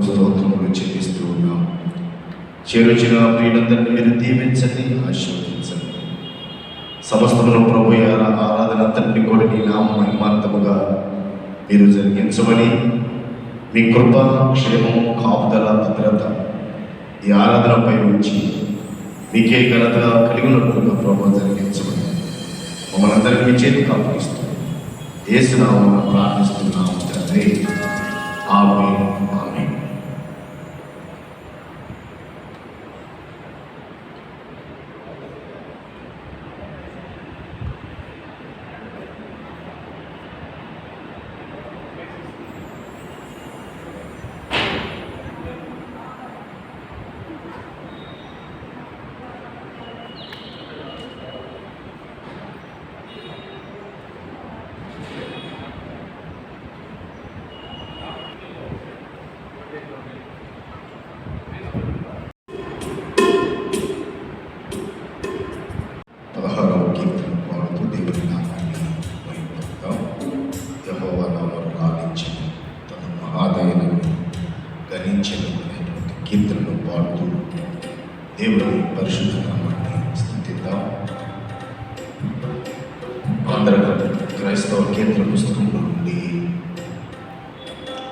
స్తోత్రములు చెల్లిస్తూ ఉన్నాం. చేరుచిన ప్రియులందరినీ మీరు దీవించండి, ఆశీర్వదించండి. సమస్తమును ప్రభు ఆరాధన తండ్రి కూడా నీ నామ మహిమార్థముగా మీరు జరిగించమని మీ కృప, క్షేమము, కాపుదల, భద్రత ఈ ఆరాధనపై ఉంచి మీకే ఘనత కలిగినట్లుగా ప్రభు జరిగించమని మమ్మల్ని అందరికీ మీ చేతికి అప్పగిస్తూ యేసునామమున ప్రార్థిస్తున్నాము తండ్రి. ఆమేన్, ఆమేన్. కీర్తనలు పాడుతూ దేవుని పరిశుద్ధ నామాన్ని స్తుతిద్దాం. అందరూ క్రైస్తవ కీర్తన పుస్తకంలో నుండి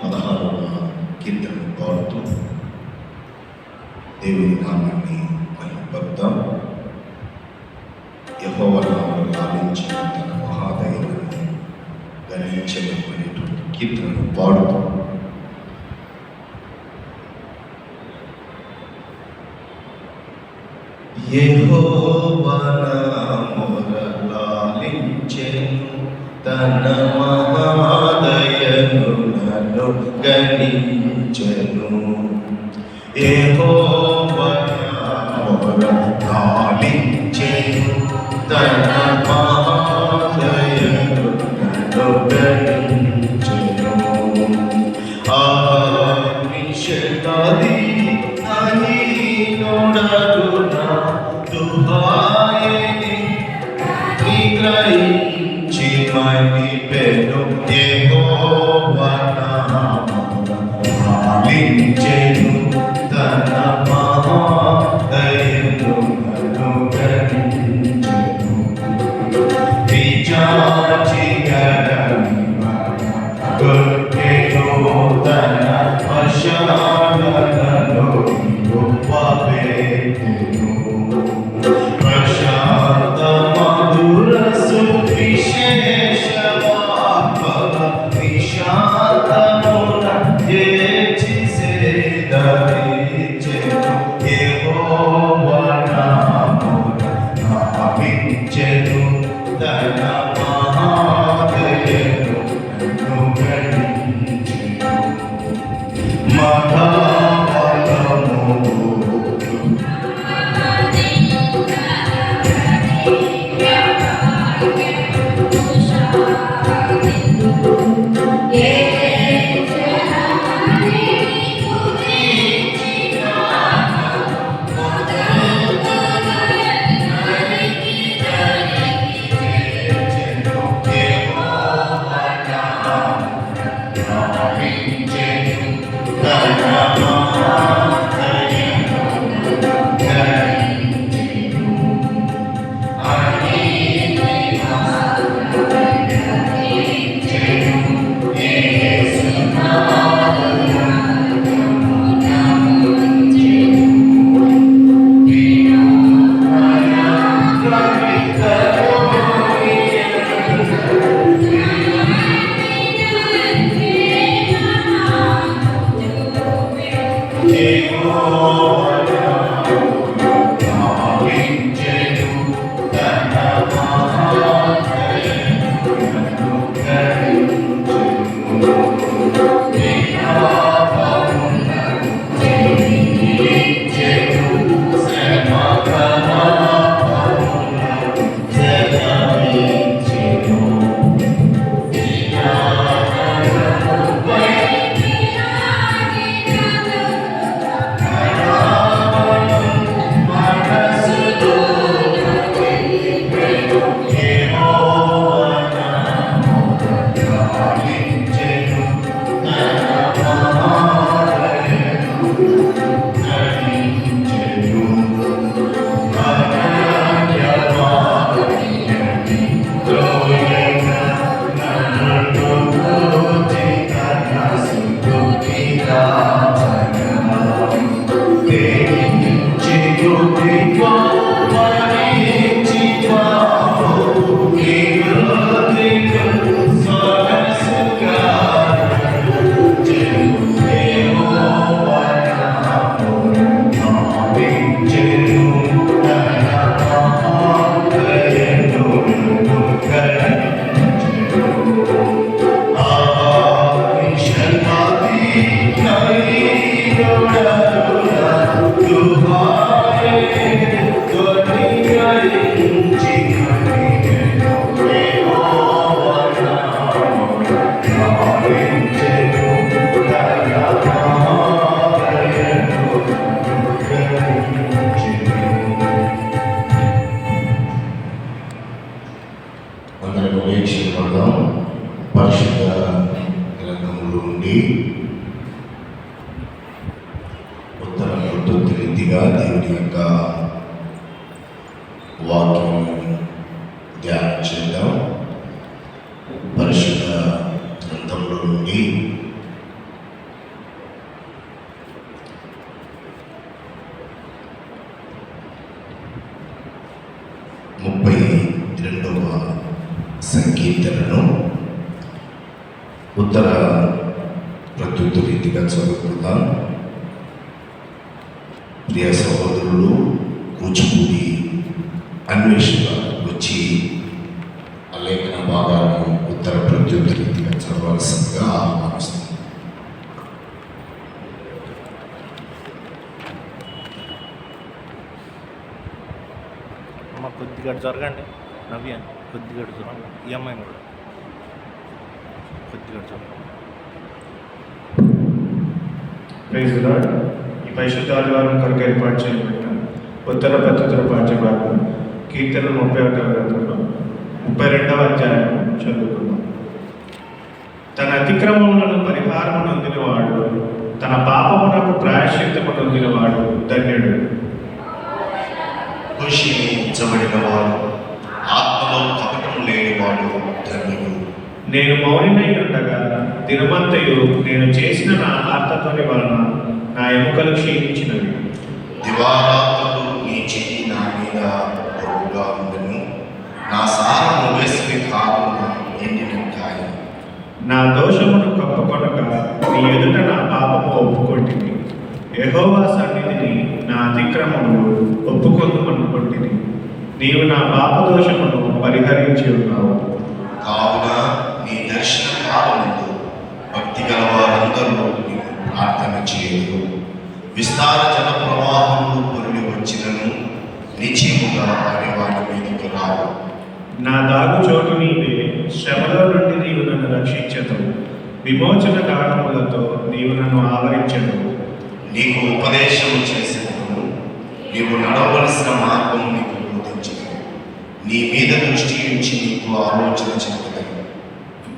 16వ కీర్తనలు పాడుతూ దేవుని నామాన్ని మహిమపరుద్దాం. యెహోవా నామమును లాలించి తన మహాదయను గణించలేమనేటువంటి కీర్తనలు పాడుతూ యెహోవా నామమును లాలించెను, తన మహాదయను నన్ను గణించెను. యెహోవా నామమును లాలించెను, తన మహాదయను నన్ను గణించెను. ఆనిషదాది నాహి నోడగునా దుహాయని నిగ్రహించి మణిపెను. యెహోవా నామమును లాలించెను, తన మహాదయను నన్ను గణించెను. విచాచి గొట్టెను, తన వశాలను గొప్పపెట్టెను. ప్రశాంత మధుర సువిశేషవార్త నిశాంతమున చేర్చిసేదరిచెను. యెహోవా నామమును లాలించెను, తన మహాదయను నన్ను గణించెను. అందరూ వీక్షించబడదాం. పరిశుద్ధ గ్రంథములో నుండి ఉత్తర ప్రకృతి రీతిగా దేవుని యొక్క వాక్యం ధ్యానం చేద్దాం. పరిశుద్ధ గ్రంథంలో నుండి ముప్పై 32వ సంకీర్తనను ఉత్తర ప్రకృతి రీతిగా చదువుకుందాం. ప్రియ సహోదరులు, కూచిపూడి అన్వేషణ వచ్చి ఆ లేఖన భాగాలను ఉత్తర ప్రకృతి రీతిగా చదవాల్సిందిగా ఆహ్వానిస్తుంది. కొద్దిగా జరగండి నవ్య, కొద్దిగా జరగండి. ఈ అమ్మాయిని కూడా కొద్దిగా జరగండి. Praise Lord. ఈ పరిశుద్ధ ఆదివారం కొరకు ఏర్పాటు చేయబడిన ఉత్తర ప్రత్యుత్తర పాఠ్యభాగం కీర్తన 31వ గ్రంథంలో 32వ అధ్యాయం చదువుకుందాం. తన అతిక్రమములను పరిహారము నొందినవాడు, తన పాపమునకు ప్రాయశ్చిత్తము నొందినవాడు ధన్యుడు. పోషించబడినవాడు, ఆత్మలో కపటం లేనివాడు ధన్యుడు. నేను మౌనినై ఉండగా దినమంతయు నేను చేసిన నా ఆర్తత్వని వలన నా ఎముకలు క్షీణించినవి. దివారాత్రులు నీ చెయ్యి నా మీద బరువుగా ఉండెను. నా సారము వేసవి కాలమున ఎండినట్టాయి. నా దోషమును కప్పుకొనక నీ ఎదుట నా పాపము ఒప్పుకొంటిని. యెహోవా సన్నిధిని నా అతిక్రమములు ఒప్పుకొందుమనుకొంటిని. నీవు నా పాపదోషమును పరిహరించి ఉన్నావు. కావున నీ దర్శన కాలముందు భక్తి గల వారందరూ నీకు ప్రార్థన చేయరు. విస్తార జన ప్రవాహములు పొరలి వచ్చినను నిశ్చయముగా అవి వాటి మీదకి రావు. నా దాగు చోటు నీవే, శ్రమలో నుండి నీవు నన్ను రక్షించదు. విమోచన గానములతో నీవు నన్ను ఆవరించదు. నీకు ఉపదేశము చేసేదను, నీవు నడవలసిన మార్గం నీకు బోధించదు. నీ మీద దృష్టి ఉంచి నీకు ఆలోచన చెందదు.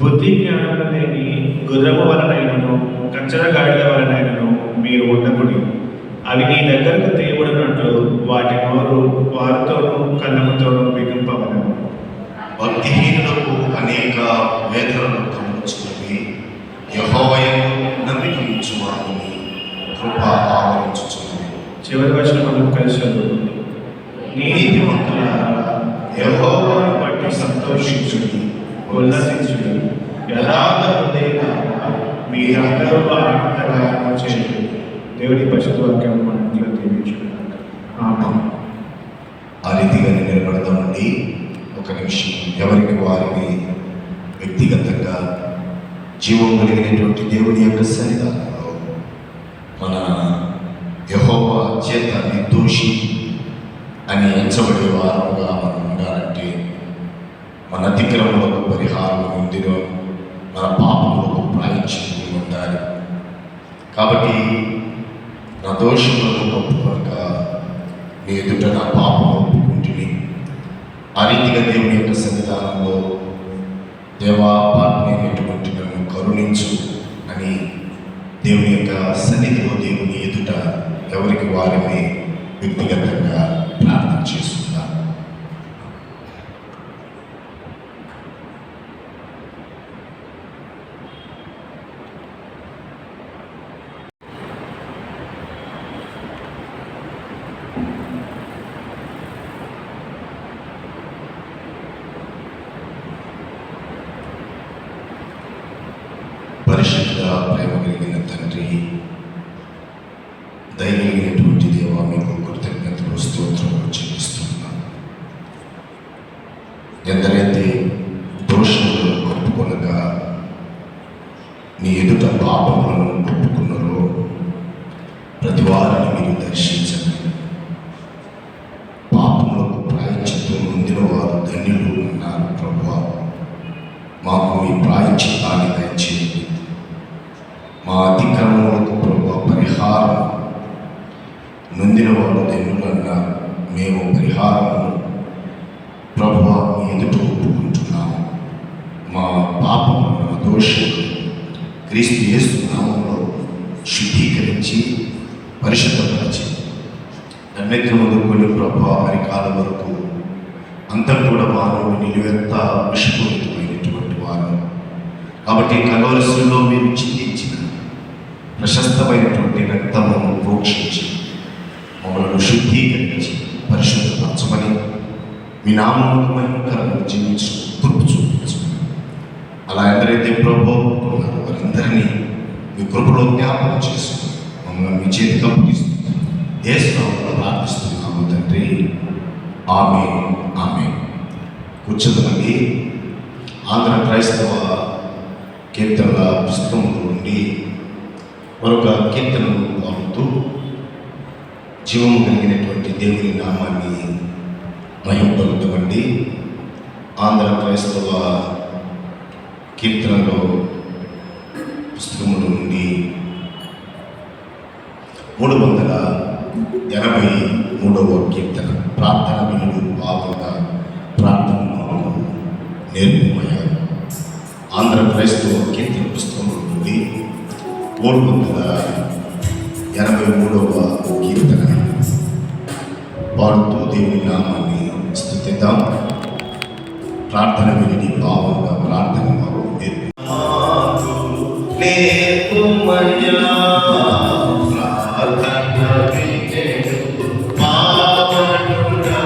బుద్ధి జ్ఞానము లేని గుర్రము వలనైనను కంచర గాడిద వలనైనను మీరు ఉండకుడి. అవి నీ దగ్గరకు తేబడినట్లు వాటి నోరు వారితోనూ కన్నముతోనూ బిగింపవలను. భక్తిహీనులకు అనేక వేదనలు కలుగుచున్నవి. యెహోవాను నమ్మిక ఉంచు వారిని కృప ఆవరించుచున్నది. చివరి వచనములు కలిసి చదువుకుంది. నీతిమంతులారా యెహోవాను బట్టి సంతోషించుడి, ఉల్లసించుడి. యథార్థ హృదయులారా మీరందరూ ఆనందగానము చేయుడి. దేవుని పరిశుద్ధ వాక్యం మనలో దీవించుగాక. ఆమేన్. ఆ రీతిగా నిలబడదామండి. ఒక నిమిషం ఎవరికి వారికి వ్యక్తిగతంగా జీవం కలిగినటువంటి దేవుని యొక్క సన్నిధానంలో మన యెహోవా చేత నిర్దోషి అని ఎంచబడే వారముగా మనం ఉండాలంటే మన అతిక్రమములకు పరిహారం పొందిన, మన పాపములకు ప్రాయశ్చిత్తము ఉండాలి. కాబట్టి నా దోషములను ఒప్పుకొనక నీ ఎదుట నా పాపం ఒప్పుకుంటుని ఆ రీతిగా దేవుని యొక్క సన్నిధానంలో దేవా పాపమైనటువంటి నన్ను కరుణించు అని దేవుని యొక్క సన్నిధిలో దేవుని ఎదుట ఎవరికి వారిని వ్యక్తిగతంగా ప్రార్థన చేసుకుందాం. దయగలిగినటువంటి దేవా, మీకు కృతజ్ఞతలు స్తోత్రములు చెల్లిస్తున్నాను. ఎందరైతే దోషములను ఒప్పుకొనక నీ ఎదుట పాపములను ఒప్పుకున్నారో ప్రతి వారిని మీరు దర్శించండి. పాపములకు ప్రాయశ్చిత్తం పొందిన వారు ధన్యులు అన్నారు ప్రభువా. మాకు మీ ప్రాయశ్చిత్తాన్ని దయచేయండి. మా అతిక్రమములకు ప్రభువా పరిహారం నొందిన వాడు ధన్యులు అన్నారు. మేము పరిహారము ప్రభువా మీ ఎదుట ఒప్పుకుంటున్నాము. మా పాపము, మా దోషములు క్రీస్తు యేసు నామములో శుద్ధీకరించి పరిశుద్ధపరిచి నన్నెత్తి మొదలుకొని ప్రభా అరికాల వరకు అంతా కూడా మానవుడు నిలువెత్త విషపూరితమైనటువంటి వారు. కాబట్టి కలవరసుల్లో మీరు చింతించిన ప్రశస్తమైనటువంటి రక్తమును ప్రోక్షించి మమ్మల్ని శుద్ధీకరించి పరిశుద్ధపరచమని మీ నామములకు మహిమకరంగా జీవించు కృప చూపించు. అలా ఎందరైతే ప్రభు ఉన్నారో వారందరినీ మీ కృపలో జ్ఞాపకం చేసుకుని మమ్మల్ని మీ చేతికి అప్పగిస్తూ యేసునామములో ప్రార్థిస్తున్నాము తండ్రి. ఆమేన్, ఆమేన్. కూర్చుందామండి. ఆంధ్ర క్రైస్తవ కీర్తనల పుస్తకంలో నుండి మరొక కీర్తనను పాడుతూ జీవము కలిగినటువంటి దేవుని నామాన్ని మహిమపరుద్దామండి. ఆంధ్ర క్రైస్తవ కీర్తనలో పుస్తకముల నుండి 383వ కీర్తన. ప్రార్థన వినుడు పాపంగా ప్రార్థన మాకు నేర్పుమయ్యా. ఆంధ్ర క్రైస్తవ కీర్తన పుస్తకముల నుండి 383వ కీర్తన పాడుతూ దేవుని నామాన్ని స్తుతిద్దాం. ప్రార్థన విని భావంగా ప్రార్థన మాకు నేర్పుమయ్యా. ప్రార్థన వినేడు పావనుడా,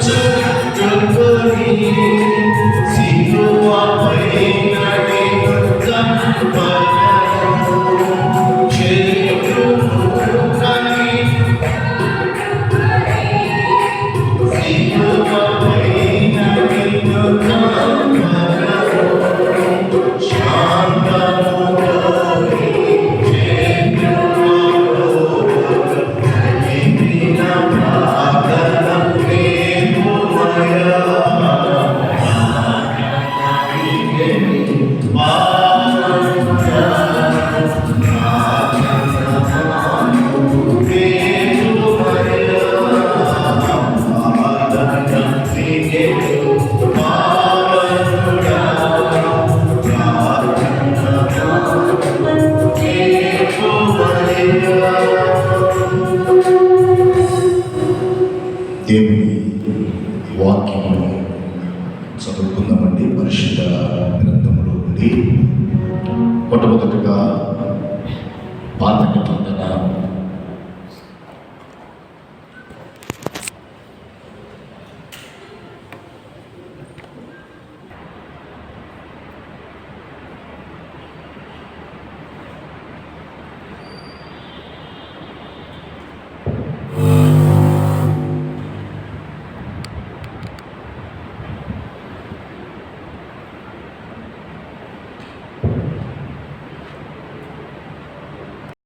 శత్రువు దేవుని వాక్యమును చదువుకుందామండి. పరిశుద్ధ గ్రంథములో నుండి మొట్టమొదటిగా పాత నిబంధన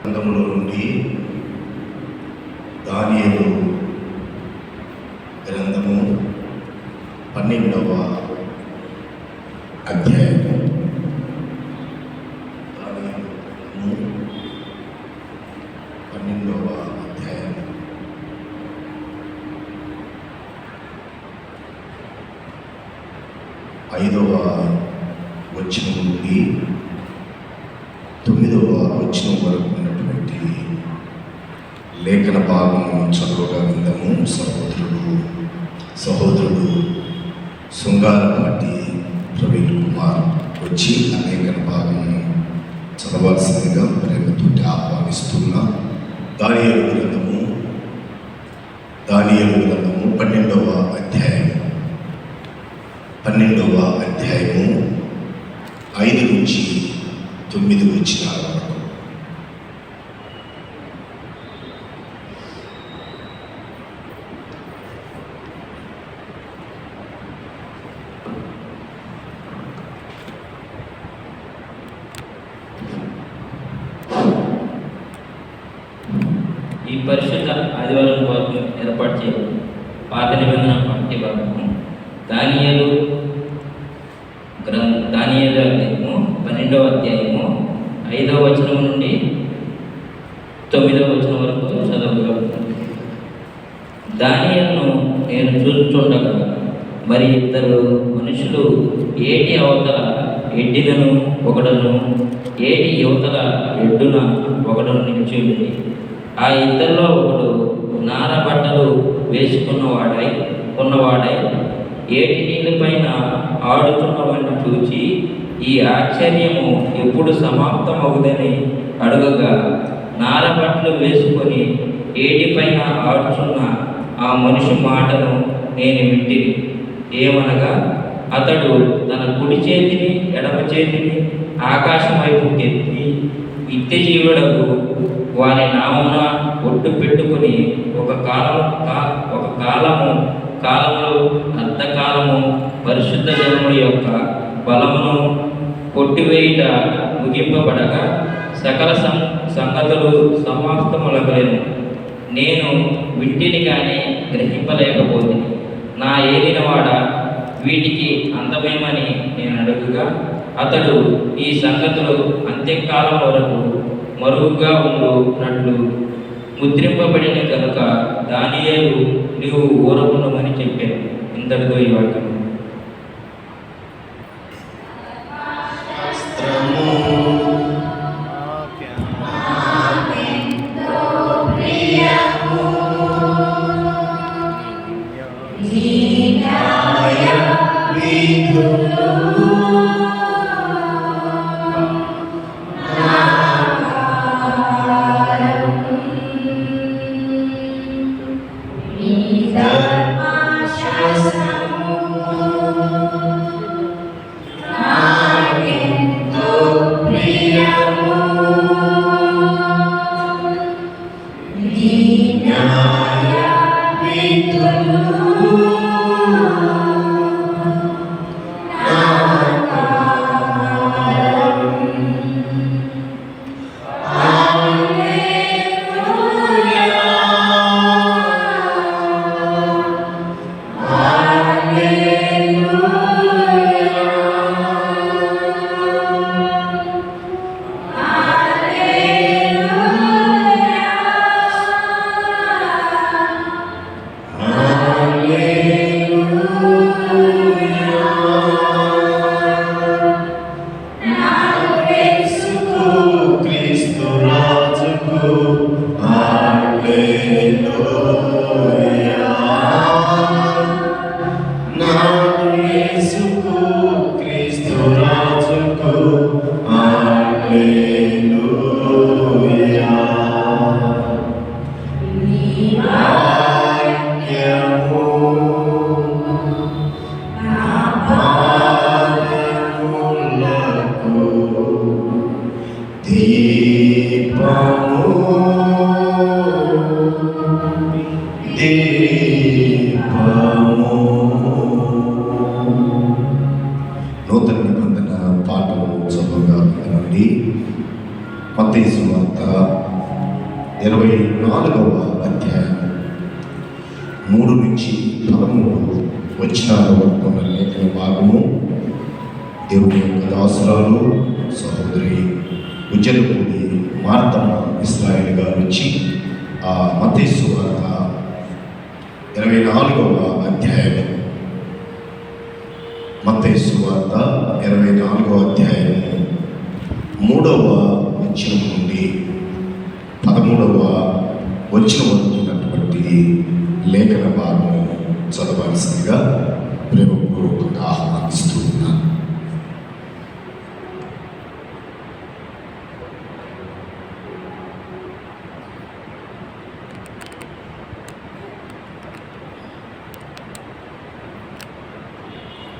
గ్రంథములో నుండి దానియేలు గ్రంథము 12వ అధ్యాయము. దానియేలు గ్రంథము 12వ అధ్యాయము 5వ వచనం నుండి 9వ వచనం వరకు ఉన్నటువంటి లేఖన భాగము చదువుగా విందాము. సహోదరుడు శృంగారపాటి ప్రవీణ్ కుమార్ వచ్చి ఆ లేఖన భాగము చదవాల్సిందిగా ప్రేమతోటి ఆహ్వానిస్తున్నా. దానియేలు గ్రంథము 12వ అధ్యాయము 5 నుంచి 9 వచనాల వరకు. ఈ పరిశుద్ధ ఆదివారం కొరకు ఏర్పాటు చేయబడి పాత నిబంధన పాఠ్య భాగము దానియేలు అధ్యాయము 12వ అధ్యాయము 5వ వచనం నుండి 9వ వచనం వరకు చదవగలుగుతాను. దానియేలును నేను చూస్తుండగా మరి ఇద్దరు మనుషులు ఏటి అవతల ఎడ్డిలను ఒకడును ఏటి యువతల ఎడ్డున ఒకడును నిలిచి ఉంది. ఆ ఇద్దరిలో ఒకడు నార బట్టలు ఉన్నవాడై ఏటి నీళ్ళపైన ఆడుతున్నవాడిని చూచి ఈ ఆశ్చర్యము ఎప్పుడు సమాప్తమవుదని అడుగగా, నార బట్టలు వేసుకొని ఏటిపైన ఆడుచున్న ఆ మనిషి మాటను నేను వింటిని. ఏమనగా, అతడు తన కుడి చేతిని ఎడమ చేతిని ఆకాశం వైపు ఎత్తి నిత్యజీవుడకు వారి నామున ఒట్టు పెట్టుకుని ఒక కాలము అర్ధకాలము పరిశుద్ధ జనముల యొక్క బలమును కొట్టివేయుట ముగింపబడగా సకల సంగతులు సమాప్తములగలేను. నేను వింటిని కానీ గ్రహింపలేకపోతుంది. నా ఏలినవాడ వీటికి అందమేమని నేను అడుగుగా, అతడు ఈ సంగతులు అంత్యకాలం వరకు మరుగుగా ఉండునట్లు ముద్రింపబడిన కనుక దానియేలు నీవు ఊరకుండమని చెప్పాను. ఇంతటితో ఈ వాక్యం. నాదు యేసుకు క్రీస్తు రాజుకు హల్లెలూయా. నీ వాక్యము నా పాదములకు దీపము దీపము. నూతన నిబంధన పాఠం చదువుగా వినండి. మత్తయి సువార్త 24వ అధ్యాయం 3 నుంచి 13 వచనాల వరకు ఉన్న లేఖన భాగము. దేవుని యొక్క దాసురాలు సహోదరి ఉజ్జలపూడి మార్తమ్మ ఇస్రాయేల్ గారు వచ్చి ఆ మత్తయి సువార్త 24వ అధ్యాయం మత్తయి సువార్త 24వ అధ్యాయం 3వ వచనం నుండి 13వ వచనం వరకు ఉన్నటువంటి లేఖన భాగం చదవాల్సిందిగా ప్రేమపూర్వకంగా ఆహ్వానిస్తూ ఉన్నాను.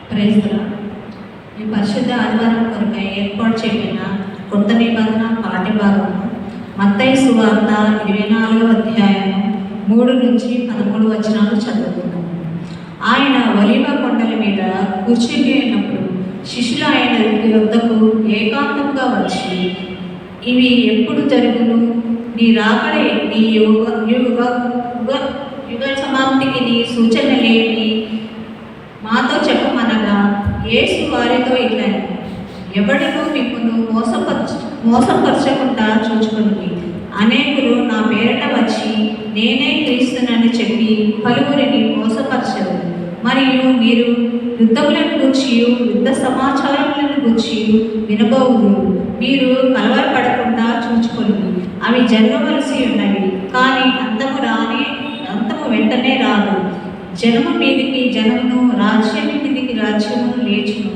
Praise the Lord. ఈ పరిశుద్ధ ఆదివారం కొరకై ఏర్పాటు చేయబడిన కొత్త నిబంధన పాఠ్యభాగము మత్తయి సువార్త 24వ అధ్యాయం 3 నుంచి 13 వచనాలు చదువుకున్నాము. ఆయన ఒలీవ కొండల మీద కూర్చుని ఉన్నప్పుడు శిష్యులు ఆయన యొద్దకు ఏకాంతంగా వచ్చి, ఇవి ఎప్పుడు జరుగును? నీ రాకడ నీ యుగ యుగ యుగ సమాప్తికి నీ సూచనలేమి మాతో చెప్పమనగా, యేసు వారితో ఇట్లా, ఎవడనూ మిమ్మును మోసపరచకుండా చూచుకుని అనేకులు నా పేరిట వచ్చి నేనే క్రీస్తునని చెప్పి పలువురిని మోసపరచరు. మరియు మీరు యుద్ధములను గూర్చి యుద్ధ సమాచారములను గూర్చి వినబోవురు. మీరు కలవరపడకుండా చూచుకొని అవి జరగవలసి ఉన్నవి, కానీ అంతము వెంటనే రాదు. జనము మీదికి జనమును, రాజ్యం మీదికి రాజ్యము లేచును.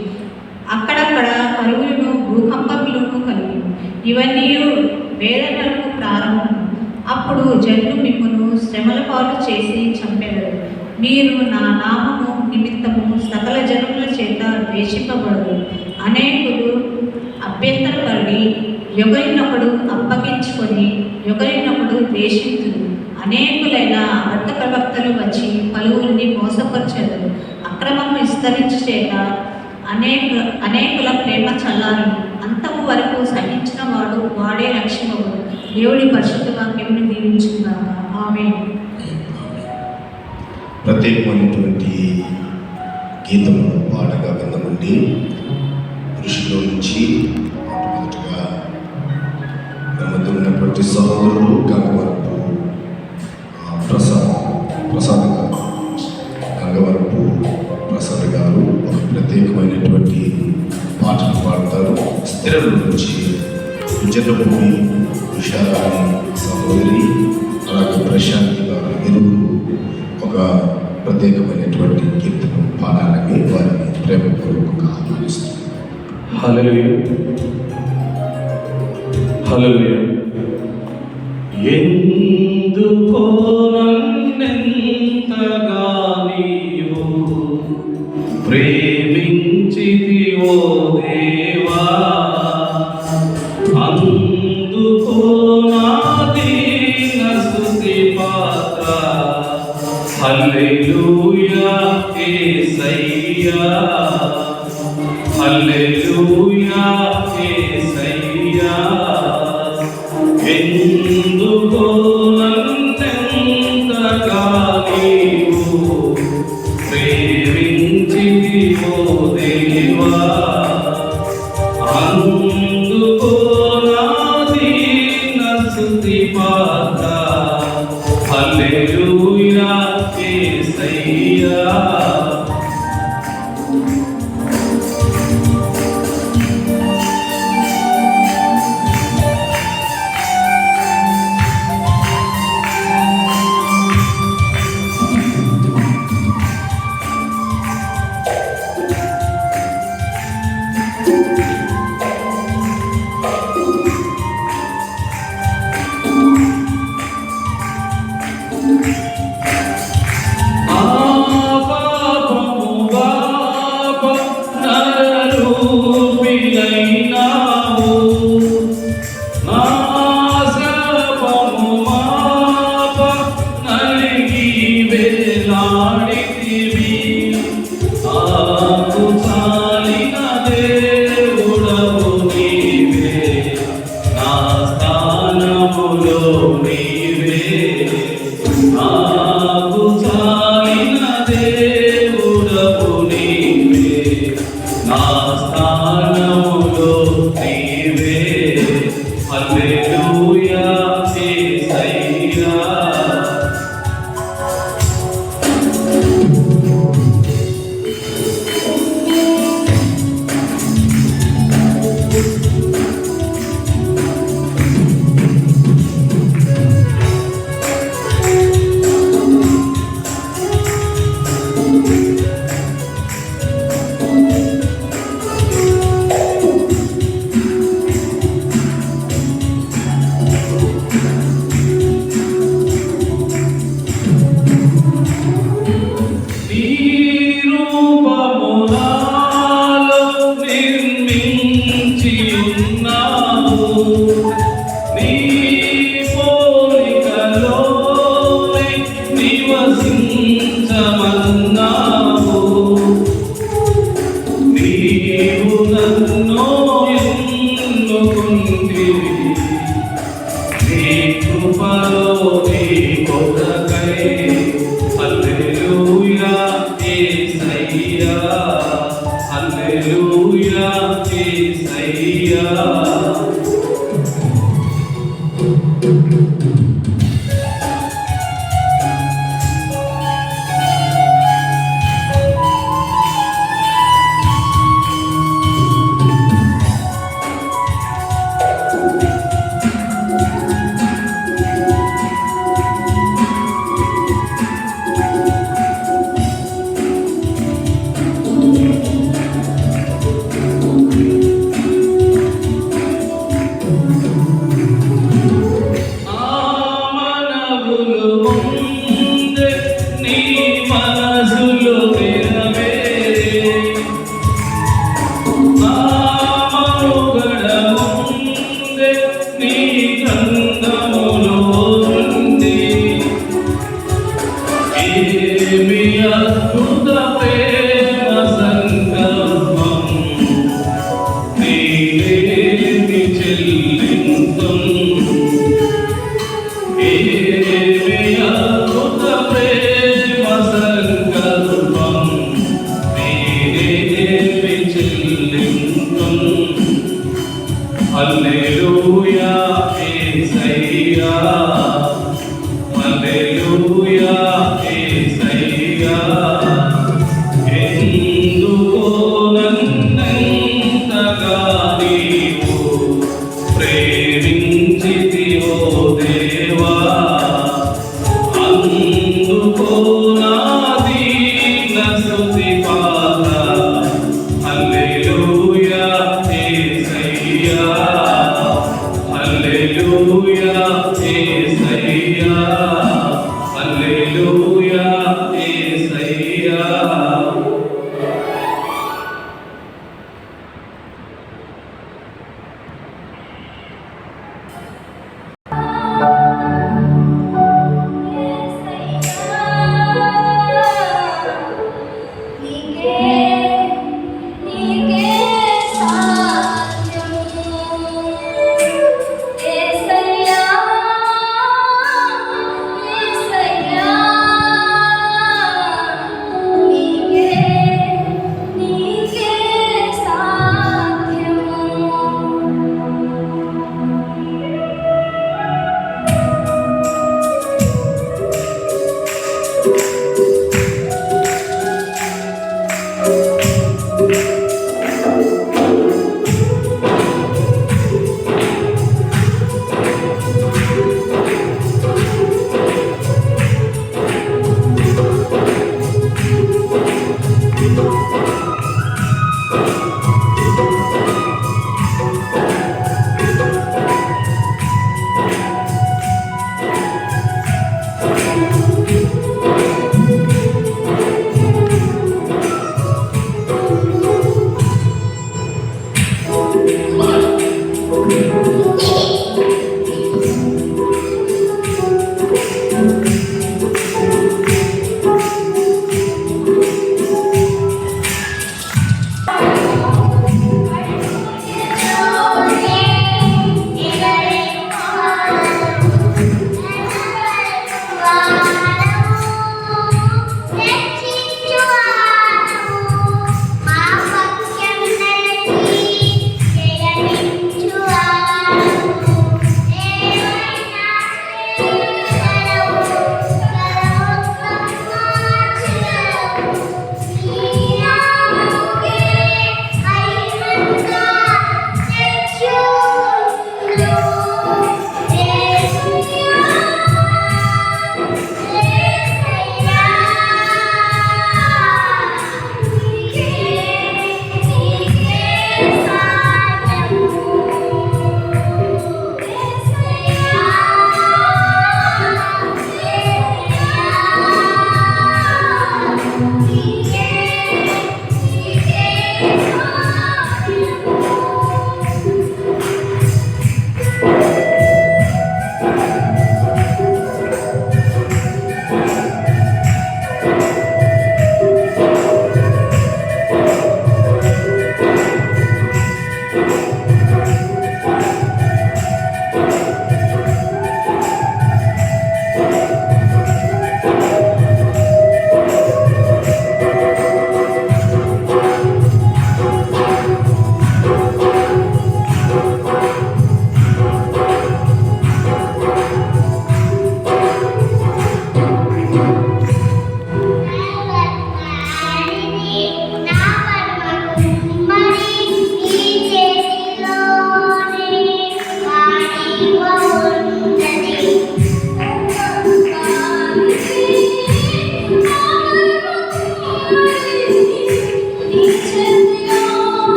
అక్కడక్కడ కరువులను, భూకంపములను కలిగిను. ఇవన్నీ వేదనలకు ప్రారంభం. అప్పుడు జనులు మిమ్మును శ్రమల పాలు చేసి చంపెదరు. మీరు నా నామము నిమిత్తము సకల జనముల చేత ద్వేషింపబడరు. అనేకులు అభ్యంతరపడి ఒకరినొకడు అప్పగించుకొని ఒకరినొకడు ద్వేషింతురు. అనేకులైన అబద్ధ ప్రవక్తలు వచ్చి పలువురిని మోసపరచెదరు. అక్రమము విస్తరించు చేత అనేకుల ప్రేమ చల్లారి అంతము వరకు సహించిన వాడే రక్షణము. దేవుడి పరిశుద్ధ వాక్యమును దీవించుగాక. ఆమేన్. ప్రత్యేకమైనటువంటి గీతమును పాటగా విందామండి. పురుషుల నుంచి మొట్టమొదటిగా మన మధ్య ఉన్నటువంటి సహోదరుడు గంగవరపు ప్రసాద్ గారు, గంగవరపు ప్రసాద్ గారు ఒక ప్రత్యేకమైనటువంటి పాటను పాడతారు. స్థిరల నుంచి ఉజ్జలపూడి ఉషారాణి సహోదరి, అలాగే ప్రశాంతి గారు ఇరువురు ఒక ప్రత్యేకమైనటువంటి కీర్తన పాడాలని వారిని ప్రేమపూర్వకంగా ఆహ్వానిస్తున్నారు. హల్లెలూయా, హల్లెలూయా. ఎందుకో నన్నెంతగా నీవు ప్రేమించితివో దేవా, అందుకో నా దీన స్తుతి పాత్ర. హల్లెలూయా యేసయ్యా, హల్లెలూయా యేసయ్యా. ఎందుకో నన్నెంతగా నీవు ప్రేమించితివో దేవా, అందుకో నా దీన స్తుతి పాత్ర. హల్లెలూయా యేసయ్యా.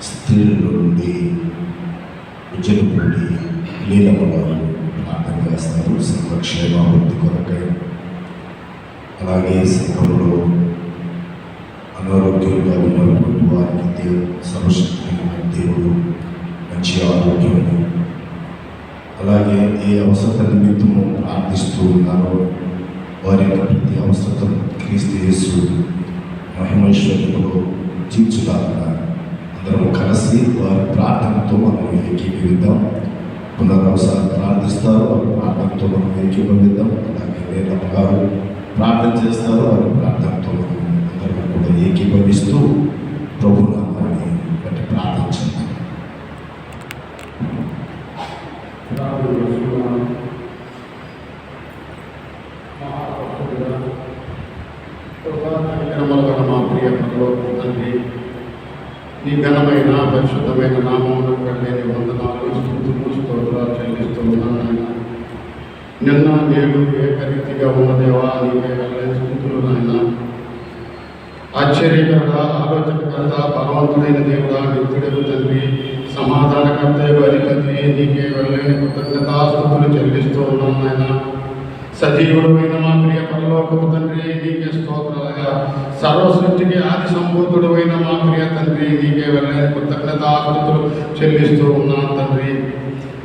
స్త్రీల నుండి ఉజ్జలపూడి లీలమ్మ వారు ప్రార్థన చేస్తారు సంఘక్షేమాభివృద్ధి కొరకై. అలాగే సంఘంలో అనారోగ్యంగా ఉన్నటువంటి వారికి సర్వశక్తి దేవుడు మంచి ఆరోగ్యము, అలాగే ఏ అవసరత నిమిత్తము ప్రార్థిస్తూ ఉన్నారో వారి యొక్క ప్రతి అవసరతను క్రీస్తు యేసు మహిమైశ్వర్యంలో తీర్చులాగా అందరం కలిసి వారి ప్రార్థనతో మనం ఏకీభవిద్దాం. పునరవసరం ప్రార్థిస్తారు, వారి ప్రార్థనతో మనం ఏకీభవిద్దాం. అలాగే గారు ప్రార్థన చేస్తారు. వారి ప్రార్థనతో అందరం కూడా ఏకీభవిస్తూ ప్రభు నామాన్ని బట్టి ప్రార్థించున్నాం. మా ప్రియ తండ్రి, నీ ఘనమైన పరిశుద్ధమైన నామమును వెళ్ళని వందనాలు స్తుతులు స్తోత్రాలు చెల్లిస్తూ ఉన్నాను. నిన్న నేడు ఏకరీతిగా ఉన్న దేవా నీకే వెళ్ళని స్తుతులు నాయన. ఆశ్చర్యకరత, ఆలోచనకర్త, బలవంతుడైన దేవుడా, నిత్యుడకు తండ్రి, సమాధానకర్త, అధిపతి, నీకే వెళ్ళని కృతజ్ఞతాస్తుతులు చెల్లిస్తూ ఉన్నాను నాయన. సజీవుడైన మా ప్రియ పరలోకపు తండ్రి, నీకే స్తోత్రాలయ. సర్వసృష్టికి ఆది సంభూతుడు అయిన మా ప్రియ తండ్రి, నీకే వెళ్ళని కృతజ్ఞతాస్తుతులు చెల్లిస్తూ ఉన్నాను తండ్రి.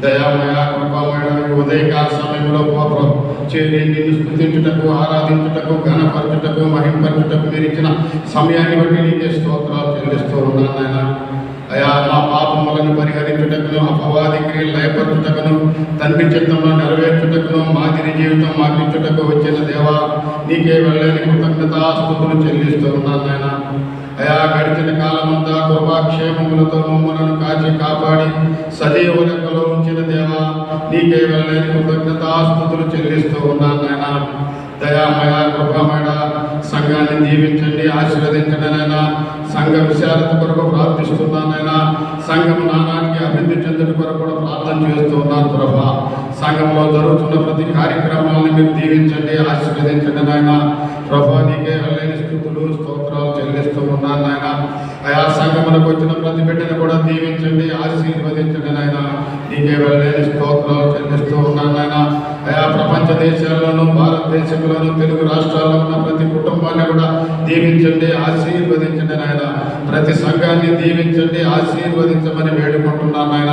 దయామయ, కృపామయ, ఉదయకాల సమయంలో చేరి నిన్ను స్తుతించుటకు, ఆరాధించుటకు, ఘనపరచుటకు, మహింపరచుటకు మీరు ఇచ్చిన సమయాన్ని బట్టి నీకే స్తోత్రాలు చెల్లిస్తూ ఉన్నాను నాయన. అయా మా పాపములను పరిహరించుటకును, అపవాది క్రియలు లయపరచుటకును, తండ్రి చిత్తమును నెరవేర్చుటకును, మాదిరి జీవితం మాపించుటకు వచ్చిన దేవా నీకే వెళ్ళని కృతజ్ఞతాస్తుతులు చెల్లిస్తూ ఉన్నాను నాయన. అయా గడిచిన కాలమంతా కృపాక్షేమములతో మమ్మలను కాచి కాపాడి సజీవ లెక్కలో ఉంచిన దేవా నీకే వెళ్ళని కృతజ్ఞతాస్తుతులు చెల్లిస్తూ ఉన్నాను నాయన. దయామయ, కృపమయ, సంఘాన్ని దీవించండి, ఆశీర్వదించండి నాయన. సంఘ విశాలత కొరకు ప్రార్థిస్తున్నాను నాయన. సంఘం నానాటికి అభివృద్ధి చెందుట కొరకు కూడా ప్రార్థన చేస్తూ ఉన్నాను ప్రభా. సంఘంలో జరుగుతున్న ప్రతి కార్యక్రమాలను మీరు దీవించండి, ఆశీర్వదించండి నాయన. ప్రభా నీకే వెళ్ళని స్తుతులు స్తోత్రాలు చెల్లిస్తూ ఉన్నాను నాయన. ఆయా సంఘములకు వచ్చిన ప్రతి బిడ్డను కూడా దీవించండి, ఆశీర్వదించండి నాయన. నీకే వెళ్ళని స్తోత్రాలు చెల్లిస్తూ ఉన్నాను నాయన. ఆయా ప్రపంచ దేశాల్లోనూ, భారతదేశంలోనూ, తెలుగు రాష్ట్రాల్లో ఉన్న ప్రతి కుటుంబాన్ని కూడా దీవించండి, ఆశీర్వదించండి నాయన. ప్రతి సంఘాన్ని దీవించండి, ఆశీర్వదించమని వేడుకుంటున్నాను నాయన.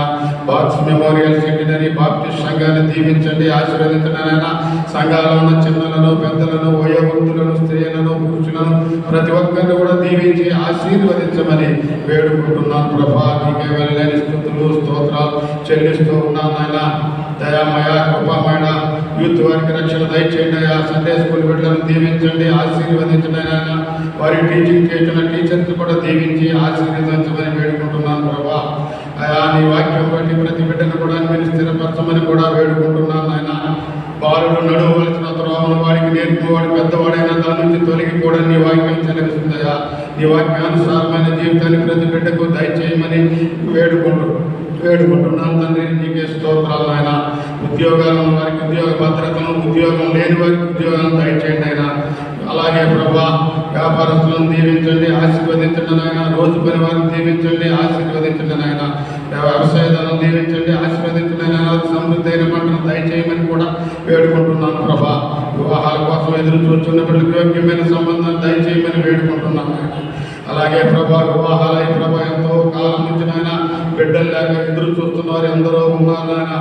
బాక్స్ మెమోరియల్ సెమినరీ బాప్టిస్ట్ సంఘాన్ని దీవించండి, ఆశీర్వదించండి నాయన. సంఘాల్లో ఉన్న చిన్నలను, పెద్దలను, వయోవృద్ధులను, స్త్రీలను, పురుషులను ప్రతి ఒక్కరిని కూడా దీవించి ఆశీర్వదించమని వేడుకుంటున్నాను ప్రభా. నీకే వెళ్ళని స్తుతులు స్తోత్రాలు చెల్లిస్తూ ఉన్నాను నాయన. దయామయ, కృపామయ, యూత్ వారికి రక్షణ దయచేయండి అయ్యా. సండే స్కూల్ బిడ్డలను దీవించండి, ఆశీర్వదించండి నాయన. వారి టీచింగ్ చేసిన టీచర్స్ కూడా దీవించి ఆశీర్వదించమని వేడుకుంటున్నాను ప్రభా. అయా నీ వాక్యం బట్టి ప్రతి బిడ్డను కూడా మీరు స్థిరపరచమని కూడా వేడుకుంటున్నాను నాయన. బాలుడు నడవవలసిన త్రోవను వాడికి నేర్పు, వాడి పెద్దవాడైన దాని నుంచి తొలగిపోవడం నీ వాక్యం చెలవిస్తుందయా. నీ వాక్యానుసారమైన జీవితాన్ని ప్రతి బిడ్డకు దయచేయమని వేడుకుంటున్నాను తండ్రి. నీకే స్తోత్రాలు నాయన. ఉద్యోగాలను వారికి ఉద్యోగ భద్రతను, ఉద్యోగం లేని వారికి ఉద్యోగాలను దయచేయండి ఆయన. అలాగే ప్రభా వ్యాపారస్తులను దీవించండి, ఆశీర్వదించండి నాయన. రోజు పని వారిని దీవించండి, ఆశీర్వదించండి నాయన. వ్యవసాయదారులను దీవించండి, ఆశీర్వదించండి నాయన. సమృద్ధి అయిన పంటను దయచేయమని కూడా వేడుకుంటున్నాను ప్రభా. వివాహాల కోసం ఎదురు చూస్తున్న బిడ్డలకు యోగ్యమైన సంబంధాన్ని దయచేయమని వేడుకుంటున్నాను నాయన. అలాగే ప్రభా వివాహాలై ప్రభా ఎంతో కాలం నుంచి నాయన బిడ్డలు లేక ఎదురు చూస్తున్నారు ఎందరో ఉన్నారు నాయన.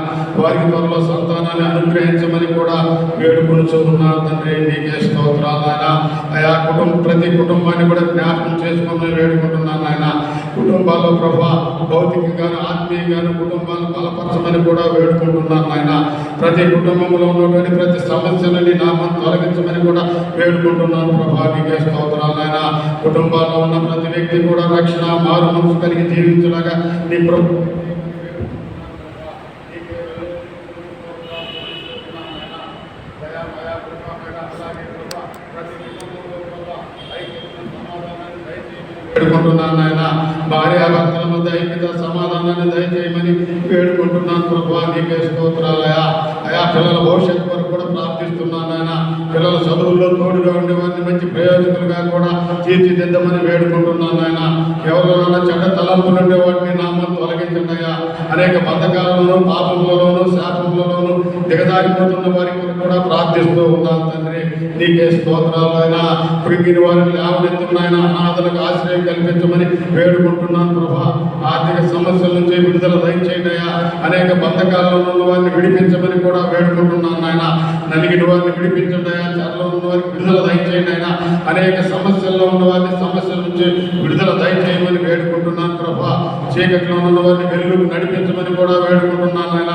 వారికి త్వరలో సంతానాన్ని అనుగ్రహించమని కూడా వేడుకొనుచూ ఉన్నారు తండ్రి. నీకే స్తోత్రాలు నాయన. ఆయా ప్రతి కుటుంబాన్ని కూడా జ్ఞాపకం చేసుకోమని వేడుకుంటున్నాను నాయన. కుటుంబాల్లో ప్రభా భౌతికంగాను, ఆత్మీయంగాను కుటుంబాలను బలపరచమని కూడా వేడుకుంటున్నాను నాయన. ప్రతి కుటుంబంలో ఉన్నటువంటి ప్రతి సమస్యలని నామం తొలగించమని కూడా వేడుకుంటున్నాను ప్రభా. నీకే స్తోత్రాలు నాయన. కుటుంబాల్లో ఉన్న ప్రతి వ్యక్తి కూడా రక్షణ, మారు మనసు కలిగి జీవించలాగా నీ ప్రభు వేడుకుంటున్నాను నాయన. భార్యాభర్తల మధ్య ఐక్యత, సమాధానాన్ని దయచేయమని వేడుకుంటున్నాను ప్రభా. నీకే స్తోత్రాలయా. అయా పిల్లల భవిష్యత్తు వరకు కూడా ప్రార్థిస్తున్నాను నాయన. పిల్లల చదువుల్లో తోడుగా ఉండే వారిని మంచి ప్రయోజకులుగా కూడా తీర్చిదిద్దమని వేడుకుంటున్నాను నాయన. ఎవరిలోనైనా చెడ్డ తలంపులు ఉండే వాటిని నామం తొలగించండి అయ్యా. అనేక బద్ధకాలలోనూ, పాపములలోనూ, శాపములలోనూ దిగజారిపోతున్న వారికి కూడా ప్రార్థిస్తూ ఉన్నాను తండ్రి. నీకే స్తోత్రాలు అయినా. కృంగిని వారిని లేవనెత్తున్నాయన. అనాథలకు ఆశ్రయం కల్పించమని వేడుకుంటున్నాను ప్రభా. ఆర్థిక సమస్యల నుంచి విడుదల దయచేయండి అయ్యా. అనేక బంధకాలలో ఉన్న వారిని విడిపించమని కూడా వేడుకుంటున్నాను నాయన. నలిగిన వారిని విడిపించండి అయ్యా. చెరలో ఉన్న వారికి విడుదల దయచేయండి అయినా. అనేక సమస్యల్లో ఉన్న వారిని సమస్యల నుంచి విడుదల దయచేయమని వేడుకుంటున్నాను ప్రభా. చీకట్లో ఉన్న వారిని వెలుగుకు నడిపించమని కూడా వేడుకుంటున్నాను ఆయన.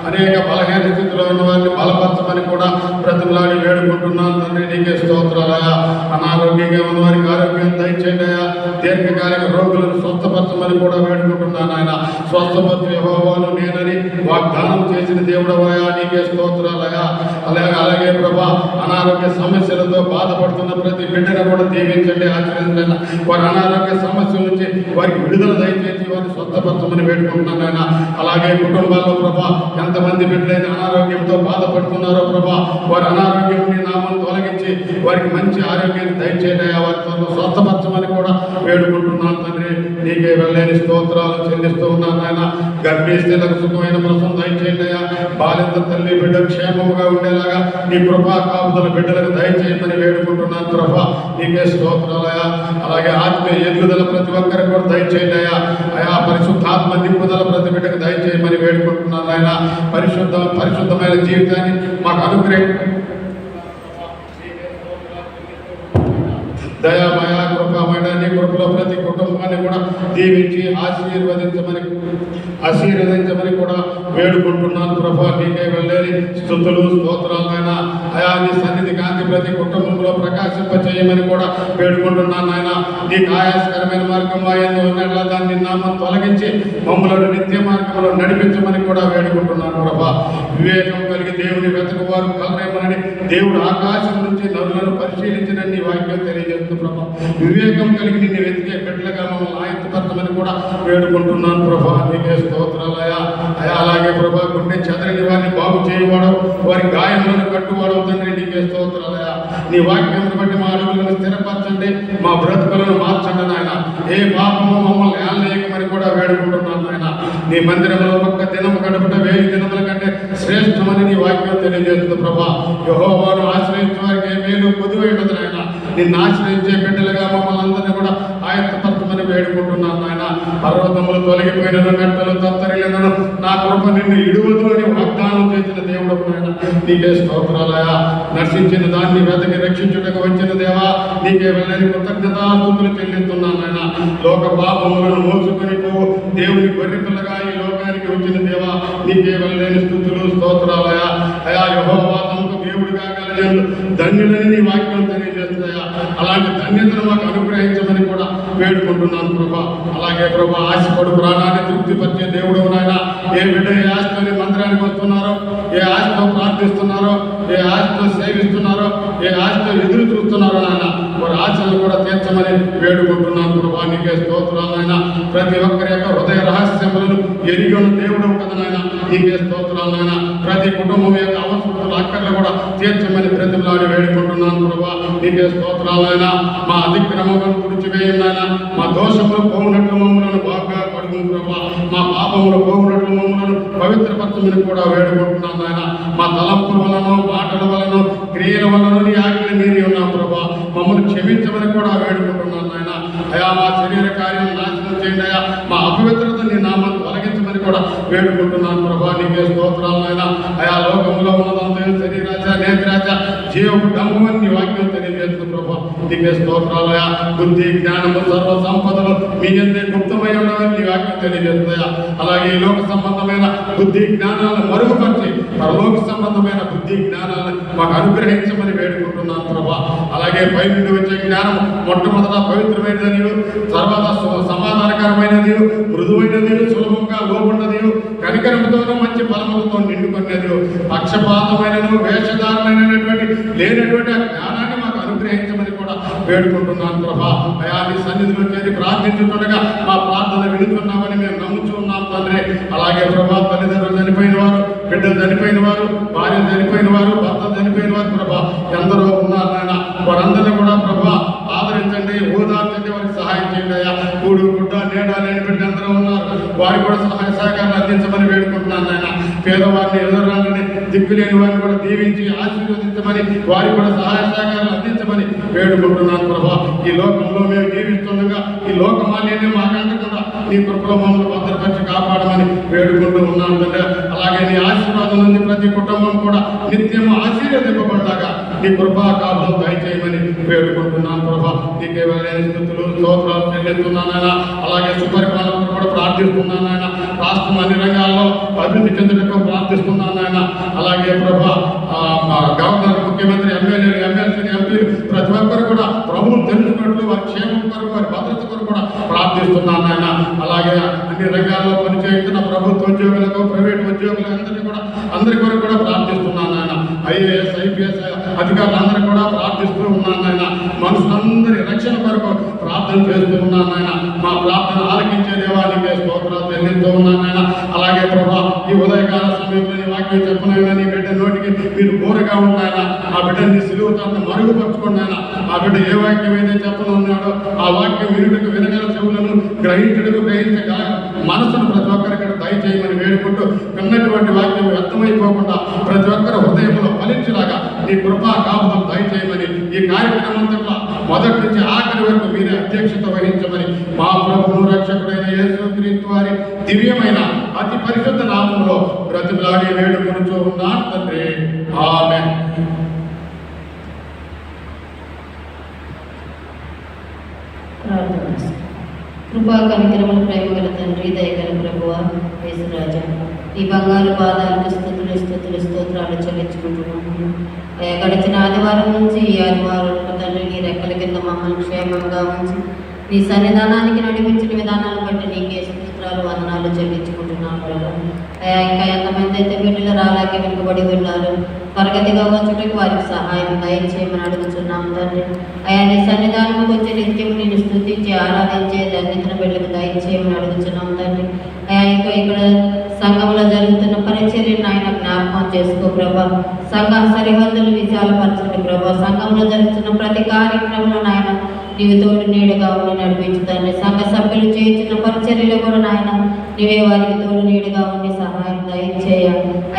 అనేక బలహీన స్థితిలో ఉన్న వారిని బలపరచమని కూడా బ్రతిమలాడి వేడుకుంటున్నాను నీకే స్తోత్రాలయా. అనారోగ్యంగా ఉన్న వారికి ఆరోగ్యం దయచేయండి అయ్యా. దీర్ఘకాలిక రోగులను స్వస్థపరచమని కూడా వేడుకుంటున్నాను ఆయన. స్వస్థపరచు యెహోవాను నేనని వాగ్దానం చేసిన దేవుడవయ్యా, నీకే స్తోత్రాలయా. అలాగే ప్రభా, అనారోగ్య సమస్యలతో బాధపడుతున్న ప్రతి బిడ్డను కూడా దీవించండి, ఆచరించండి. వారి అనారోగ్య సమస్యల నుంచి వారికి విడుదల దయచేసి వారిని స్వస్థపరచమని వేడుకుంటున్నాను ఆయన. అలాగే కుటుంబాల్లో ప్రభా, ఎంతమంది బిడ్డలైతే అనారోగ్యంతో బాధపడుతున్నారో ప్రభా, వారి అనారోగ్యం నుండి నామం తొలగించి వారికి మంచి ఆరోగ్యాన్ని దయచేయండి అయ్యా. వారితో స్వస్థపరచమని కూడా వేడుకుంటున్నాను తండ్రి. నీకే వెళ్ళలేని స్తోత్రాలు చెల్లిస్తూ ఉన్నాను ఆయన. గర్భిణీ స్త్రీలకు సుఖమైన ప్రసవం దయచేయండి అయ్యా. బాలింత తల్లి బిడ్డ క్షేమముగా ఉండేలాగా నీ కృపా కాపుదల బిడ్డలకు దయచేయమని వేడుకుంటున్నాను ప్రభా. నీకే స్తోత్రాలయా. అలాగే ఆత్మీయ ఎదుగుదల ప్రతి ఒక్కరికి కూడా దయచేయండి అయ్యా. అయా పరిశుద్ధాత్మ నింపుదల ప్రతి బిడ్డకు దయచేయమని వేడుకుంటున్నాను ఆయన. పరిశుద్ధమైన జీవితాన్ని మాకు అనుగ్రహం దయామయ కృపమైన నీ కృపలో ప్రతి కుటుంబాన్ని కూడా దీవించి ఆశీర్వదించమని కూడా వేడుకుంటున్నాను ప్రభా. నీకే వెళ్ళేది స్తుతులు స్తోత్రాలైనా అయా. నీ సన్నిధి కాంతి ప్రతి కుటుంబంలో ప్రకాశింపచేయమని కూడా వేడుకుంటున్నాను ఆయన. నీకు ఆయాసకరమైన మార్గం అయ్యింది ఉన్నట్ల దాన్ని నామం తొలగించి మమ్మలను నిత్య మార్గంలో నడిపించమని కూడా వేడుకుంటున్నాను ప్రభా. వివేకం కలిగి దేవుని వెతకువారు కలరేమనని దేవుడు ఆకాశం నుంచి నరులను పరిశీలించిన నీ వాక్యం తెలియజేస్తుంది ప్రభా. వివేకం కలిగి నిన్ను వెతికే బిడ్డలుగా మమ్మల్ని ఆయత్తపరచమని కూడా వేడుకుంటున్నాను ప్రభా. నీకే స్తోత్రాలయా. అయా అలాగే ప్రభా, గుండె చెదరని వారిని బాగు చేయవాడు, వారి గాయములను కట్టువాడు తండ్రి. నీకే స్తోత్రాలయా. నీ వాక్యం బట్టి మా అడుగులను స్థిరపరచండి, మా బ్రతుకులను మార్చండి నాయన. ఏ పాపము మమ్మల్ని ఏలనేయకమని కూడా వేడుకుంటున్నాను నాయన. నీ మందిరంలో ఒక్క దినము గడపట 1000 దినముల కంటే శ్రేష్టమని నీ వాక్యం తెలియజేస్తుంది ప్రభా. యెహోవాను ఆశ్రయించే వారికి ఏ మేలు పొదువైనది నాయన. నిన్ను ఆశ్రయించే బిడ్డలుగా మమ్మల్ని అందరినీ కూడా ఆయత్తపరచమని వేడుకుంటున్నాను నాయన. పర్వతములు తొలగిపోయినను, మెట్టలు తత్తరిల్లినను నా కృప నిన్ను ఇడువదు అని వాగ్దానం చేసిన దేవుడు నాయన. నీకే స్తోత్రాలయా. నశించిన దాన్ని వెతకి రక్షించుటకు వచ్చిన దేవా, నీకే వెళ్ళని కృతజ్ఞతాస్తుతులు చెల్లిస్తున్నాను నాయన. లోక పాపములను మోసుకొని పోవు దేవుని గొర్రెపిల్లగా ఈ లోకానికి వచ్చిన దేవా, నీకే వెళ్ళని స్తుతులు స్తోత్రాలయా. అయా యెహోవా తమకు దేవుడిగా కలిగిన ధన్యులని నీ వాక్యం తెలియజేస్తుందయా. అలాంటి ధన్యతను మాకు అనుగ్రహించమని కూడా వేడుకుంటున్నాను ప్రభా. అలాగే ప్రభా, ఆశపడు ప్రాణాన్ని తృప్తిపరిచే దేవుడు నాయన. ఏ బిడ్డ ఏ ఆశతోని మందిరానికి వస్తున్నారో, ఏ ఆశతో ప్రార్థిస్తున్నారో, ఏ ఆశతో సేవిస్తున్నారో, ఏ ఆశతో ఎదురు చూస్తున్నారో నాయన, వారి ఆశలు కూడా తీర్చమని వేడుకుంటున్నాను ప్రభా. నీకే స్తోత్రాలు నాయన. ప్రతి ఒక్కరి యొక్క హృదయ రహస్యములను ఎరిగిన దేవుడు కదా నాయన. నీకే స్తోత్రాలు నాయన. ప్రతి కుటుంబం యొక్క అవసరతలు అక్కర్లు కూడా తీర్చమని బ్రతిమలాడి వేడుకుంటున్నాను ప్రభా. నీకే స్తోత్రాలు నాయన. మా అతిక్రమములను తుడిచివేయండి నాయన. మా దోషములు పోవునట్లు మమ్మలను బాగా కడుగు ప్రభా. మా పాపములు పోవునట్లు మమ్మలను పవిత్రపరచమని కూడా వేడుకుంటున్నాను నాయన. మా తలంపుల వలన, మాటల వలన, క్రియల వలన నీ ఆజ్ఞలు మీరి ఉన్నాం ప్రభా. మమ్మల్ని క్షమించమని కూడా వేడుకుంటున్నాను నాయన. అయా మా శరీర కార్యం నాశనం చేయండి అయా. మా అపవిత్రత నీ నామాన్ని తొలగించమని కూడా వేడుకుంటున్నాను ప్రభా. నీకే స్తోత్రాలు నాయన. అయా లోకంలో ఉన్నదంతా శరీరాచ, నేత్రాచ, జీవపు డమ్ము అని నీ వాక్యం తెలియజేస్తుంది ప్రభా. నీకే స్తోత్రాలయా. బుద్ధి జ్ఞానము సర్వ సంపదలు మీ అందే గుప్తమై ఉన్నవని నీ వాక్యం తెలియజేస్తుందయా. అలాగే ఈ లోక సంబంధమైన బుద్ధి జ్ఞానాలను మరుగుపరిచి పరలోక సంబంధమైన బుద్ధి జ్ఞానాలను మాకు అనుగ్రహించమని వేడుకుంటున్నాను ప్రభా. అలాగే పై నుండి వచ్చే జ్ఞానం మొట్టమొదట పవిత్రమైనది, తర్వాత సమాధానకరమైనది, మృదువైనది, సులభంగా లోబడినది, కనికరంతోనూ మంచి ఫలములతో నిండుకున్నది, పక్షపాతమైనను వేషధారణమైనటువంటి లేనటువంటి ఆ జ్ఞానాన్ని మాకు అనుగ్రహించమని కూడా వేడుకుంటున్నాను ప్రభా. అయా నీ సన్నిధిలో చేరి ప్రార్థించుతుండగా మా ప్రార్థన వినుతున్నామని మేము నమ్ముచూ ఉన్నాం తండ్రి. అలాగే ప్రభా, తల్లిదండ్రులు చనిపోయిన వారు, బిడ్డలు చనిపోయిన వారు, భార్యలు చనిపోయిన వారు, భర్త చనిపోయిన వారు ప్రభా ఎందరో ఉన్నారు నాయన. వారందరినీ కూడా ప్రభా ఆదరించండి, ఓదార్చండి, వారికి సహాయం చేయండి అయ్యా. కూడు గుడ్డ నీడ లేని బిడ్డలు ఎందరో ఉన్నారు, వారికి కూడా సహాయ సహకారాలు అందించమని వేడుకుంటున్నాను నాయన. పేదవారిని, ఎదురాలని, దిక్కులేని వారిని కూడా దీవించి ఆశీర్వదించమని, వారికి కూడా సహాయ సహకారాలు అందించమని వేడుకుంటున్నాను ప్రభా. ఈ లోకంలో మేము జీవిస్తుండగా ఈ లోకమాల్యాన్ని మాకంటకుండా నీ కృపలో మమ్మల్ని భద్రపరిచి కాపాడమని వేడుకుంటూ ఉన్నాను తండ్రి. అలాగే నీ ఆశీర్వాదం నుండి ప్రతి కుటుంబం కూడా నిత్యం ఆశీర్వదింపబడ్డాగా నీ కృపా కాపుదలు దయచేయమని వేడుకుంటున్నాను ప్రభా. నీకే వెళ్ళని స్థుతులు స్తోత్రాలు చెల్లిస్తున్నానైనా. అలాగే సుపరిపాలన కూడా ప్రార్థిస్తున్నాను ఆయన. రాష్ట్రం అన్ని రంగాల్లో అభివృద్ధి చెందుటకు ప్రార్థిస్తున్నాను ఆయన. అలాగే ప్రభా, గవర్నర్, ముఖ్యమంత్రి, ఎమ్మెల్యేలు, ఎమ్మెల్సీలు, ఎంపీలు ప్రార్థిస్తున్నాను నాయన. అలాగే అన్ని రంగాల్లో పనిచేస్తున్న ప్రభుత్వ ఉద్యోగులకు, ప్రైవేట్ ఉద్యోగులందరినీ కూడా అందరి కొరకు కూడా ప్రార్థిస్తున్నాను నాయన. ఐఏఎస్, ఐపీఎస్ అధికారులందరూ కూడా ప్రార్థిస్తూ ఉన్నాను నాయన. మనుషులందరి రక్షణ కొరకు ప్రార్థన చేస్తూ ఉన్నాను నాయన. మా ప్రార్థన ఆలకించే దేవానికి స్తోత్రాలు చెల్లిస్తూ ఉన్నాను నాయన. అలాగే ప్రభా, ఈ ఉదయకాల సమయంలో నీ వాక్యం చెప్పనైనా నీ బిడ్డ నోటికి మీరు కోరగా ఉన్నాయన. ఆ బిడ్డని సిలువ తాను మరుగుపరుచుకున్నాయన. ఆ బిడ్డ ఏ వాక్యం అయితే చెప్పనున్నాడో ఆ వాక్యం వినుటకు వినగల చెవులను, గ్రహించుటకు గ్రహించగా మనసును ప్రతి ఒక్కరికి దయచేయమని వేడుకుంటూ, విన్నటువంటి వాక్యం వ్యర్థమైపోకుండా ప్రతి ఒక్కరి హృదయంలో ఫలించేలాగా నీ కృపా కాపుదలు దయచేయమని, ఈ కార్యక్రమం అంతట్లో మొదటి నుంచి ఆఖరి వరకు మీరే అధ్యక్షత వహించమని మా ప్రభువు రక్షకుడైన యేసుక్రీస్తు వారి దివ్యమైన అతి పరిశుద్ధ నామములో బ్రతిమలాడి వేడుకొనుచూ ఉన్నాను తండ్రి. ఆమేన్. కృపా కనికరములు ప్రేమ గల తండ్రి, దయగల ప్రభువ యేసురాజా, ఈ బంగారు పాదాలకు స్తోత్రాలు చెల్లించుకుంటున్నాము. గడిచిన ఆదివారం నుంచి ఈ ఆదివారం తండ్రి నీ రెక్కల కింద మమ్మల్ని క్షేమంగా ఉంచి నీ సన్నిధానానికి నడిపించిన విధానాన్ని బట్టి నీకే స్తోత్రాలు, వందనాలు చెల్లించుకుంటున్నాను ప్రభు. ఇంకా ఎంతమంది అయితే బిడ్డలు రాలేక వెనుకబడి ఉన్నారు, తరగతిగా వచ్చుటకు వారికి సహాయం దయచేయమని అడుగుతున్నాం తండ్రి. నీ సన్నిధానంకి వచ్చే నిత్యం నేను స్తుతించి ఆరాధించే ధన్యతను బిడ్డలకు దయచేయమని అడుగుతున్నాం తండ్రి. ఇంకా ఇక్కడ సంఘంలో జరుగుతున్న పరిచర్యను ఆయన జ్ఞాపకం చేసుకో ప్రభా. సంఘ సరిహద్దులు విశాలపరచండి ప్రభా. సంఘంలో జరుగుతున్న ప్రతి కార్యక్రమంలో నాయన నీవు తోడు నీడుగా ఉండి నడిపించుతాన్ని. సంఘ సభ్యులు చేయించిన పరిచర్యలో కూడా నాయన నీవే వారికి తోడు నీడుగా ఉండి సహాయం దయచేయ.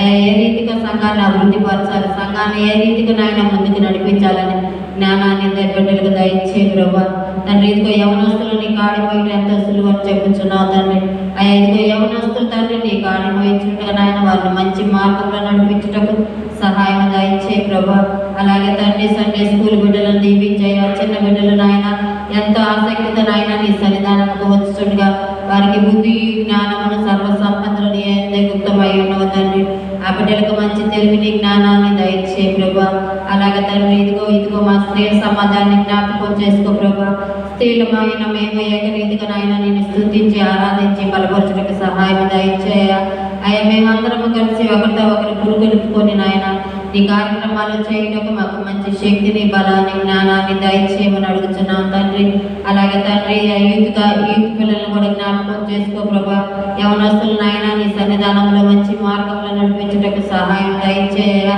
ఏ రీతిగా సంఘాన్ని అభివృద్ధి పరచాలి, సంఘాన్ని ఏ రీతిగా నాయన ముందుకు నడిపించాలని జ్ఞానాన్ని బిడ్డలకు దయచే ప్రభా. తండ్రి ఇదిగో యవనస్తులు నీ కాడి పోయిన ఎంతో సులువు అని చెప్పుచున్నావు తండ్రి. ఇదిగో యవనస్తులు తండ్రి నీ కాడి పోయించుండగా నాయన వారిని మంచి మార్గంలో నడిపించుటకు సహాయం దయచే ప్రభా. అలాగే తండ్రి సండే స్కూల్ బిడ్డలను దీపించాయా, చిన్న బిడ్డలు నాయన ఎంతో ఆసక్తితో నాయన నీ సన్నిధానంకు వచ్చుచుండగా వారికి బుద్ధి జ్ఞానమును సర్వసంపదలు నీ గుప్తమై ఉన్నవు తండ్రి. ఆ బిడ్డలకు మంచి తెలివిని జ్ఞానాన్ని దయచే ప్రభా. అలాగే తండ్రి ఇదిగో మా స్త్రీ సమాజాన్ని జ్ఞాపకం చేసుకో ప్రభా. స్త్రీలమైన మేము ఏకరీతిగా నాయన నేను స్తుతించి ఆరాధించి బలపరచుటకు సహాయం దయచేయ. మేమందరము కలిసి ఒకరితో ఒకరు పురుగొలుపుకొని నాయన నీ కార్యక్రమాలు చేయటకు మాకు మంచి శక్తిని, బలాన్ని, జ్ఞానాన్ని దయచేయమని అడుగుతున్నాం తండ్రి. అలాగే తండ్రి యూత్ పిల్లలను కూడా జ్ఞాపకం చేసుకో ప్రభా. యవనస్తులు నాయన నీ సన్నిధానంలో మంచి మార్గంలో నడిపించుటకు సహాయం దయచేయ.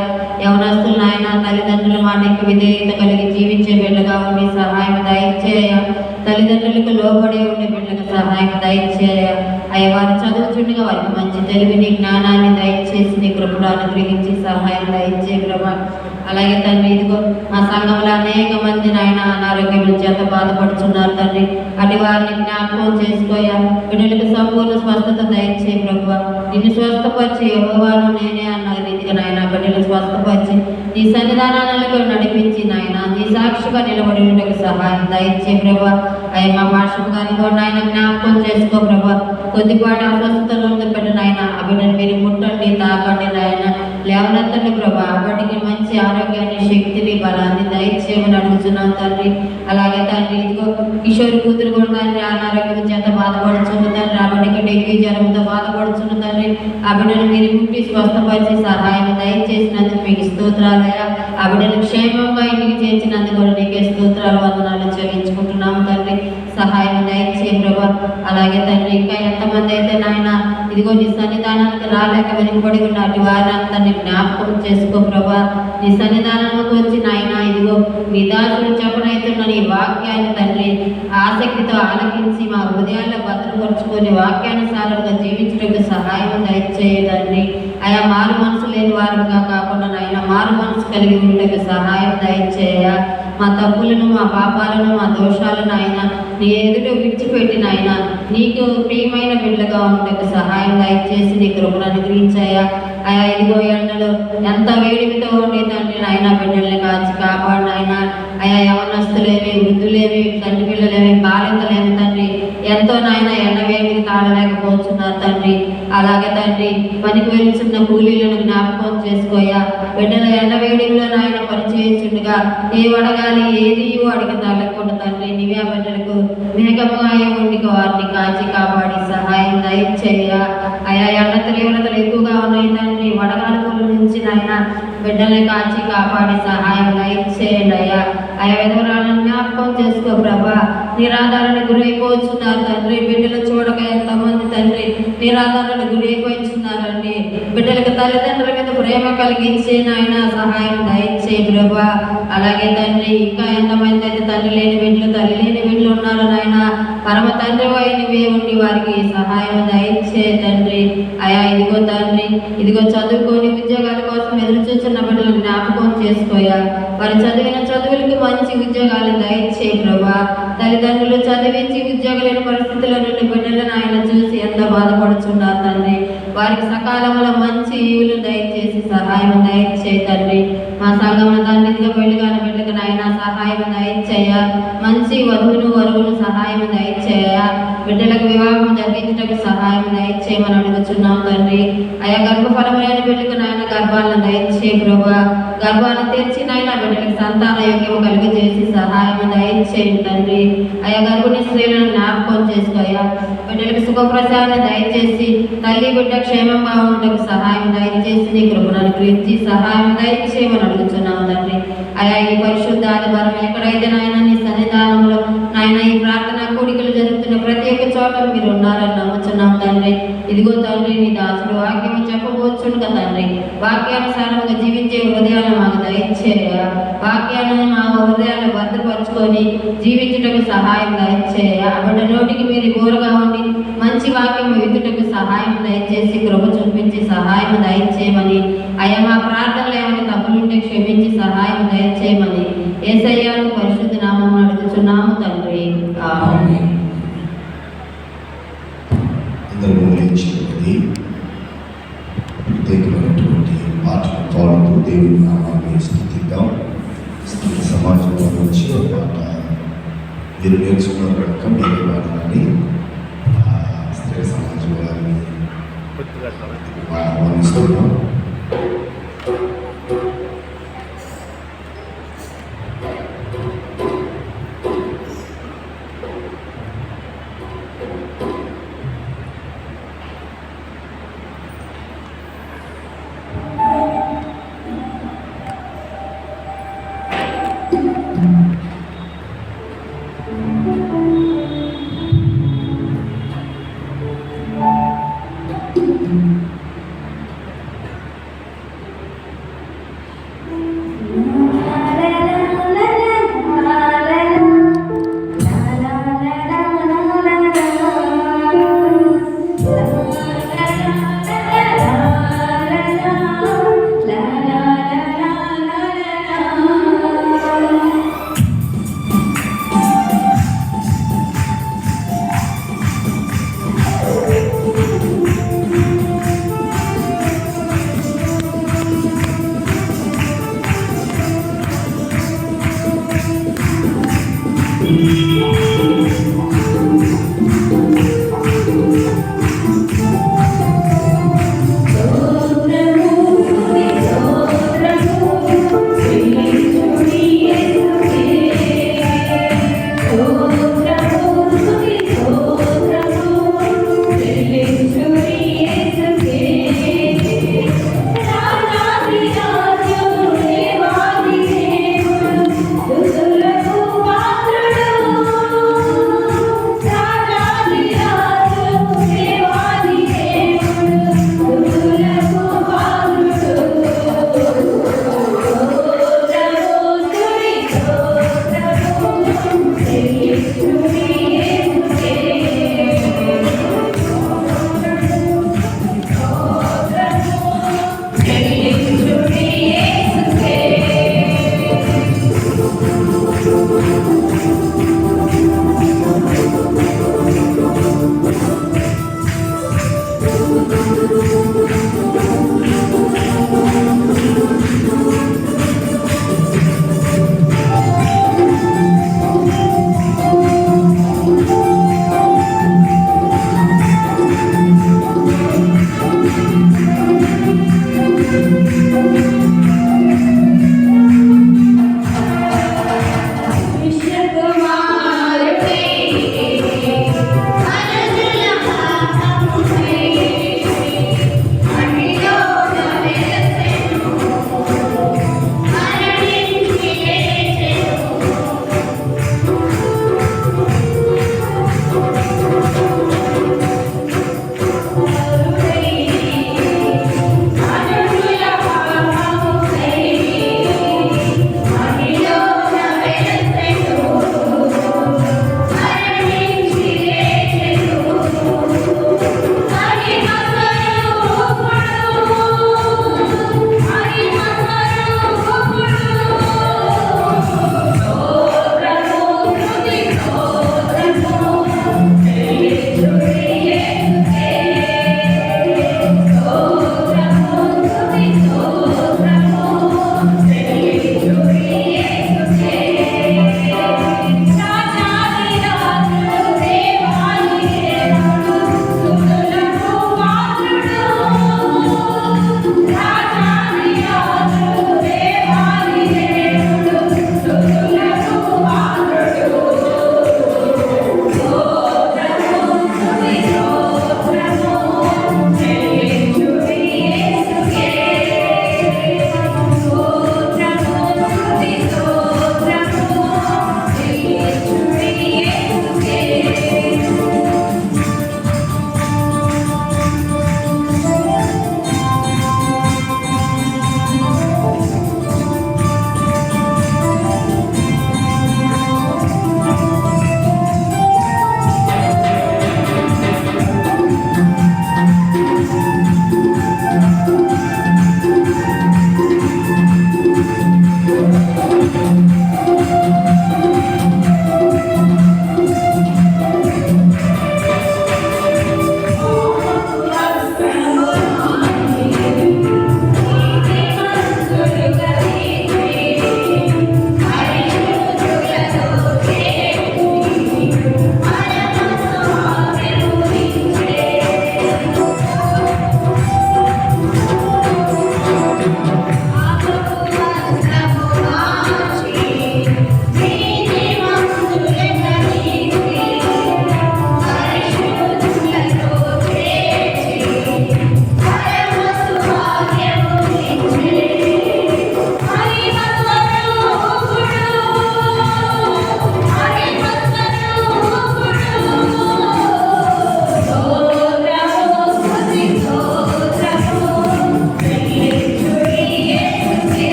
యవనస్తులు నాయన తల్లిదండ్రుల మాటకి విధేయత కలిగి జీవించే బిడ్డగా ఉండి సహాయం దయచేయ. తల్లిదండ్రులకు లోబడి ఉండే బిడ్డలకు సహాయం దయచేయ. వారు చదువుచుండగా వారికి మంచి తెలివిని, జ్ఞానాన్ని దయచేసి నీ కృపను అనుగ్రహించి సహాయం దయచే ప్రభా. అలాగే తండ్రి ఇదిగో మా సంఘంలో అనేక మంది నాయన అనారోగ్యం చేత బాధపడుతున్నారు తండ్రి. అటు వారిని జ్ఞాపకం చేసుకోయా. బిడ్డలకు సంపూర్ణ స్వస్థత దయచే ప్రభా. నిన్ను స్వస్థపరిచి యెహోవాను నేనే అన్న రీతిగా నాయన బిడ్డలు స్వస్థపరిచి నీ సన్నిధానాలకు నడిపించి నాయన నీ సాక్షిగా నిలబడి ఉండకు సహాయం దయచే ప్రభా. మా భాషకు కానీ కూడా నాయన జ్ఞాపకం చేసుకో ప్రభా. కొద్దిపాటి అస్వస్థతలు ఉంది బిడ్డ నాయన ఆ బిడ్డను మీరు ముట్టండి, తాకండి నాయన, లేవనెత్తండి ప్రభా. వాటికి మంచి ఆరోగ్యాన్ని, శక్తిని, బలాన్ని దయచేయమని అడుగుతున్నాం తండ్రి. అలాగే తండ్రి ఇదిగో కిషోర్ కూతురు కూడా తండ్రి అనారోగ్యం చేత బాధపడుచున్న తండ్రి. ఆ బిడ్డకి డెంగ్యూ జ్వరంతో బాధపడుచున్న తండ్రి. ఆ బిడ్డను మీరు ముట్టి స్వస్థపరిచి సహాయం దయచేసినందుకు మీకు స్తోత్రాలయ్యా. ఆ బిడ్డను క్షేమంగా ఇంటికి చేర్చినందుకు కూడా నీకే స్తోత్రాలు, వందనాలు చెల్లించుకుంటున్నాం తండ్రి. సహాయం దయచే ప్రభా. అలాగే తండ్రి ఇంకా ఎంతమంది అయితే నాయన ఇదిగో నీ సన్నిధానానికి రాలేక వెనుకబడి ఉన్నట్టు వారిని అంతా నీ జ్ఞాపకం చేసుకో ప్రభా. నీ సన్నిధానానికి వచ్చి నాయన ఇదిగో నీ దాసుడు చెప్పనైతున్న నీ వాక్యాన్ని తండ్రి ఆసక్తితో ఆలకించి మా హృదయాల్లో భద్రపరుచుకొని వాక్యానుసారంగా జీవించడానికి సహాయం దయచేయదండి. మారు మనసు లేని వారుగా కాకుండా నాయన మారు మనసు కలిగి ఉండేకి సహాయం దయచేయ. మా తప్పులను, మా పాపాలను, మా దోషాలను ఆయన నీ ఎదుట విడిచిపెట్టిన ఆయన నీకు ప్రియమైన బిడ్డగా ఉండేకి సహాయం దయచేసి నీ కృపను అనుగ్రహించాయా. ఇదిగో ఎండలు ఎంత వేడిమితో ఉండే తండ్రి నాయన బిడ్డల్ని కాచి కాపాడు నాయన. యవనస్తులేమి, వృద్ధులేమి, తండ్రి పిల్లలేమి, బాలింతలేమి తండ్రి ఎంతో నాయన ఎండ వేడికి తాళలేకపోతున్నారు తండ్రి. అలాగే తండ్రి పనికి వెళ్తున్న కూలీలను జ్ఞాపకం చేసుకోయా. బిడ్డల ఎండ వేడిలో నాయన పని చేయించుండగా ఏ అడగాలి ఏది అడిగి తగ్గకుండా తండ్రి నీవే ఆ బిడ్డలకు మేఘముగా ఉండి వారిని కాచి కాపాడి సహాయం దయచేయ. అయా ఎండ తీవ్రతలు ఎక్కువగా ఉన్నాయి తండ్రి, వడగాడుపుల నుంచి నాయన బిడ్డల్ని కాచి కాపాడి సహాయం దయచేయండి అయ్యా. అయా విధవరాలను జ్ఞాపకం చేసుకో ప్రభా. నిరాధారణ గురైపోతున్నారు తండ్రి, బిడ్డలు చూడక ఎంతమంది తండ్రి నిరాధారణ గురైపోతున్నారండి. బిడ్డలకు తల్లిదండ్రుల మీద ప్రేమ కలిగించే నాయన సహాయం దయచే ప్రభా. అలాగే తండ్రి ఇంకా ఎంతమంది అయితే తండ్రి లేని బిడ్డలు తల్లి లేని బిడ్డలు ఉన్నారు నాయన, పరమ తండ్రి నువ్వే ఉండి వారికి సహాయం దయచే తండ్రి. అయా ఇదిగో తండ్రి ఇదిగో చదువుకొని ఉద్యోగాల కోసం ఎదురు చూస్తున్న బిడ్డలను జ్ఞాపకం చేసుకోయా. వారు చదివిన చదువులకు మంచి ఉద్యోగాలను దయచే ప్రభా. తల్లిదండ్రులు చదివించి ఉద్యోగాల పరిస్థితుల నుండి బిడ్డలను ఆయన చూసి ఎంత బాధపడుతున్నారు తండ్రి. వారికి సకాలంలో మంచి ఈవులు దయచేసి సహాయం దయచే తండ్రి. మా సంఘం తండ్రిగా పెళ్లిగాని బిడ్డకు నాయన సహాయం దయచేయ. మంచి వధువును వరువును సహాయం దయచేయ. బిడ్డలకు వివాహం జరిగించడానికి సహాయం దయచేయమని అడుగుతున్నాం తండ్రి. ఆయా గర్భఫలమైన బిడ్డకు నాయన గర్భాలను దయచే ప్రభా. గర్భాన్ని తెరిచి నాయన బిడ్డలకు సంతాన యోగ్యము కలుగజేసి సహాయం దయచేయండి తండ్రి. ఆయా గర్భిణీ స్త్రీలను జ్ఞాపకం చేసుకోయా. బిడ్డలకు సుఖప్రసాదాన్ని దయచేసి తల్లి బిడ్డ క్షేమంగా ఉండటకు సహాయం దయచేసి నీ కృపను అనుగ్రహించి సహాయం దయచేయమని అడుగుతున్నాం తండ్రి. అయా ఈ పరిశుద్ధ ఆదివారం ఎక్కడైతే నాయన నీ సన్నిధానంలో నాయన ఈ ప్రార్థన కూడికలు జరుగుతున్న ప్రతి ఒక్క చోట మీరు ఉన్నారని నమ్ముతున్నాం తండ్రి. ఇదిగో తండ్రి నీ దాసుడు వాక్యము చెప్పబోచుండగా తండ్రి వాక్యానుసారంగా జీవించే హృదయాలను మాకు దయచేయ. వాక్యాలను మా హృదయాన్ని భద్రపరుచుకొని జీవించుటకు సహాయం దయచేయ. బిడ్డ నోటికి మీరు బోరగా ఉండి మంచి వాక్యం విత్తుటకు సహాయం దయచేసి కృప చూపించి సహాయం దయచేయమని, అయ్యా మా ప్రార్థనలు ఏమైనా తప్పులుంటే క్షమించి సహాయం దయచేయమని యేసయ్య పరిశుద్ధ నామమున అడుగుచున్నాము తండ్రి. ఆమేన్. అందరూ లేచినది ప్రత్యేకమైనటువంటి పాటలు పాడుతూ దేవుని నామాన్ని స్తుతిద్దాం. స్త్రీ సమాజంలో నుంచి ఒక పాట మీరు నేర్చుకున్నారు కనుక మీరే పాడాలని స్త్రీ సమాజం వారిని ఆహ్వానిస్తున్నాం.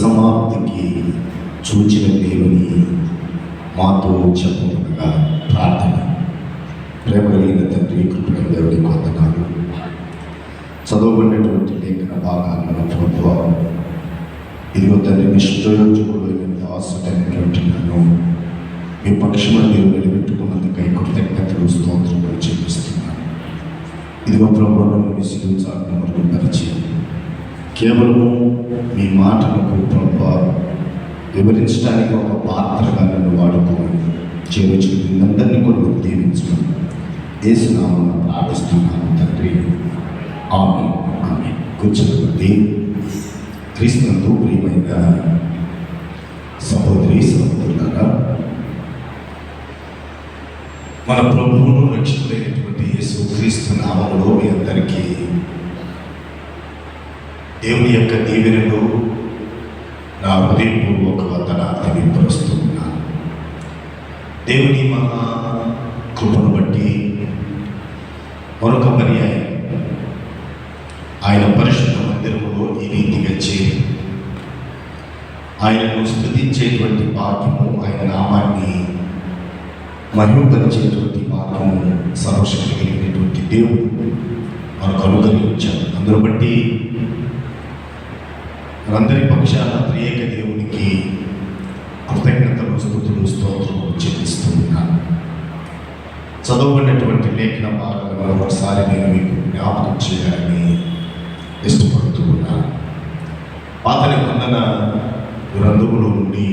సమాప్తికి చూచిన దేవుని మాతో చెప్పగా ప్రార్థన. ప్రేమ కలిగిన తండ్రి, కృపగల దేవుని వందనాలు. చదవబడినటువంటి లేఖన భాగాలను ప్రభువా, ఇదిగో తండ్రి నిష్ప్రయోజకుడైన దాసుడైనటువంటి నన్ను మీ పక్షమున మీరు నిలబెట్టుకున్నందుకై కృతజ్ఞతలు స్తోత్రములు చెల్లిస్తున్నాను. ఇదిగో ప్రభువా, నన్ను సిలువ చాటున మరుగుపరిచి కేవలము మీ మాటలకు ప్రభువా వివరించడానికి ఒక పాత్రగా నన్ను వాడుకోమని చేరుచిన వీళ్ళందరినీ కూడా మీరు దీవించుకుని యేసునామమున ప్రార్థిస్తున్నాను తండ్రి. ఆమేన్. ఆమేన్. కూర్చోబట్టి క్రీస్తునందు ప్రియమైన సహోదరి సహోదరులారా, మన ప్రభువును రక్షకుడైనటువంటి యేసు క్రీస్తు నామములో మీ అందరికీ దేవుని యొక్క దీవెనలు నా హృదయపూర్వక వందనాలు తెలియపరుస్తున్నాను. దేవుని మహా కృపను బట్టి మరొక పర్యాయం ఆయన పరిశుద్ధ మందిరములో ఈ రీతిగా చేరి ఆయనను స్తుతించేటువంటి భాగ్యము, ఆయన నామాన్ని మహిమపరిచేటువంటి భాగ్యము సర్వశక్తి కలిగినటువంటి దేవుడు మనకు అనుగ్రహించాడు. అందును బట్టి మనందరి పక్షాన త్రియేక దేవునికి కృతజ్ఞతలు, స్తుతులు, స్తోత్రములు చెల్లిస్తూ ఉన్నాను. చదవబడినటువంటి లేఖన భాగాలను ఒకసారి నేను మీకు జ్ఞాపకం చేయాలని ఇష్టపడుతూ ఉన్నాను. పాత నిబంధన గ్రంథములో నుండి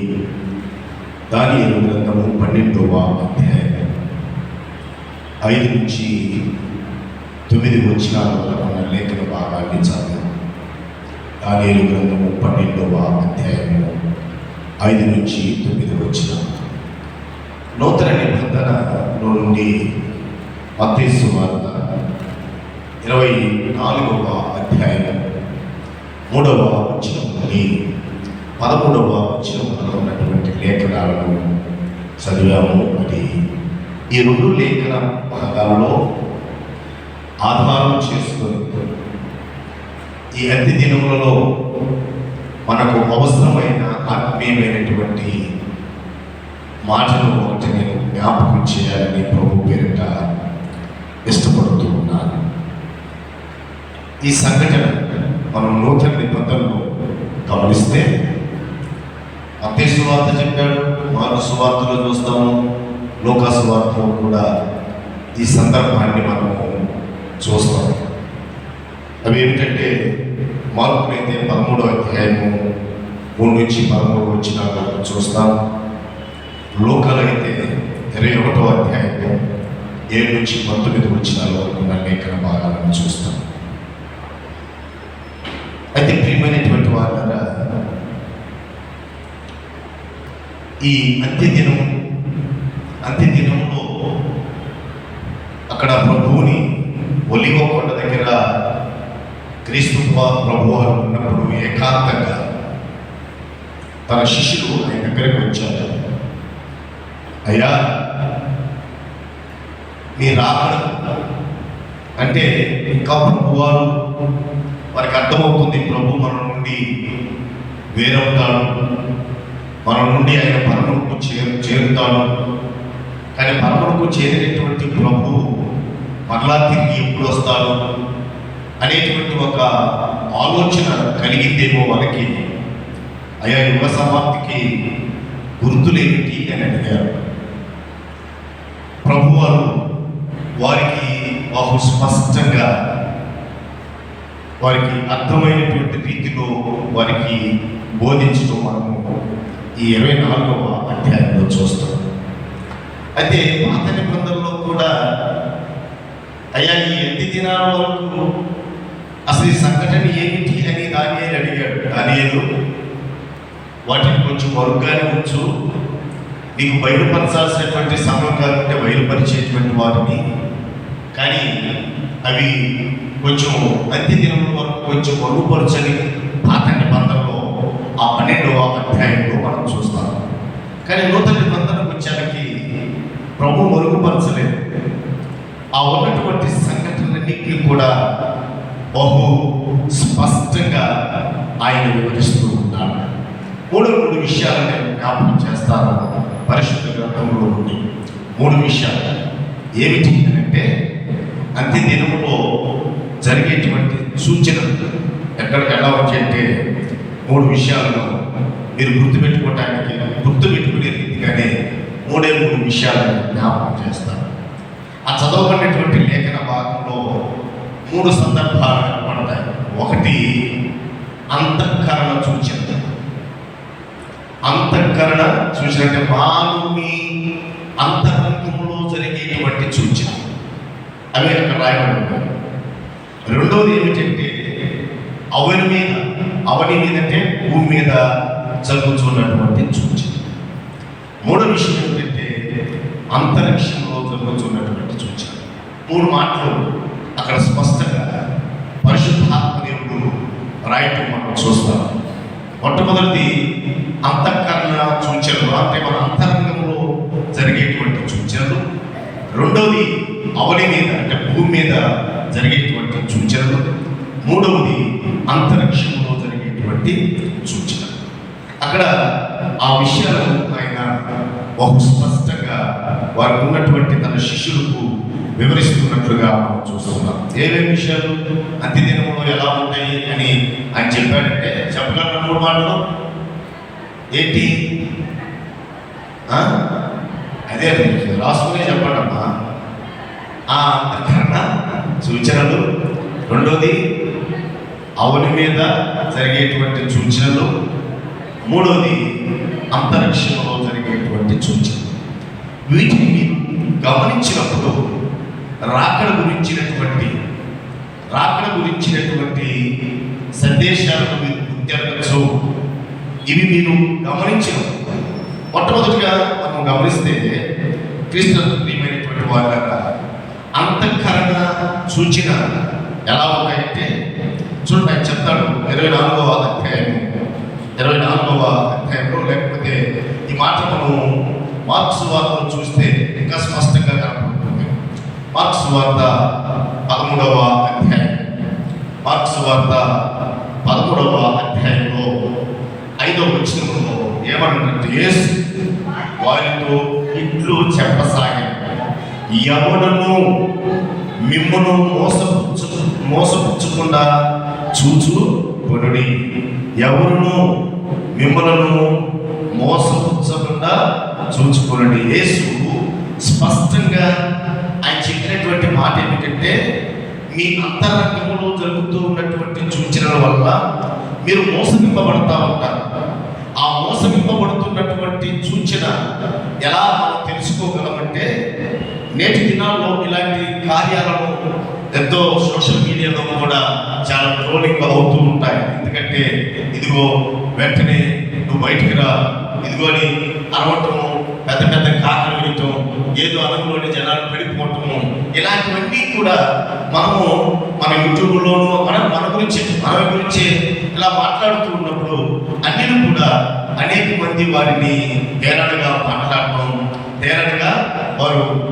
దానియేలు గ్రంథము 12వ అధ్యాయం 5 నుంచి 9 వచనాల వరకు ఉన్న లేఖన భాగాన్ని చదివాను. దానియేలు గ్రంథము 12వ అధ్యాయము 5 నుంచి 9 వచనాలు. నూతన నిబంధనలో నుండి మత్తయి సువార్త 24వ అధ్యాయం 3వ వచనం నుండి 13వ వచనంలో ఉన్నటువంటి లేఖనాలను చదివాము. మరి ఈ 2 లేఖన భాగాలలో ఆధారం చేసుకొని ఈ అతి దినములలో మనకు అవసరమైన ఆత్మీయమైనటువంటి మాటలు ఒకటి నేను జ్ఞాపకం చేయాలని ప్రభు పేరిట ఇష్టపడుతూ ఉన్నాను. ఈ సంఘటన మనం నూతన నిబంధనలో గమనిస్తే మత్తయి సువార్త చెప్పాడు, మార్కు సువార్తలో చూస్తాము, లూకా సువార్తలో కూడా ఈ సందర్భాన్ని మనము చూస్తాము. అవి ఏమిటంటే మార్కు అయితే 13వ అధ్యాయము 3 నుంచి 13 వచనాలు చూస్తాం. లూకాలో అయితే 21వ అధ్యాయము 7 నుంచి 19 వచనాల వరకు ఉన్న లేఖన భాగాలను చూస్తాం. అయితే ప్రియమైనటువంటి వాళ్ళ ఈ అంత్యదినంలో అక్కడ ప్రభువుని ఒలివ కొండ దగ్గర క్రీస్తు ప్రభువారు ఉన్నప్పుడు ఏకాంతంగా తన శిష్యులు ఆయన దగ్గరికి వచ్చారు. అయ్యా, మీ రాకడ అంటే ఇంకా ప్రభువారు వారికి అర్థమవుతుంది, ప్రభు మన నుండి వేరవుతాడు, మన నుండి ఆయన పరముకు చేరుతాడు. కానీ పరముకు చేరినటువంటి ప్రభు మరలా తిరిగి ఎప్పుడు వస్తాడు అనేటువంటి ఒక ఆలోచన కలిగిందేమో వాళ్ళకి. అయ్యా, యుగ సమాప్తికి గుర్తులేమిటి అని అడిగారు. ప్రభువారు వారికి బహు స్పష్టంగా వారికి అర్థమైనటువంటి రీతిలో వారికి బోధించడం మనము ఈ 24వ అధ్యాయంలో చూస్తాం. అయితే పాత నిబంధనలో కూడా అయ్యా, ఈ 8 దినాల వరకు అసలు ఈ సంఘటన ఏమిటి అని దానియేలు అడిగాడు. దానియేలు, వాటిని కొంచెం వరుగ్గానే ఉంచు, నీకు బయలుపరచాల్సినటువంటి సమయం కాకుంటే బయలుపరిచేటువంటి వాటిని, కానీ అవి కొంచెం అంత్యదినముల వరకు కొంచెం మరుగుపరచని పాత నిబంధనలో ఆ 12వ అధ్యాయంలో మనం చూస్తాం. కానీ నూతన నిబంధనకు వచ్చానికి ప్రభు మరుగుపరచలేదు. ఆ ఉన్నటువంటి సంఘటనలన్నింటినీ కూడా బహు స్పష్టంగా ఆయన వివరిస్తూ ఉన్నాడు. మూడు విషయాలు నేను జ్ఞాపకం చేస్తాను పరిశుద్ధ గ్రంథంలో నుండి. 3 విషయాలు ఏమిటి అంటే అంత్య దినములో జరిగేటువంటి సూచనలు ఎలా వచ్చాయంటే 3 విషయాలను మీరు గుర్తుపెట్టుకునే రీతిగానే 3 విషయాలను జ్ఞాపకం చేస్తారు. ఆ చదవబడినటువంటి లేఖన భాగంలో 3 సందర్భాలు కనపడతాయి. ఒకటి అంతఃకరణ సూచన. అంతఃకరణ సూచన అంటే మానవుని అంతరంగంలో జరిగేటువంటి సూచన, అవి అక్కడ రాయబడి ఉన్నాయి. రెండవది ఏమిటంటే అవని మీద అంటే భూమి మీద జరుగుతున్నటువంటి సూచన. మూడో విషయం ఏమిటంటే అంతరిక్షంలో జరుగుతున్నటువంటి సూచన. 3 మాటలు అక్కడ స్పష్టంగా పరిశుద్ధాత్మ దేవుడు రాయటం మనం చూస్తాం. మొట్టమొదటిది అంతఃకరణ సూచనలు, అంటే మన అంతరంగంలో జరిగేటువంటి సూచనలు. రెండవది అవని మీద అంటే భూమి మీద జరిగేటువంటి సూచనలు. మూడవది అంతరిక్షంలో జరిగేటువంటి సూచన. అక్కడ ఆ విషయాలను ఆయన బహు స్పష్టంగా వారికి ఉన్నటువంటి తన శిష్యులకు వివరిస్తున్నట్లుగా మనం చూస్తున్నాం. ఏమేమి విషయాలు అంత్య దినములో ఎలా ఉంటాయి అని ఆయన చెప్పాడంటే చెప్పగలరు 3 మాటలు. ఏంటి? అదే రాసుకునే చెప్పండమ్మా. అంతఃకరణ సూచనలు, రెండోది అవని మీద జరిగేటువంటి సూచనలు, మూడోది అంతరిక్షంలో జరిగేటువంటి సూచన. వీటిని మీరు గమనించినప్పుడు రాకడ గురించినటువంటి సందేశాలను మీరు గుర్తించవచ్చు. ఇవి మీరు గమనించినప్పుడు మొట్టమొదటిగా మనం గమనిస్తే క్రీస్తునందు ప్రియమైనటువంటి వారిగా అంతఃకరణ సూచన ఎలా ఉంటాయంటే చూడండి, ఆయన చెప్తాడు 24వ అధ్యాయంలో, లేకపోతే ఈ మాట మనం మార్కు సువార్తలో చూస్తే ఇంకా స్పష్టంగా కనపడుతుంది. మార్కు సువార్త 13వ అధ్యాయంలో 5వ వచనంలో ఏమనంటే యేసు వారితో ఇట్లు చెప్పసాగాడు, ఎవడను మిమ్మును మోసపుచ్చకుండా చూచుకొనుడి. ఎవరును మిమ్మలను మోసపుచ్చకుండా చూచుకొనుడి. యేసు స్పష్టంగా ఆయన చెప్పినటువంటి మాట ఏమిటంటే మీ అంతరంగంలో జరుగుతూ ఉన్నటువంటి సూచనల వల్ల మీరు మోసగింపబడతా ఉంటారు. ఆ మోసగింపబడుతున్నటువంటి సూచన ఎలా మనం తెలుసుకోగలమంటే నేటి దినాల్లో ఇలాంటి కార్యాలను ఎంతో సోషల్ మీడియాలో కూడా చాలా ట్రోలింగ్ అవుతూ ఉంటాయి. ఎందుకంటే ఇదిగో వెంటనే నువ్వు బయటికి రా, ఇదిగోని అరవటము, పెద్ద పెద్ద కాకలు వేయటం, ఏదో అనులోని జనాలు పడిపోవటము, ఇలాంటివన్నీ కూడా మనము మన యూట్యూబ్లోనూ మన గురించి ఇలా మాట్లాడుతూ ఉన్నప్పుడు అన్నీ కూడా అనేక మంది వారిని హేళనగా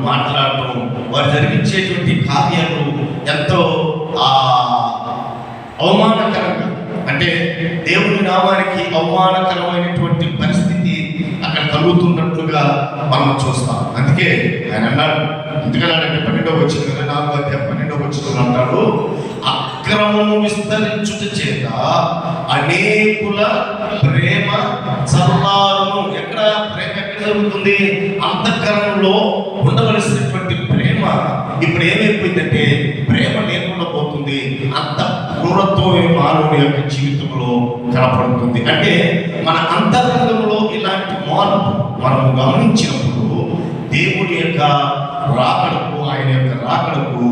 మాట్లాడటం, వారు జరిగించేటువంటి కార్యాలు ఎంతో అవమానకరంగా, అంటే దేవుని నామానికి అవమానకరమైనటువంటి పరిస్థితి అక్కడ కలుగుతున్నట్లుగా మనం చూస్తాం. అందుకే ఆయన అన్నాడు, ఎందుకన్నాడంటే 12వ వచనం 4వ అధ్యాయం 12వ వచనం అంటాడు, అక్రమము విస్తరించుట చేత అనేకుల ప్రేమ చల్లారును. ప్రేమ ఎక్కడ జరుగుతుంది? అంతఃకరణలో ఉండవలసినటువంటి ప్రేమ ఇప్పుడు ఏమైపోయిందంటే ప్రేమ లేకుండా పోతుంది. అంత క్రూరత్వమే మానవుని యొక్క జీవితంలో కనపడుతుంది. అంటే మన అంతరంగంలో ఇలాంటి మార్పు మనము గమనించినప్పుడు దేవుని యొక్క ఆయన యొక్క రాకడకు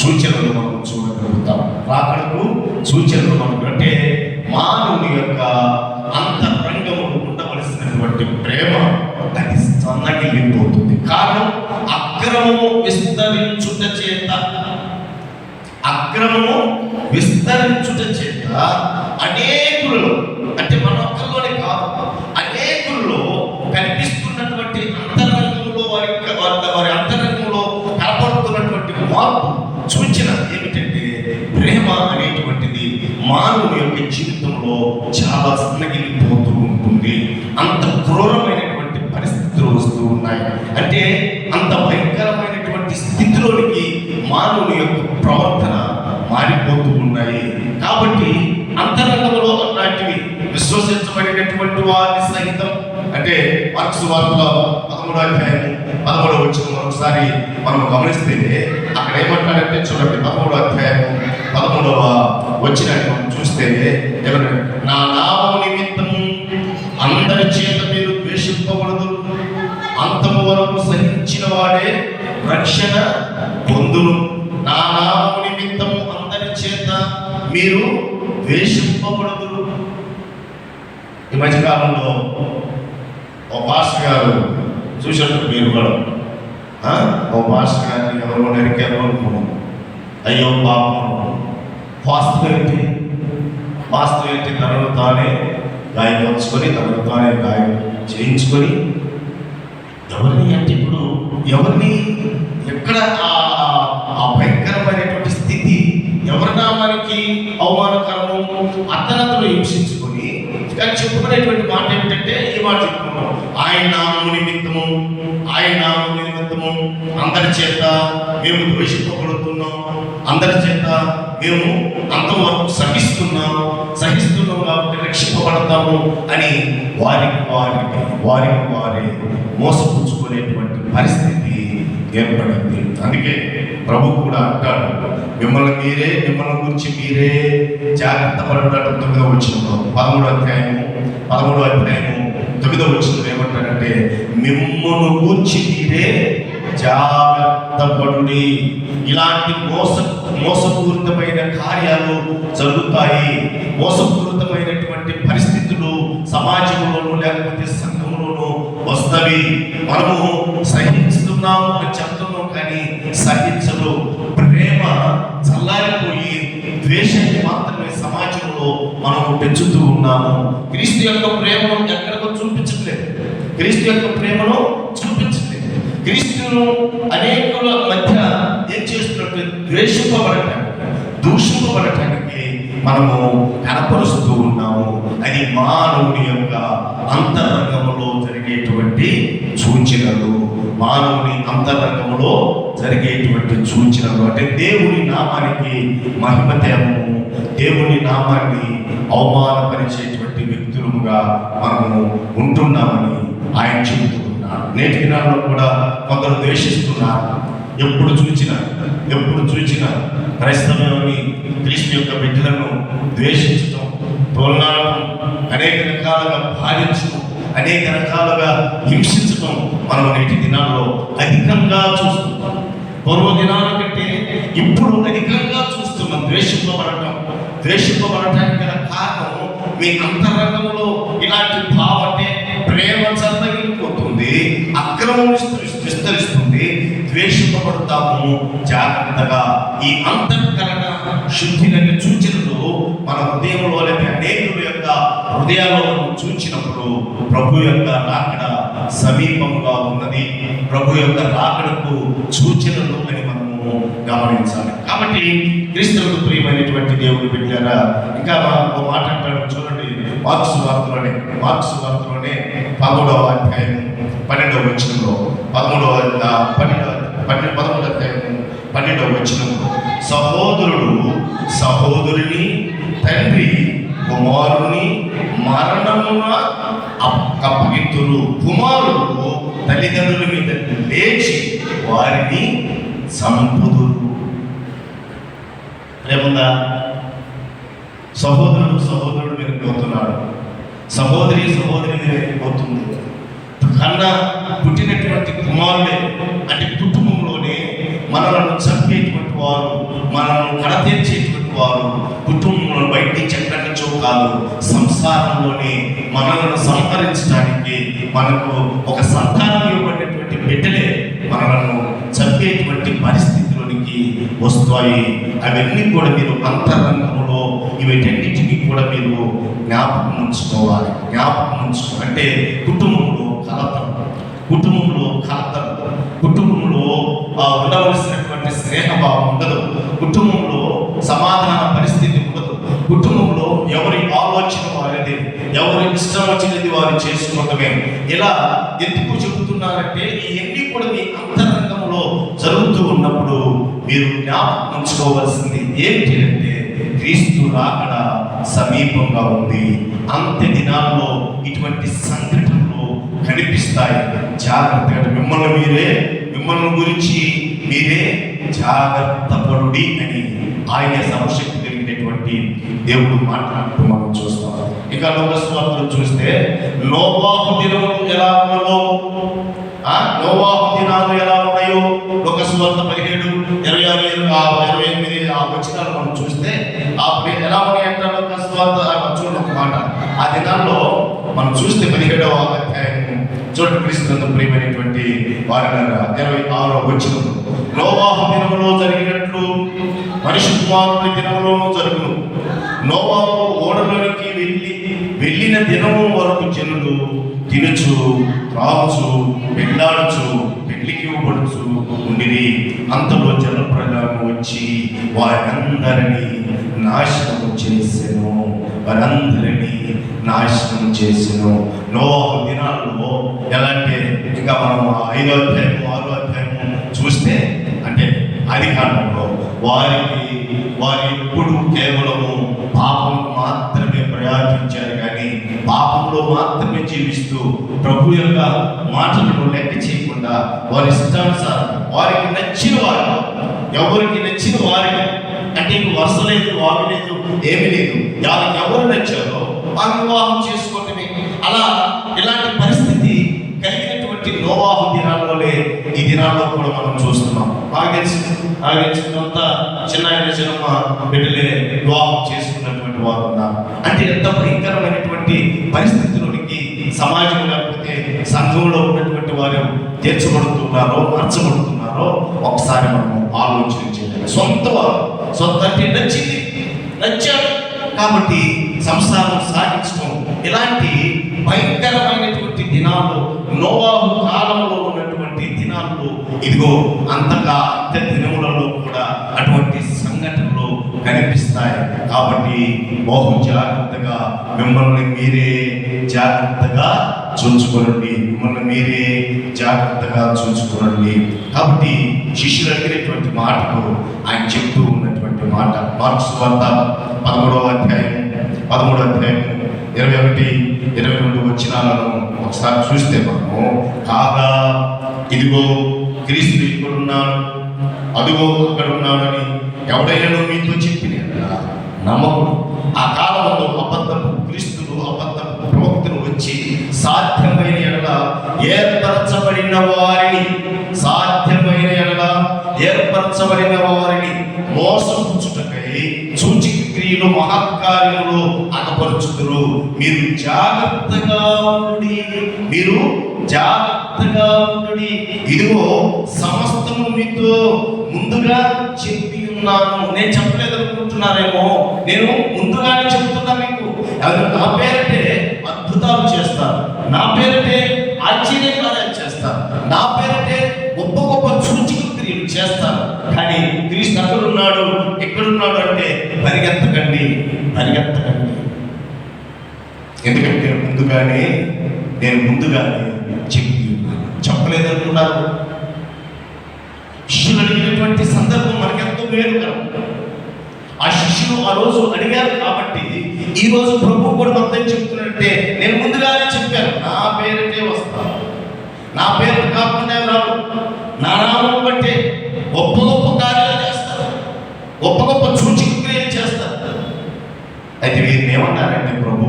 సూచనలు మనం చూడగలుగుతాం. సూచనలు మనం అంటే మానవుని యొక్క అంతరంగంలో ఉండవలసినటువంటి ప్రేమ అది సన్నగిల్లిపోతుంది. కారణం అక్రమము విస్తరించుట చేత అనేకులలో, అంటే మన ఒక్కరిలోనే కాదు, అనేకులలో కనిపిస్తున్నటువంటి అంతరంగంలో వారి అంతరంగంలో కనపడుతున్నటువంటి మార్పు సూచన ఏమిటంటే ప్రేమ అనేటువంటిది మానవుని యొక్క జీవితంలో చాలా సన్నగిల్లిపోతూ ఉంటుంది. క్రూరమైనటువంటి పరిస్థితులు వస్తూ ఉన్నాయి. అంటే అంత భయంకరమైనటువంటి స్థితిలోనికి మానవుని యొక్క ప్రవర్తన మారిపోతూ ఉన్నాయి. కాబట్టి అంతరంగంలో అలాంటివి విశ్వసించబడినటువంటి వారిని సహితం, అంటే మార్క్స్ వార్తల 13వ అధ్యాయం 13వ వచనం మరొకసారి మనం గమనిస్తే అక్కడ ఏమంటారంటే చూడండి, 13వ అధ్యాయం 13వ వచనాన్ని మనం చూస్తే ఏమంటే, నా నామము నిమిత్తము అందరి చేత మీరు ద్వేషింపబడదు, అంతము వరకు సహించిన వాడే రక్షణ పొందును. నా నామము నిమిత్తము అందరి చేత మీరు ద్వేషింపబడదు. ఈ మధ్యకాలంలో ఓ పాస్టర్ గారు చూసినట్టు మీరు కూడా ఓ పాస్టర్ గారిని ఎవరో నరికారు అనుకున్నాం. అయ్యో పాపం, వాస్తవం ఏంటి తనను తానే గాయపరుచుకొని తనను తానే గాయం చేయించుకొని ఎవరిని అంటే ఇప్పుడు ఎవరిని ఎక్కడ ఆ భయంకరమైనటువంటి స్థితి ఎవరి నామానికి అవమానకరము అతనతను హింసించుకొని కానీ చెప్పుకునేటువంటి మాట ఏమిటంటే ఈ మాట చెప్పుకున్నాం, ఆయన నామము నిమిత్తము అందరి చేత మేము ద్వేషింపబడుతున్నాం, అందరి చేత మేము అంతవరకు సహిస్తున్నాం కాబట్టి రక్షింపబడతాము అని వారికి వారే మోసపుచ్చుకునేటువంటి పరిస్థితి ఏర్పడింది. అందుకే ప్రభు కూడా అంటాడు, మిమ్మల్ని గురించి మీరే జాగ్రత్త పడతాడు. 9వ వచనంలో 13వ అధ్యాయము 9వ వచనంలో ఏమంటాడంటే, మిమ్మల్ని గురించి మీరే జాగ్రత్త పడుడి. ఇలాంటి మోసపూరితమైన కార్యాలు జరుగుతాయి. మోసపూరితమైనటువంటి పరిస్థితులు సమాజంలోనూ లేకపోతే సంఘంలోనూ వస్తవి. మనము సహిస్తున్నాము అని చెప్తున్నాం కానీ సహించదు. ప్రేమ చల్లారిపోయి ద్వేషాన్ని మాత్రమే సమాజంలో మనము పెంచుతూ ఉన్నాము. క్రీస్తు యొక్క ప్రేమను ఎక్కడికో చూపించట్లేదు. క్రీస్తును అనేకుల మధ్య ఏం చేస్తున్నట్టు దూషింపబడటానికి మనము కనపరుస్తూ ఉన్నాము. అది మానవుని యొక్క అంతరంగంలో జరిగేటువంటి సూచనలు, అంటే దేవుని నామానికి మహిమ తేమము, దేవుని నామాన్ని అవమానపరిచేటువంటి వ్యక్తులుగా మనము ఉంటున్నామని ఆయన చెబుతూ ఉన్నారు. నేటి దినాల్లో కూడా కొందరు ద్వేషిస్తున్నారు. ఎప్పుడు చూచినా క్రైస్తవుని క్రీస్తు యొక్క బిడ్డలను ద్వేషించడం, తోలనాడటం, అనేక రకాలుగా బాధించడం, అనేక రకాలుగా హింసించడం మనం నేటి దినాల్లో అధికంగా చూస్తున్నాం. పూర్వ దినాల కంటే ఇప్పుడు అధికంగా చూస్తున్నాం. ద్వేషింపబడటానికి గల కారణం మీ అంతరంగంలో ఇలాంటి భావం, అంటే ప్రేమ చల్లగిలిపోతుంది, అక్రమం విస్తరిస్తుంది, ద్వేషింపబడతాము. జాగ్రత్తగా ఈ అంతఃకరణ శుద్ధిని సూచనలు మన హృదయంలో లేక అనేకుల యొక్క హృదయాల్లో చూచినప్పుడు ప్రభు యొక్క రాకడ సమీపంగా ఉన్నది. ప్రభు యొక్క రాకడకు సూచనలు అని మనము గమనించాలి. కాబట్టి క్రీస్తువుకు ప్రియమైనటువంటి దేవుని బిడ్డలారా, ఇంకా ఒక మాట అంటాడు చూడండి, మార్క్స్ వార్తలోనే 11వ అధ్యాయం 12వ వచనంలో 11వ అధ్యాయం 12వ వచనంలో, సహోదరుడు సహోదరుని, తండ్రి కుమారుని మరణమున అప్పగింతురు. కుమారుడు తల్లిదండ్రుల మీద లేచి వారిని చంపుదురు. ప్రేమగా సహోదరుడు వెళ్ళిపోతున్నాడు, సహోదరి వెళ్ళిపోతుంది. కన్నా పుట్టినటువంటి కుమారులే, అంటే కుటుంబంలోనే మనలను చంపేటువంటి వారు, మనల్ని కడతీర్చేటువంటి వారు కుటుంబంలో బయట నుంచి ఎక్కడి నుంచో కాదు, సంసారంలోనే మనలను సంహరించడానికి మనకు ఒక సంతానం ఇవ్వబడినటువంటి బిడ్డలే మనలను చంపేటువంటి పరిస్థితిలోనికి వస్తాయి. అవన్నీ కూడా మీరు అంతరంగంలో వీటన్నిటినీ కూడా మీరు జ్ఞాపకం ఉంచుకోవాలి. అంటే కుటుంబంలో కుటుంబంలో ఉండవలసినటువంటి స్నేహభావం ఉండదు. కుటుంబంలో సమాధాన పరిస్థితి ఉండదు. కుటుంబంలో ఎవరి ఆలోచన వారిది, ఎవరి ఇష్టం వచ్చినది వారు చేసుకోవటమే. ఇలా ఎందుకు చెబుతున్నారంటే ఇవన్నీ కూడా మీ అంతరంగంలో జరుగుతూ ఉన్నప్పుడు మీరు జ్ఞాపకం ఉంచుకోవాల్సింది ఏంటి అంటే క్రీస్తు రాకడ సమీపంగా ఉంది. అంత్య దినాల్లో ఇటువంటి సంఘటనలు కనిపిస్తాయి. జాగ్రత్తగా మిమ్మల్ని గురించి మీరే జాగ్రత్త పడుడి అని ఆయన సమశక్తి కలిగినటువంటి దేవుడు మాట్లాడుతూ మనం చూస్తాం. ఇక లోకస్వార్తలు చూస్తే నోవాహు దినములు ఎలా ఉన్నాయో లోకస్వార్త 17:26-28 ఆ వచనాలు మనం చూస్తే ఎలా ఉన్నాయంటే లోకస్వార్త చూడండి ఒక మాట. ఆ దినాల్లో మనం చూస్తే 17వ అధ్యాయం చూడండి, క్రీస్తునందు ప్రియమైనటువంటి వారిలారా 26వ వచనం, నోవాహు దినములో జరిగినట్లు మనిషి కుమారుని దినములోనూ జరుగును. నోవాహు ఓడలోనికి వెళ్ళిన దినము వరకు జనులు తినుచు త్రాగుచు పెళ్ళాడుచు పెళ్లికి ఇవ్వబడుచు ఉండిరి. అంతలో జలప్రళయం వచ్చి వారందరినీ నాశనం చేసెను. నోవాహు దినాల్లో ఎలా అంటే ఇంకా మనం 5వ అధ్యాయం 6వ అధ్యాయం చూస్తే అంటే ఆది కాలంలో వారు ఎప్పుడు కేవలము పాపం మాత్రమే ప్రయాణించారు, కానీ పాపంలో మాత్రమే జీవిస్తూ ప్రభు యొక్క మాటలను లెక్క చేయకుండా వారి ఇష్టానుసారం వారికి నచ్చిన వారు, ఎవరికి నచ్చిన వారికి అంటే వరుస లేదు, వారు లేదు, ఏమి లేదు, వాళ్ళకి ఎవరు నచ్చారో వారు వివాహం చేసుకోవటమే. అలా ఇలాంటి పరిస్థితి కలిగినటువంటి నోవాహు దినాల్లోనే ఈ దినాల్లో కూడా మనం చూస్తున్నాం. నాకు తెలిసినంత చిన్నమ్మ బిడ్డలే వివాహం చేసుకున్నటువంటి వారు ఉన్నారు. అంటే ఎంత భయంకరమైనటువంటి పరిస్థితులకి సమాజం లేకపోతే సంఘంలో ఉన్నటువంటి వారు తీర్చబడుతున్నారో మార్చబడుతున్నారో ఒకసారి మనం ఆలోచన చేయాలి. సొంత అంటే నచ్చాడు కాబట్టి సంసారం సాగించడం, ఇలాంటి భయంకరమైనటువంటి దినాలు నోవాహు కాలంలో ఉన్నటువంటి దినాలు ఇదిగో అంతగా అంత్య దినములలో కూడా అటువంటి సంఘటనలు కనిపిస్తాయి. కాబట్టి బహు జాగ్రత్తగా మిమ్మల్ని మీరే జాగ్రత్తగా చూసుకోనండి. కాబట్టి శిష్యులు అడిగినటువంటి మాటకు ఆయన చెప్తూ ఉన్నటువంటి మాట మార్కు సువార్త 13వ అధ్యాయం 21-22 వచనాలను ఒకసారి చూస్తే మనము కాగా ఇదిగో క్రీస్తు ఇక్కడున్నాడు, అదిగో అక్కడ ఉన్నాడని ఎవడైనా మీతో చెప్పిన నమ్మకుడు. ఆ కాలంలో అబద్ధపు క్రీస్తులు అబద్ధపు ప్రవక్తలు వచ్చి సాధ్యమైన ఎడల ఏర్పరచబడిన వారిని మోసపుచ్చుటకై సూచిక క్రియలు మహత్కార్యములు అనపరుచుదురు. మీరు జాగ్రత్తగా ఉండుడి. ఇదిగో సమస్తము మీతో ముందుగా చెప్పి ఉన్నాను. నేను చెప్పలేదనుకుంటున్నారేమో, నేను ముందుగానే చెప్తున్నా మీకు. నా పేరంటే అద్భుతాలు చేస్తారు, నా పేరంటే ఆశ్చర్యకార్యాలు చేస్తారు, నా పేరంటే గొప్ప గొప్ప సూచిక క్రియలు చేస్తారు. కానీ క్రీస్తు అక్కడున్నాడు ఎక్కడున్నాడు అంటే పరిగెత్తకండి. ఎందుకంటే నేను ముందుగానే చెప్పి ఉన్నాను. చెప్పలేదనుకున్నారు. శిష్యులు అడిగినటువంటి సందర్భం మనకెంతో మేలుకరం. ఆ శిష్యులు ఆ రోజు అడిగారు కాబట్టి ఈ రోజు ప్రభు కూడా మొత్తం చెప్తున్నట్టే నేను ముందుగానే చెప్పాను, నా పేరుటే వస్తాను, నా పేరు కాకుండా రాడు, నా నామం బట్టే గొప్ప గొప్ప కార్యాలు చేస్తారు, గొప్ప గొప్ప సూచిక క్రియలు చేస్తారు. అయితే వీరిని ఏమన్నారంటే ప్రభు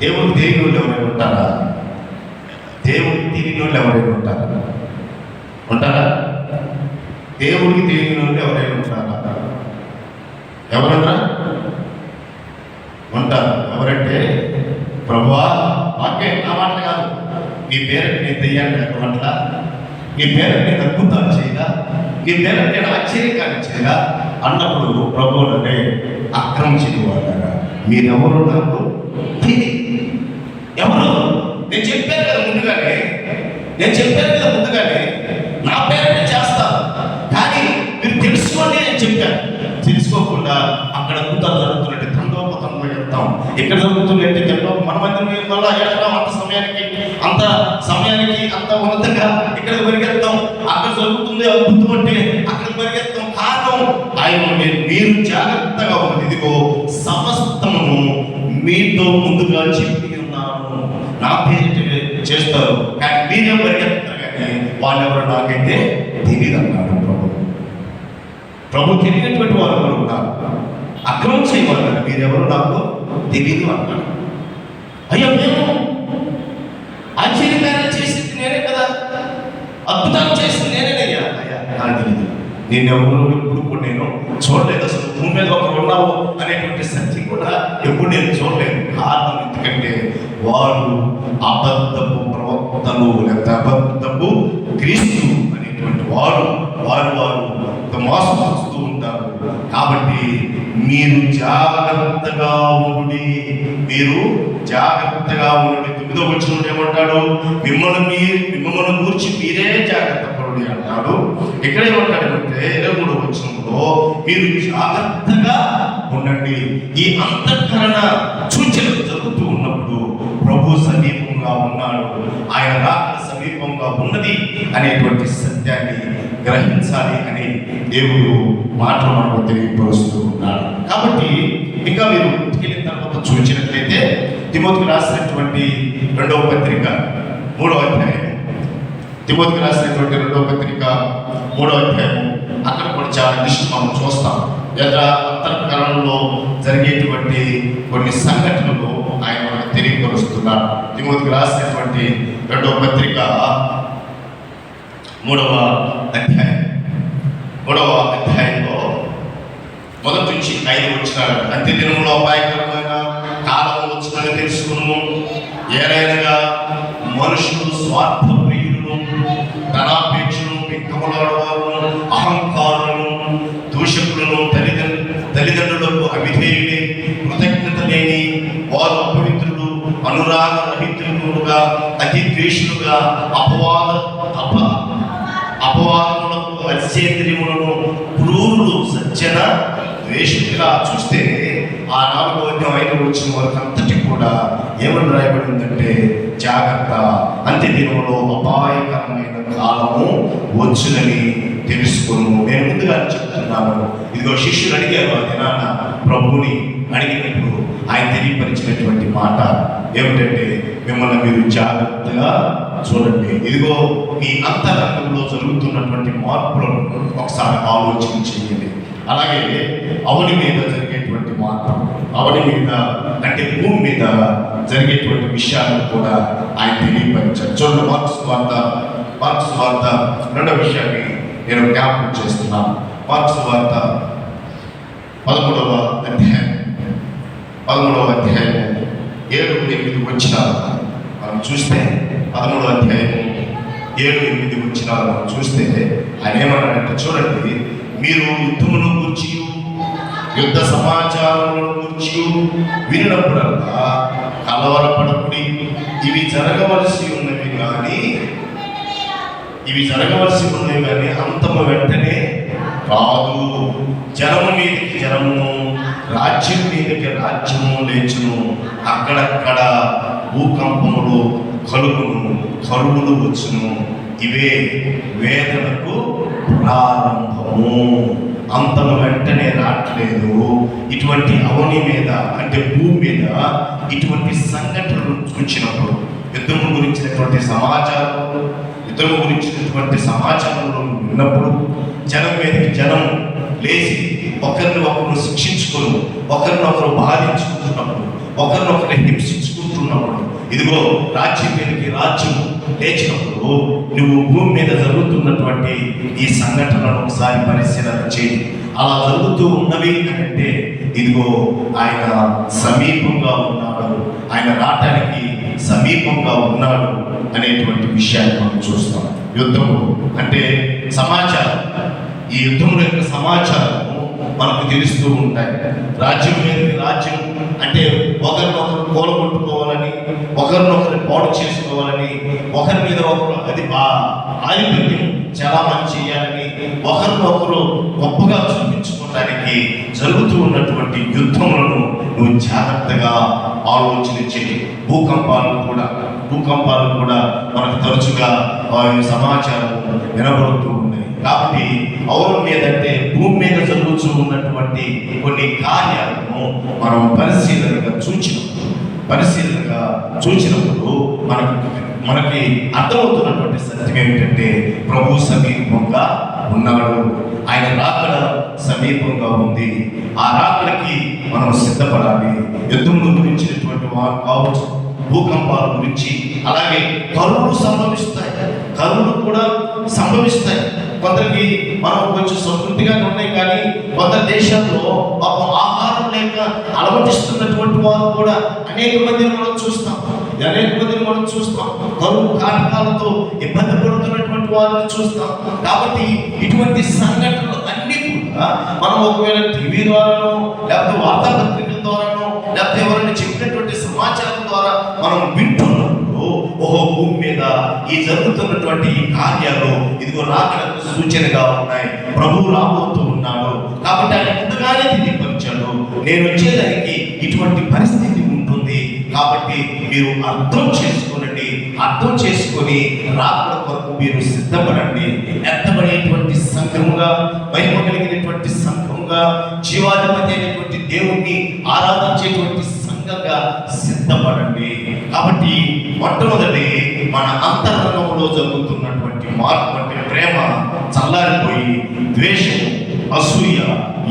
దేవుడికి తెలియని వాళ్ళు ఎవరైనా ఉంటారా? దేవుడికి తెలియని వాళ్ళు ఎవరైనా ఉంటారా? దేవుడికి తెలియని వాళ్ళు ఎవరైనా ఉంటారా? ఎవరన్నా ఉంటారు. ఎవరంటే ప్రభువా వాక్యం నా మాట కాదు, నీ పేరుకి నేను దెయ్యాన్ని అట్లా, నీ పేరుకి నేను అద్భుతాలు చేయదా, నీ పేరుకి నేను ఆశ్చర్యకార్యం చేయదా అన్నప్పుడు ప్రభువు అంటే ఆక్రమించేవాళ్ళగా మీరెవరు నాకు ఎవరు? నేను చెప్పాను కదా ముందుగానే నా పేరునే చేస్తాను, కానీ మీరు తెలుసుకోండి అని చెప్పాను. తెలుసుకోకుండా అక్కడ అద్భుతాలు జరుగుతున్నట్టు తండోపతంగా చెప్తాం. ఎక్కడ జరుగుతుంది అంటే తింటాం మన మందిరం వల్ల ఎక్కడ అంత సమయానికి అంత ఉన్నతంగా ఇక్కడికి పరిగెత్తాం, అక్కడ జరుగుతుంది అద్భుతం అంటే అక్కడికి పరిగెత్తాం. కారణం ఆయన మీరు జాగ్రత్తగా ఉంది. ఇదిగో సమస్తమును మీతో ముందుగా చెప్పి ఉన్నాను, నా పేరు చేస్తారు, కానీ మీరే పరిగెత్తారు కానీ వాళ్ళెవరు నాకైతే తెలియదు అన్నాడు ప్రభు. తెలియనటువంటి వారు ఎవరు ఉన్నారు? అక్రమం చేయమన్నాడు, మీరెవరు నాకు తెలియదు అన్నాడు. అయ్యో మేము ఆశ్చర్యకార్యాలు చేసింది నేనే కదా, అద్భుతాలు చేసింది నేనేనయ్యా. అయ్యా నాకు తెలియదు, నేనెవరు ఎప్పుడు కూడా నేను చూడలేదు, అసలు భూమి మీద ఒకరు ఉన్నావు అనేటువంటి సత్యం కూడా ఎప్పుడు నేను చూడలేదు. కారణం ఎందుకంటే వారు అబద్ధపు ప్రవక్తలు లేదా అబద్ధపు క్రీస్తు అనేటువంటి వారు మోసపరుస్తూ ఉంటారు. కాబట్టి మీరు జాగ్రత్తగా ఉండి, మీరు జాగ్రత్తగా ఉండి. 9వ వచనంలో ఏమంటాడు? మిమ్మల్ని గురించి మీరే జాగ్రత్త పడుడి అంటాడు. ఇక్కడ ఏమంటాడంటే 23వ వచనంలో మీరు జాగ్రత్తగా ఉండండి. ఈ అంతఃకరణ సూచనలు జరుగుతూ ఉన్నప్పుడు ప్రభు సమీపంగా ఉన్నాడు, ఆయన రాక సమీపంగా ఉన్నది అనేటువంటి సత్యాన్ని గ్రహించాలి అని దేవుడు మాటలు మనకు తెలియపరుస్తూ ఉన్నాడు. కాబట్టి ఇంకా మీరు వెళ్ళిన తర్వాత చూసినట్లయితే తిమోతికి రాసినటువంటి 2వ పత్రిక 3వ అధ్యాయం, తిమోతికి రాసినటువంటి 2వ పత్రిక 3వ అధ్యాయం, అక్కడ కూడా చాలా లిస్ట్ మనం చూస్తాం. అంతఃకరణలో జరిగేటువంటి కొన్ని సంఘటనలు ఆయన మనకు తెలియపరుస్తున్నాడు. తిమోతికి రాసినటువంటి 2వ పత్రిక 3వ అధ్యాయంలో మొదటి నుంచి 5 వచనాలు. అంత్య దినంలో అపాయకరమైన కాలం వచ్చునని తెలుసుకును, ఏలైనగా మనుషులు స్వార్థ ప్రియులను, ధనాపేక్షను, విక్కములాడవారు, అహంకారులను, దూషకులను, తల్లిదండ్రులకు అవిధేయులే, కృతజ్ఞత లేని వారు, అపవిత్రులు, అనురాగ రహితులుగా, అతి ద్వేషులుగా, అపవాదములకు, అతిసేంద్రియములను, క్రూరులు, సజ్జన ద్వేషులుగా. చూస్తే ఆ 4వ అధ్యాయం 5వ వచనం వరకు అంతటి కూడా ఏమని రాయబడిందంటే జాగ్రత్త, అంత్య దినంలో అపాయకరమైన కాలము వచ్చునని తెలుసుకును. నేను ముందుగా చెప్తున్నాను, ఇదిగో శిష్యులు అడిగారు ఆ దినాన ప్రభువుని అడిగినప్పుడు ఆయన తెలియపరిచినటువంటి మాట ఏమిటంటే మిమ్మల్ని మీరు జాగ్రత్తగా చూడండి. ఇదిగో మీ అంతరంగంలో జరుగుతున్నటువంటి మార్పులను ఒకసారి ఆలోచన చేయండి. అలాగే అవని మీద జరిగేటువంటి మార్పు, అవని మీద అంటే భూమి మీద జరిగేటువంటి విషయాలను కూడా ఆయన తెలియపరిచారు. చూడండి, మార్క్స్ వార్త 2వ విషయాన్ని నేను జ్ఞాపకం చేస్తున్నాను. మార్క్స్ వార్త 13వ అధ్యాయం 7-8 వచనాలు మనం చూస్తే 13వ అధ్యాయం 7-8 వచనాలు మనం చూస్తే ఆయన ఏమన్నాడంటే చూడండి, మీరు యుద్ధమును గూర్చి యుద్ధ సమాచారములను గూర్చి వినినప్పుడల్లా కలవరపడకుడి, ఇవి జరగవలసి ఉన్నవి కానీ అంతము వెంటనే రాదు. జనము మీదకి జనము, రాజ్యం మీదకి రాజ్యము లేచును, అక్కడక్కడ భూకంపములు కలుగును, కరువులు వచ్చును, ఇవే వేదనకు ప్రారంభము. అంతము వెంటనే రావట్లేదు. ఇటువంటి అవని మీద అంటే భూమి మీద ఇటువంటి సంఘటనలు చూసినప్పుడు, యుద్ధము గురించినటువంటి సమాచారంలో విన్నప్పుడు జనం మీదకి జనం లేచి ఒకరినొకరు శిక్షించుకొని, ఒకరినొకరు బాధించుకుంటున్నప్పుడు, ఒకరినొకరు హింసించుకుంటున్నప్పుడు, ఇదిగో రాజ్యం మీదకి రాజ్యం లేచినప్పుడు నువ్వు భూమి మీద జరుగుతున్నటువంటి ఈ సంఘటనలను ఒకసారి పరిశీలన చేయి. అలా జరుగుతూ ఉన్నవి అంటే ఇదిగో ఆయన సమీపంగా ఉన్నాడు, ఆయన రావటానికి సమీపంగా ఉన్నాడు అనేటువంటి విషయాన్ని మనం చూస్తాం. యుద్ధము అంటే సమాచారం, ఈ యుద్ధముల యొక్క సమాచారము మనకు తెలుస్తూ ఉంటాయి. రాజ్యం మీదకి రాజ్యం అంటే ఒకరినొకరు కూలగొట్టుకోవాలని, ఒకరినొకరు పాడు చేసుకోవాలని, ఒకరి మీద ఒకరు ఆధిపత్యం చాలా మంది చేయాలని, ఒకరినొకరు గొప్పగా చూపించుకోవడానికి జరుగుతూ ఉన్నటువంటి యుద్ధములను నువ్వు జాగ్రత్తగా ఆలోచన చేయి. భూకంపాలు కూడా మనకు తరచుగా సమాచారం వినబడుతూ ఉన్నాయి. కాబట్టి అవును మీదంటే భూమి మీద జరుగుతూ ఉన్నటువంటి కొన్ని కార్యాలను మనం పరిశీలనగా చూచినప్పుడు మనకి అర్థమవుతున్నటువంటి సత్యం ఏమిటంటే ప్రభు సమీపంగా ఉన్నాడు. ఆయన రాకడ సమీపంగా ఉంది. ఆ రాకడకి మనం సిద్ధపడాలి. యుద్ధంలో గురించినటువంటి వారు కావచ్చు, భూకంపాల గురించి, అలాగే కరువులు కూడా సంభవిస్తాయి. కొందరికి మనం కొంచెం సమృద్ధిగానే ఉన్నాయి, కానీ కొందరు దేశాల్లో ఆహారం లేక అలవటిస్తున్నటువంటి వారు కూడా అనేక మందిని మనం చూస్తాం. కరువు కాటకాలతో ఇబ్బంది పడుతున్నటువంటి వారిని చూస్తాం. కాబట్టి ఇటువంటి సంఘటనలు అన్ని కూడా మనం ఒకవేళ టీవీ ద్వారానో, లేకపోతే వార్తాపత్రికల ద్వారానో, లేకపోతే ఎవరైనా చెప్పినటువంటి సమాచారం ద్వారా మనం వింటున్నప్పుడు భూమి మీద ఈ జరుగుతున్నటువంటి ఈ కార్యాలు ఇదిగో రాకడకు సూచనగా ఉన్నాయి. ప్రభువు రాబోతూ ఉన్నాడు. కాబట్టి ఆయన ముందుగానే తెలియపరిచాడు, నేను వచ్చేదానికి ఇటువంటి పరిస్థితి ఉంటుంది. కాబట్టి మీరు అర్థం చేసుకొని రాకడ కొరకు మీరు సిద్ధపడండి. ఎత్తబడేటువంటి సంఘముగా, మహిమ కలిగినటువంటి సంఘముగా, జీవాధిపతి అయినటువంటి దేవుణ్ణి ఆరాధించేటువంటి సంఘంగా సిద్ధపడండి. కాబట్టి మొట్టమొదటి మన అంతరంగంలో జరుగుతున్నటువంటి మార్పు అంటే ప్రేమ చల్లారిపోయి ద్వేషం, అసూయ,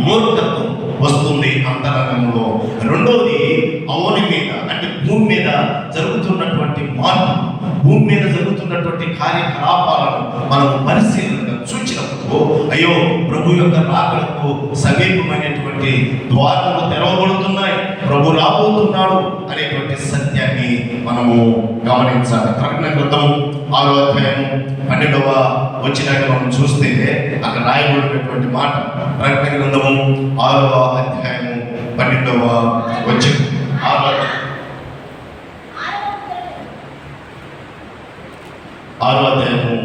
మూర్ఖత్వం వస్తుంది అంతరంగంలో. రెండోది అవని మీద అంటే భూమి మీద జరుగుతున్నటువంటి మార్పు, భూమి మీద జరుగుతున్నటువంటి కార్యకలాపాలను మనం పరిశీలనగా చూచినప్పుడు అయ్యో ప్రభు యొక్క రాకడకు సమీపమైనటువంటి ద్వారాలు తెరవబడుతున్నాయి, ప్రభు రాబోతున్నాడు అనేటువంటి సత్యాన్ని మనము గమనించాలి. ప్రకటన గ్రంథం 6వ అధ్యాయం 12వ వచనాన్ని మనం చూస్తే అక్కడ రాయబడినటువంటి మాట, ప్రకటన గ్రంథము 6వ అధ్యాయం 12వ వచనం. 6వ అధ్యాయము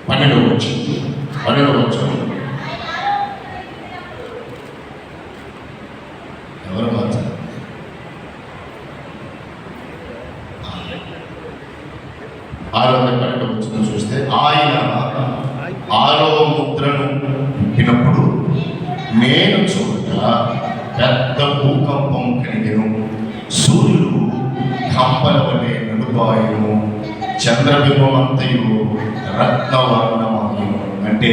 12వ వచనం. ఎవరు మార్చారు? 6వ 12వ వచనం చూస్తే, ఆయన 6వ ముద్రను విప్పినప్పుడు నేను చూడగా పెద్ద భూకంపం కలిగెను. సూర్యుడు కంపల వలె నలుపాయను, చంద్రబింబమంతయు రత్నవర్ణమాయను. అంటే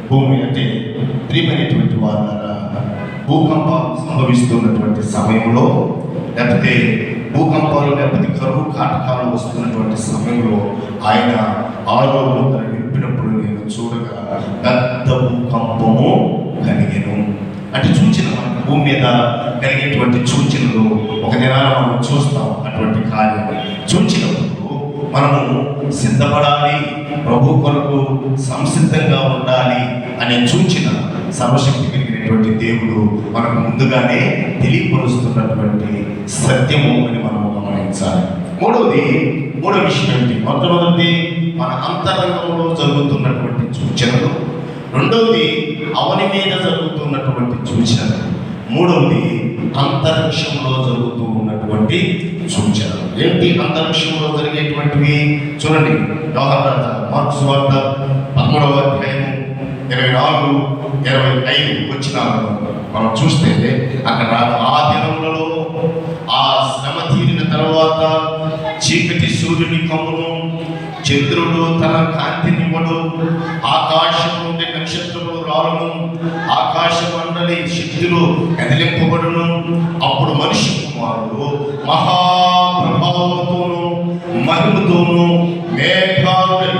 భూమి అంటే ప్రియమైనటువంటి వారులారా, భూకంపాలు సంభవిస్తున్నటువంటి సమయంలో, లేకపోతే భూకంపాలు లేకపోతే కరువు కాటకాలు వస్తున్నటువంటి సమయంలో ఆయన 6వ ముద్ర విప్పినప్పుడు నేను చూడగా పెద్ద భూకంపము కలిగెను. అంటే సూచన, మనకు భూమి మీద కలిగేటువంటి సూచనలు ఒక దినాన మనం చూస్తాం. అటువంటి కార్యం సూచినప్పుడు మనము సిద్ధపడాలి, ప్రభు కొరకు సంసిద్ధంగా ఉండాలి అనే సూచన సర్వశక్తి కలిగినటువంటి దేవుడు మనకు ముందుగానే తెలియపరుస్తున్నటువంటి సత్యము అని మనం గమనించాలి. మూడవ విషయం ఏంటి? మొట్టమొదటి మన అంతరంగంలో జరుగుతున్నటువంటి సూచనలు, రెండవది అవని మీద జరుగుతున్నటువంటి సూచనలు, మూడవది అంతరిక్షంలో జరుగుతూ ఉన్నటువంటి సూచనలు. ఏంటి అంతరిక్షంలో జరిగేటువంటివి? చూడండి, మార్కు సువార్త 13వ అధ్యాయం 24, 25 వచనాలను మనం చూస్తే అక్కడ ఆ దినములలో ఆ శ్రమ తీరిన తర్వాత చీకటి సూర్యుని కమ్మును, చంద్రుడు తన కాంతినివ్వడు, ఆకాశం నుండి నక్షత్రములు రాలును, ఆకాశ మండలి శక్తులు కదిలింపబడును. అప్పుడు మనిషి కుమారుడు మహాప్రభావంతోను మహిమతోను మేఘాలుడై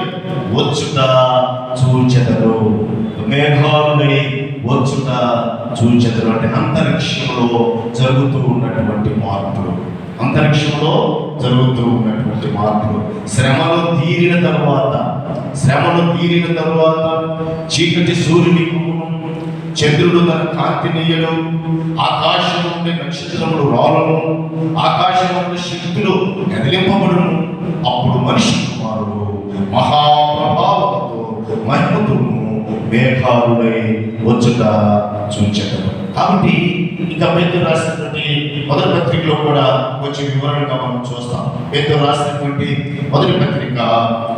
వచ్చుట చూచెదరు. మేఘాలుడై వచ్చుట చూచెదరు అంటే అంతరిక్షంలో జరుగుతూ ఉన్నటువంటి మార్పులు, అంతరిక్షంలో జరుగుతూ ఉన్నటువంటి మార్పులు. శ్రమలు తీరిన తర్వాత చీకటి సూర్యుని కమ్మును, చంద్రుడు తన కాంతినియ్యడు, ఆకాశం నుండి నక్షత్రములు రాలును, ఆకాశం నుండి శక్తులు కదిలింపబడును. అప్పుడు మనిషి కుమారుడు మహాప్రభావంతో మహిమతోను మేఘారుడై వచ్చుట చూచాడు. కాబట్టి ఇంకా పేతురు రాసినటువంటి మొదటి పత్రికలో కూడా కొంచెం వివరణగా మనం చూస్తాం. పేతురు రాసినటువంటి మొదటి పత్రిక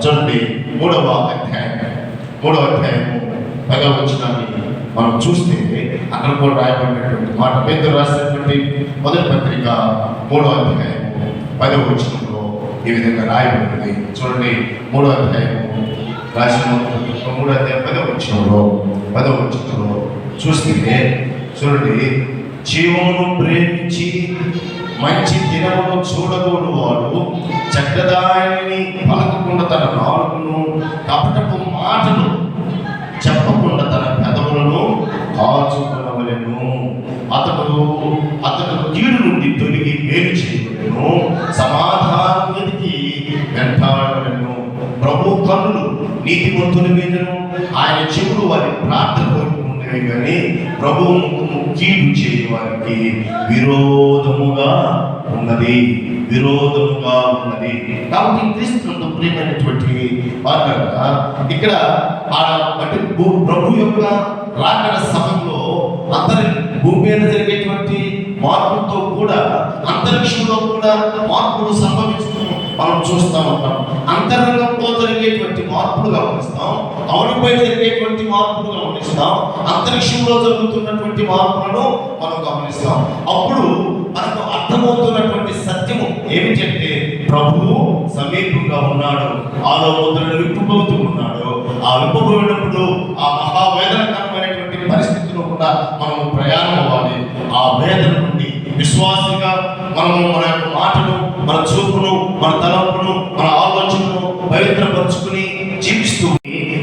చూడండి, 3వ అధ్యాయం 10వ వచనాన్ని మనం చూస్తే అక్కడ కూడా రాయబడినటువంటి మాట. పేతురు రాసినటువంటి మొదటి పత్రిక 3వ అధ్యాయం 10వ వచనంలో ఈ విధంగా రాయబడింది. చూడండి, 3వ అధ్యాయం రాసిన 3వ అధ్యాయం 10వ వచనంలో చూస్తే చూడండి, జీవమును ప్రేమించి మంచి దినమును చూడకూడదు వాడు చెడ్డదానిని పలకకుండా తన నాలుకను, కపటపు మాటలు చెప్పకుండా తన పెదవులను కాచుకొనవలెను. అతడు కీడు నుండి తొలగి మేలు చేయవలెను, సమాధానం వెతికి వెంటాడవలెను. ప్రభు కన్నులు నీతిమంతుల మీదను, ఆయన చెవులు వారి ప్రార్థన కోరుకుంటున్నాయి, కానీ ప్రభువు ముఖము కీడు చేయ వారికి విరోధముగా ఉన్నది. కాబట్టి క్రీస్తునందు ప్రియమైనటువంటి వారుగా ఇక్కడ అంటే ప్రభు యొక్క రాకడ సమయంలో భూమి మీద జరిగేటువంటి మార్పులతో కూడా అంతరిక్షంలో కూడా మార్పులు సంభవిస్తూ మనం చూస్తూ ఉంటాం. అంతరంగంలో జరిగేటువంటి మార్పులు గమనిస్తాం, అవునుపై జరిగేటువంటి మార్పులు గమనిస్తాం, అంతరిక్షంలో జరుగుతున్నటువంటి మార్పులను మనం గమనిస్తాం. అప్పుడు మనకు అర్థమవుతున్నటువంటి సత్యము ఏమిటంటే ప్రభువు సమీపంగా ఉన్నాడు, ఆలో ముద్రను విప్పుబోతూ ఉన్నాడు. ఆ విప్పబోయినప్పుడు ఆ మహావేదనకరమైనటువంటి పరిస్థితిలో కూడా మనము ప్రయాణం అవ్వాలి. ఆ వేదన నుండి విశ్వాసంగా మనము మన యొక్క మాటను, మన చూపును, మన తలంపును, మన ఆలోచనను పవిత్రపరుచుకుని జీవిస్తూ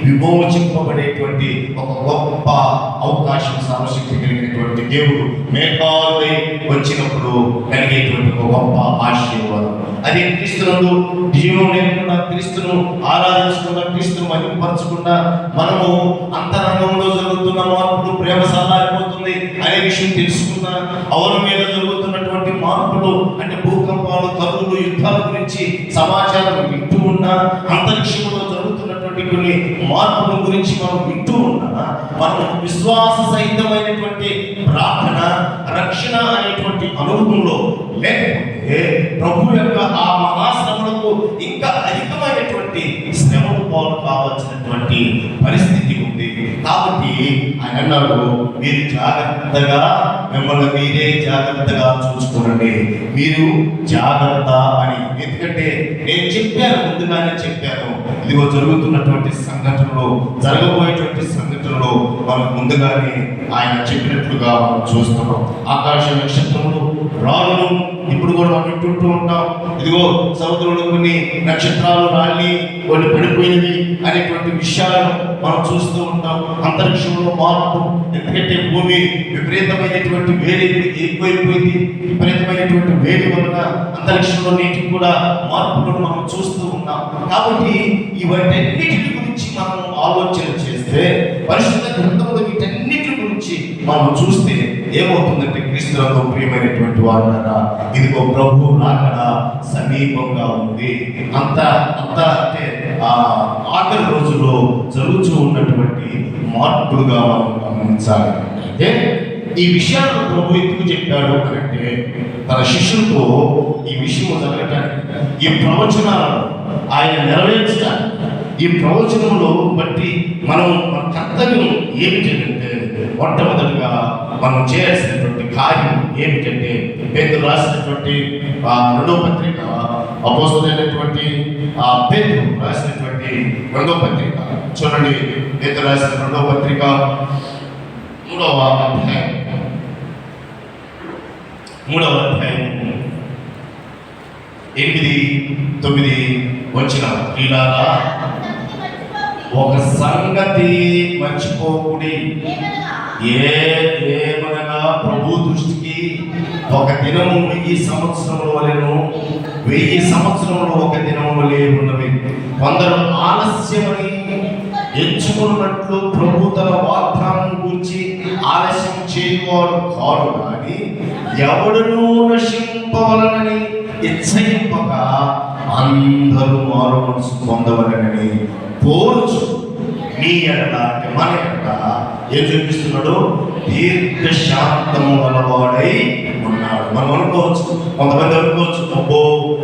విమోచింపబడేటువంటి ఒక గొప్ప అవకాశం సర్వశక్తి కలిగినటువంటి దేవుడు మేఘాలై వచ్చినప్పుడు కలిగేటువంటి ఒక గొప్ప ఆశీర్వాదం. అది క్రీస్తునందు జీవం లేకుండా, క్రీస్తును ఆరాధించకుండా, క్రీస్తును మహిమపరచకుండా మనము అంతరంగంలో జరుగుతున్న మార్పులు ప్రేమ సల్లారిపోతుంది అనే విషయం తెలుసుకున్నా, అవన మీద జరుగుతున్నటువంటి మార్పులు అంటే భూకంపాలు, కరువులు, యుద్ధాల గురించి సమాచారం వింటూ ఉన్నా, అంతరిక్షంలో జరుగుతున్నటువంటి కొన్ని మార్పుల గురించి మనం వింటూ ఉన్నా, మనం విశ్వాస సహితమైనటువంటి ప్రార్థన, రక్షణ అనేటువంటి అనుభవంలో లేకపోతే ప్రభు యొక్క ఆ మహాశ్రమలకు ఇంకా అధికమైనటువంటి శ్రమకు పాలు కావాల్సినటువంటి పరిస్థితి ఉంది. కాబట్టి ఆయన అన్నాడు, మీరు జాగ్రత్తగా మిమ్మల్ని మీరే జాగ్రత్తగా చూసుకోండి, మీరు జాగ్రత్త అని. ఎందుకంటే నేను చెప్పాను, ముందుగానే చెప్పాను, ఇదిగో జరుగుతున్నటువంటి సంఘటనలు, జరగబోయేటువంటి సంఘటనలు మనకు ముందుగానే ఆయన చెప్పినట్లుగా మనం చూస్తున్నాం. ఆకాశ నక్షత్రములు, రాళ్ళు ఇప్పుడు కూడా మనం వింటుంటూ ఉంటాం. ఇదిగో సముద్రంలో కొన్ని నక్షత్రాలు రాళ్ళి కొన్ని పడిపోయినవి అనేటువంటి విషయాలను మనం చూస్తూ ఉంటాం. అంతరిక్షంలో మార్పు, ఎందుకంటే భూమి విపరీతమైనటువంటి వేడి ఎక్కువైపోయింది. విపరీతమైనటువంటి వేడి వలన అంతరిక్షంలో నీటికి కూడా మార్పులను మనం చూస్తూ ఉన్నాం. కాబట్టి ఇవన్నిటి గురించి మనం ఆలోచన చేస్తే, పరిశుద్ధ గ్రంథంలో వీటన్నిటి గురించి మనం చూస్తే ఏమవుతుందంటే, క్రీస్తునందు ప్రియమైనటువంటి వారులారా, ఇదిగో ప్రభు రాకడ సమీపంగా ఉంది. అంత అంటే ఆఖరి రోజుల్లో జరుగుతూ ఉన్నటువంటి మార్పులుగా మనం గమనించాలి. అయితే ఈ విషయాలను ప్రభు ఎందుకు చెప్పాడు అంటే, తన శిష్యులతో ఈ విషయం జరగటానికి, ఈ ప్రవచనాలను ఆయన నెరవేర్చడానికి, ఈ ప్రవచనంలో బట్టి మనం మన కర్తవ్యం ఏమిటంటే, మొట్టమొదటిగా మనం చేయాల్సినటువంటి కార్యం ఏమిటంటే, పేతురు రాసినటువంటి 2వ పత్రిక, అపోస్తలుడైనటువంటి పేతురు రాసినటువంటి 2వ పత్రిక చూడండి. పేతురు రాసిన 2వ పత్రిక 3వ అధ్యాయం 8-9 వచ్చిన ఇలాగా, ఒక సంగతి మర్చిపోకుడి, ఏమనగా ప్రభు దృష్టికి ఒక దినము 1000 సంవత్సరముల వలెను, 1000 సంవత్సరములు ఒక దినము వలె ఉన్నవి. కొందరు ఆలస్యమని ఎంచుకున్నట్లు ప్రభు తన వాగ్దానం గురించి ఆలస్యం చేయవాడు కాడు, కానీ ఎవడునూ నశింపవలనని ఇచ్చయింపక అందరూ మారు మనసు పొందవలనని కోరుచు నీ ఎడల అంటే మన ఎడల ఏం చూపిస్తున్నాడు? దీర్ఘశాంతము గలవాడై ఉన్నాడు. మనం అనుకోవచ్చు, కొంతమంది అనుకోవచ్చు, అబ్బో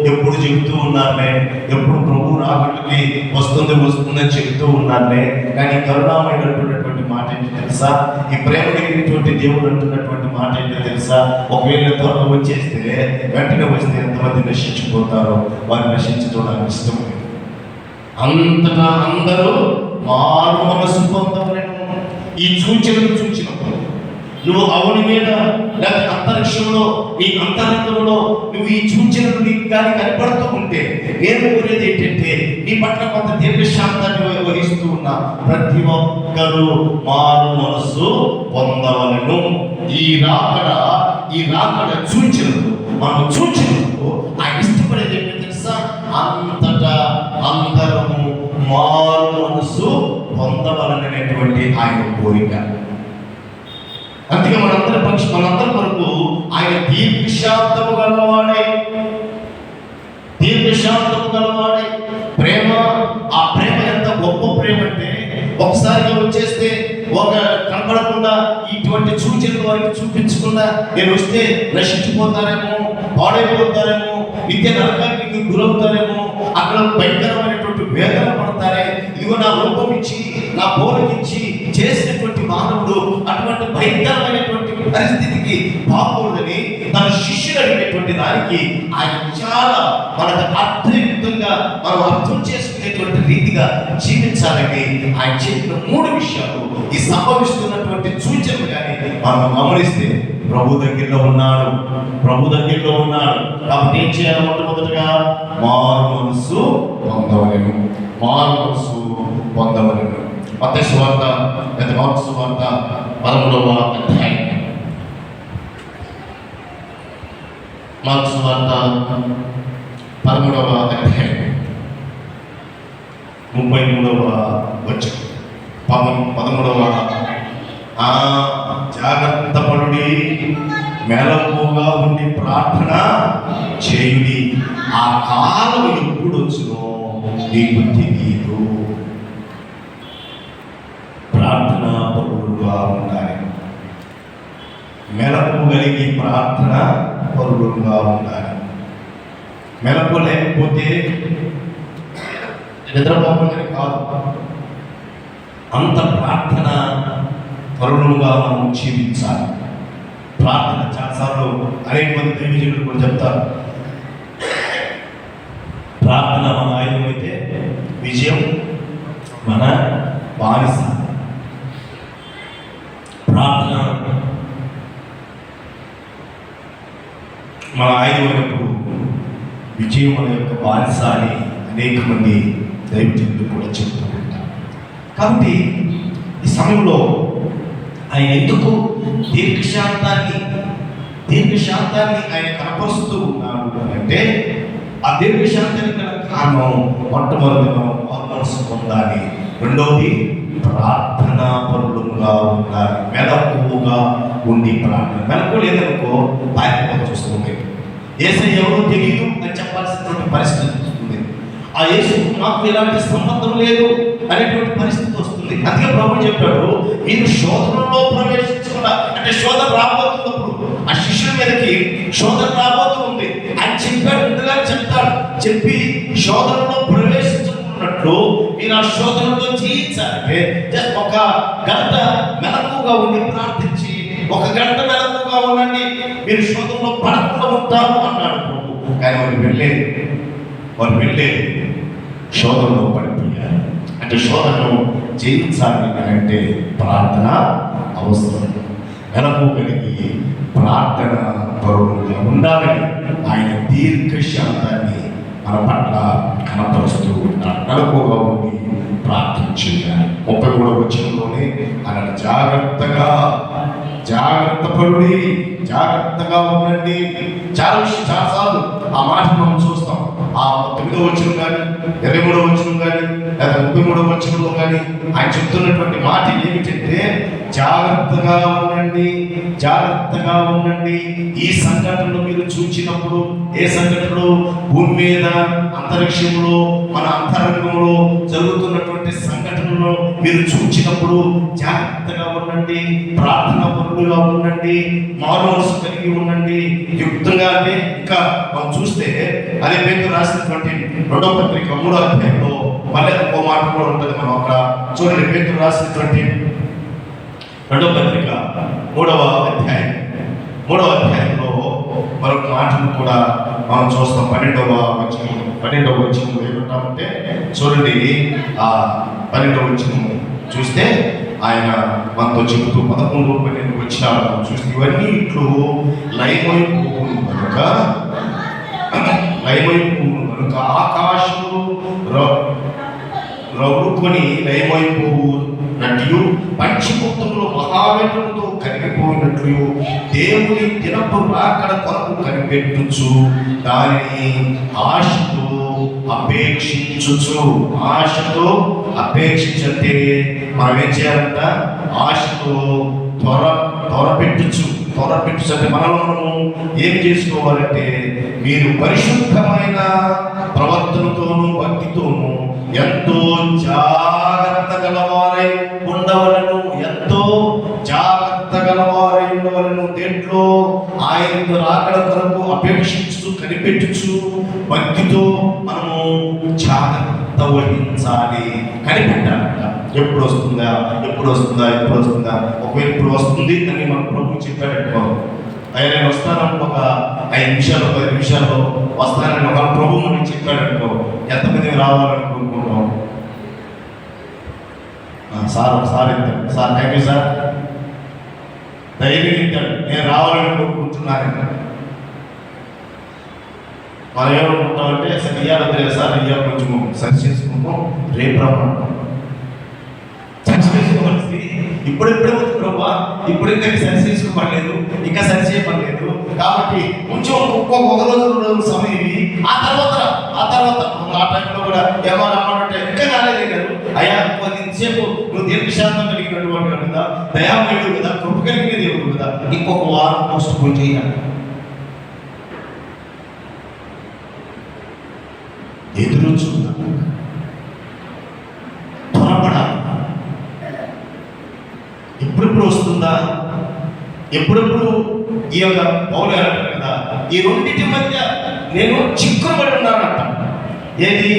ఎప్పుడు చెబుతూ ఉన్నానే, ఎప్పుడు ప్రభు రాబట్టుకి వస్తుందని చెబుతూ ఉన్నానే. కానీ కరుణామైనటువంటి మాట ఏంటి తెలుసా? ఈ ప్రేమ కలిగినటువంటి దేవుడు అంటున్నటువంటి మాట ఏంటో తెలుసా? ఒకవేళ త్వరగా వచ్చేస్తే, వెంటనే వస్తే ఎంతమంది నశించిపోతారో వారు నశించడం నాకు ఇష్టం లేదు. అంతటా అందరూ మారు మనసు పొందవలెను. ఈ సూచనలు చూచినప్పుడు నువ్వు అవుని మీద లేకపోతే అంతరిక్షంలో నీ అంతరంగంలో నువ్వు ఈ సూచనలు నీకు కానీ కనపడుతూ ఉంటే నేను కోరేది ఏంటంటే నీ పట్ల కొంత దీర్ఘశాంతాన్ని వహిస్తూ ఉన్న ప్రతి ఒక్కరూ మారు మనసు పొందవలను. ఈ రాకడ సూచనలు మనం సూచనలు ఆయన ఇష్టపడేది ఏంటంటే తెలుసా? అంతటా అందరము మారు మనసు పొందవలననేటువంటి ఆయన కోరిక. అందుకే మనందరి వరకు ఆయన దీర్ఘశాంతము గలవాడే ప్రేమ. ఆ ప్రేమ ఎంత గొప్ప ప్రేమ అంటే ఒకసారిగా వచ్చేస్తే కనపడకుండా ఇటువంటి సూచనలు వారికి చూపించకుండా నేను వస్తే నశించిపోతారేమో, పాడైపోతారేమో, నిత్య నరకానికి గురవుతారేమో, అక్కడ భయంకరమైనటువంటి వేదన పడతారే, ఇదిగో నా రూపం ఇచ్చి నా పోలికిచ్చి చేసినటువంటి మానవుడు అటువంటి భయంకరమైనటువంటి పరిస్థితికి బాగోదని తన శిష్యులు అడిగినటువంటి దానికి ఆయన చాలా మనకు అర్థయుక్తంగా మనం అర్థం చేసుకునేటువంటి రీతిగా జీవించాలని ఆయన చెప్పిన 3 విషయాలు ఈ సంభవిస్తున్నటువంటి సూచనలు కానీ మనం గమనిస్తే ప్రభు దగ్గరలో ఉన్నాడు. కాబట్టి ఏం చేయాలి? మొట్టమొదటిగా మారు మనసు పొందవలెను. మత్తయి సువార్త 13వ అధ్యాయం. మార్కు సువార్త 13వ అధ్యాయం 33వ వచనం. 13వ జాగ్రత్త పడుడి, మెలకువగా ఉండి ప్రార్థన చేయుడి, ఆ కాలం ఎప్పుడు వచ్చునో నీకు తెలియదు. ప్రార్థన పరులుగా ఉండాలి. మెలకు కలిగి ప్రార్థన పరులుగా ఉండాలి. మెలకు లేకపోతే నిద్రపోవడం కాదు, అంత ప్రార్థన పరులుగా మనం జీవించాలి. ప్రార్థన చాలాసార్లు అనేక మంది దైవజనులు కూడా చెప్తారు, ప్రార్థన మన ఆయుధం అయితే విజయం మన బానిస. ప్రార్థన మన ఆయుధమైనప్పుడు విజయం మన యొక్క బానిస అని అనేక మంది దైవజనులు కూడా చెప్తూ ఉంటారు. కాబట్టి ఈ సమయంలో ఆయన ఎందుకు దీర్ఘశాంతాన్ని ఆయన కనపరుస్తూ ఉన్నాడు అంటే, ఆ దీర్ఘశాంతానికి గల కారణం మొట్టమొదటి మనం మనసు పొందాలి, రెండవది ప్రార్థన పరులుగా ఉండాలి, మెలకువగా ఉండి ప్రార్థన. మెలకు లేదనుకో పారిపోత చూస్తుంది, యేసయ్య ఎవరో తెలియదు అని చెప్పాల్సినటువంటి పరిస్థితి వస్తుంది, ఆ యేసుకు నాకు ఎలాంటి సంబంధం లేదు అనేటువంటి పరిస్థితి వస్తుంది. అందుకే ప్రభు చెప్పాడు, మీరు శోధనలో ప్రవేశించుకున్న అంటే శోధన రాబోతున్నప్పుడు ఆ శిష్యుల మీదకి శోధన రాబోతుంది అని చెప్పాడు. ముందుగా చెప్పి శోధనలో ప్రవేశించుకున్నట్లు మీరు ఆ శోధనలో జీవించాలంటే జస్ట్ ఒక గంట మెలకుగా ఉండి ప్రార్థించి, ఒక గంట మెలకుగా ఉండండి, మీరు శోధనలో పడకుండా ఉంటారు అన్నాడు ప్రభు. కానీ వారు వెళ్ళేది శోధనలో పడిపోయారు. అంటే శోధనను జయించాలి అంటే ప్రార్థన అవసరం. మెలకు కలిగి ప్రార్థన పరులుగా ఉండాలని ఆయన దీర్ఘశాంతాన్ని మన పట్ల కనపరుస్తూ ఉంటాడు. మెలకుగా ఉండి ప్రార్థన చేయాలి. 33వ వచనంలోనే ఆయన జాగ్రత్తగా ఉండండి. చాలాసార్లు ఆ మాట మనం చూస్తాం. ఆ 9వ వచనం కానీ 23వ వచనం కానీ లేదా 33వ వచనంలో కానీ ఆయన చెప్తున్నటువంటి మాట ఏమిటంటే, జాగ్రత్తగా ఉండండి, జాగ్రత్తగా ఉండండి. ఈ సంఘటనలు మీరు చూచినప్పుడు, ఏ సంఘటనలు భూమి మీద అంతరిక్షంలో మన అంతరంగంలో జరుగుతున్నటువంటి సంఘటనలు మీరు చూచినప్పుడు జాగ్రత్తగా ఉండండి, ప్రార్థన పరులుగా ఉండండి, మానవసు కలిగి ఉండండి. యుక్తంగా అంటే ఇంకా మనం చూస్తే అదే పేరు రాసినటువంటి 2వ పత్రిక 3వ అధ్యాయంలో మళ్ళీ ఒక మాట కూడా ఉంటుంది. మనం అక్కడ చూడండి, పేరు రాసినటువంటి 2వ పత్రిక 3వ అధ్యాయంలో మరొక మాటను కూడా మనం చూస్తాం. 12వ వచనం ఏమంటామంటే చూడండి, ఆ 12వ వచనం చూస్తే ఆయన మనతో చెబుతూ 11-12 వచ్చినాడు చూస్తే ఇవన్నీ ఇట్లు లయమైపోవును కనుక ఆకాశము రౌడుకొని లయమైపోవు నట్లు పంచభూతంలో మహావేగంతో కరిగిపోయినట్లు దేవుని దినపు రాకడ కొరకు కనిపెట్టుచు దానిని ఆశతో అపేక్షించంటే మనం ఏం చేయాలంట? ఆశతో త్వరపెట్టుచు అంటే మనము ఏం చేసుకోవాలంటే మీరు పరిశుద్ధమైన ప్రవర్తనతోనూ భక్తితోనూ ఎంతో జాగ్రత్త గలవారై ఉండవలను. దేంట్లో ఆయన రాకడ కొరకు అపేక్షించు కనిపెట్టుచు భక్తితో మనము జాగ్రత్త వహించాలి, కనిపెట్టాలంట. ఎప్పుడు వస్తుందా ఒకవేళ ఇప్పుడు వస్తుంది అని మన ప్రభు చెప్పాడనుకో, ఆయన నేను వస్తానని ఒక 5 నిమిషాలు 10 నిమిషాల్లో వస్తానని ఒక ప్రభు మనకి చెప్పాడనుకో, ఎంతమంది రావాలని కోరుకుంటాం? సార్ ఇద్దాం, సార్ థ్యాంక్ యూ సార్, ధైర్యం ఇద్దాడు, నేను రావాలని కోరుకుంటున్నాను. మనం ఏమనుకుంటామంటే అసలు ఇయ్యాలి సార్, ఇయ్యాలి కొంచెం సరి చేసుకుంటాం, రేపు రమ్మంటాం. సరి చేసుకోవాల్సి ఇప్పుడెప్పుడే వస్తుంది ప్రభా, ఇప్పుడు ఇంకా సరి చేసుకోమలేదు, ఇంకా సరి చేయమలేదు కాబట్టి కొంచెం ఒక రోజు 2 రోజుల సమయం ఇవి. ఆ తర్వాత ఆ టైంలో కూడా ఎవరు రమ్మంటే ఇంకా కాలేదు కాదు అయ్యా, కొద్దిసేపు నువ్వు దీర్ఘశాంతం కలిగినటువంటి కదా, దయామయుడు కదా, కృప కలిగిన దేవుడు కదా, ఇంకొక వారం పోస్ట్ పోయి చేయాలి. ఎదురు చూడాలి, త్వరపడాలి. ఎప్పుడెప్పుడు వస్తుందా? ఎప్పుడెప్పుడు ఈ యొక్క పౌలు అంటారు కదా, ఈ రెండింటి మధ్య నేను చిక్కుబడి ఉన్నానంట. ఏది?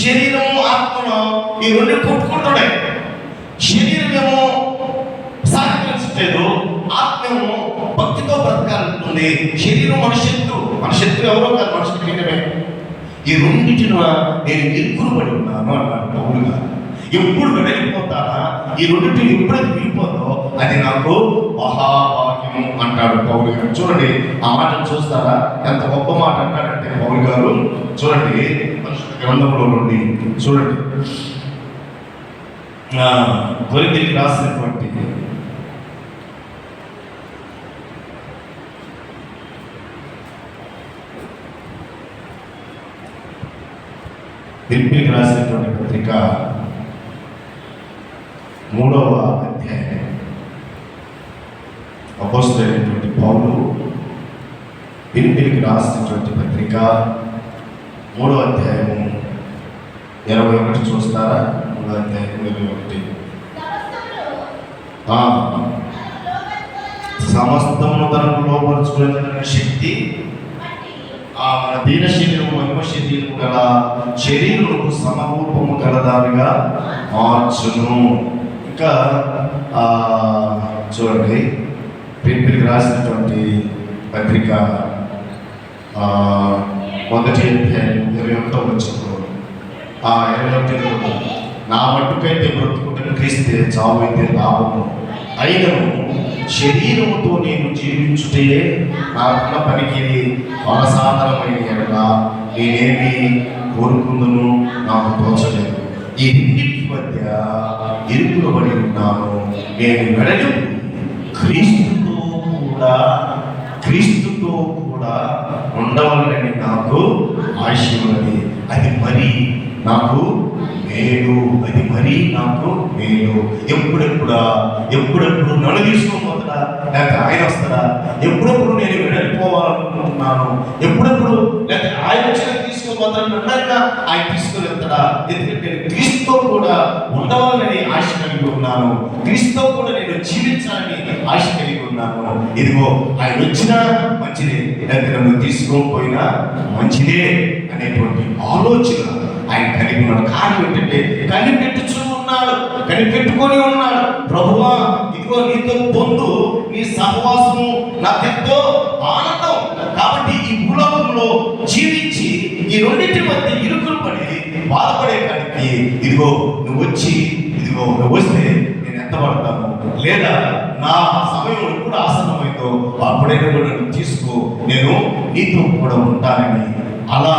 శరీరము ఆత్మను ఈ రెండు కొట్టుకుంటున్నాయి. శరీరమేమో సహకరించలేదు, ఆత్మేమో భక్తితో బ్రతకాలంటుంది. శరీరం మన శత్రువు ఎవరో కాదు, మన శరీరమే. ఈ రెండింటిని నేను ఇరుకుబడి ఉన్నాను అన్నాడు పౌలు గారు. ఎప్పుడు వెళ్ళిపోతానా, ఈ రెండింటిని ఎప్పుడైతే వెళ్ళిపోతాో అది నాకు మహాభాగ్యము అంటాడు పౌలు గారు. చూడండి, ఆ మాటను చూస్తారా? ఎంత గొప్ప మాట అంటాడంటే పౌలు గారు. చూడండి, పరిశుద్ధ గ్రంథంలో నుండి చూడండి, కొరింథీయులకు రాసినటువంటి ఫిలిప్పీయులకు రాసినటువంటి పత్రిక 3వ అధ్యాయం. అపోస్తలుడైనటువంటి పౌలు ఫిలిప్పీయులకు రాసినటువంటి పత్రిక 3వ అధ్యాయము 21 చూస్తారా? 3వ అధ్యాయం 21. సమస్తమును తనకు లోపరుచుకునే శక్తి మన దీన శరీరము మహిమ శరీరము గల శరీరముకు సమరూపము గలదానిగా మార్చును. ఇంకా చూడండి, ఫిలిప్పీయులకు రాసినటువంటి పత్రిక 1వ అధ్యాయం 21వ వచనంలో 21 నా మట్టుకైతే బ్రతుకుంటే క్రీస్తే, చావు అయితే లాభము. అయినను శరీరముతో నేను జీవించుటే నాకున్న పనికి అసాధారణమైన ఎడల నేనేమి కోరుకుందును నాకు తోచలేదు. ఈ రెండింటి మధ్య ఇరుకుబడి ఉన్నాను. నేను వెడలి క్రీస్తుతో కూడా ఉండవాలని నాకు ఆశ ఉన్నది. అది మరి నాకు మేలు, అది మరీ నాకు మేలు. ఎప్పుడెప్పుడు నన్ను తీసుకోబోతాడా, లేకపోతే ఆయన వస్తాడా, ఎప్పుడెప్పుడు నేను వెళ్ళిపోవాలనుకుంటున్నాను, ఎప్పుడెప్పుడు లేకపోతే ఆయన వచ్చి తీసుకోబోతాడు అన్నాక ఆయన తీసుకొని వెళ్తాడా. ఎందుకంటే నేను క్రీస్తుతో కూడా ఉండవాలని ఆశ కలిగి ఉన్నాను, క్రీస్తుతో కూడా నేను జీవించాలని ఆశ కలిగి ఉన్నాను. ఇదిగో ఆయన వచ్చినా మంచిదే, లేకపోతే నన్ను తీసుకోకపోయినా మంచిదే అనేటువంటి ఆలోచన ఆయన కలిగి ఉన్నాడు. కారణం ఏంటంటే కనిపెట్టుకొని ఉన్నాడు. ప్రభువా, ఇదిగో నీతో పొందు, నీ సహవాసము నాకెంతో ఆనందం. కాబట్టి ఈ భూలోకంలో జీవించి ఈ రెండింటి మధ్య ఇరుకులు పడి బాధపడే కాడికి ఇదిగో నువ్వు వస్తే నేను ఎంత పడతాను, లేదా నా సమయం ఎప్పుడు ఆసన్నమైందో అప్పుడైనా కూడా నన్ను తీసుకో, నేను నీతో కూడా ఉంటానని అలా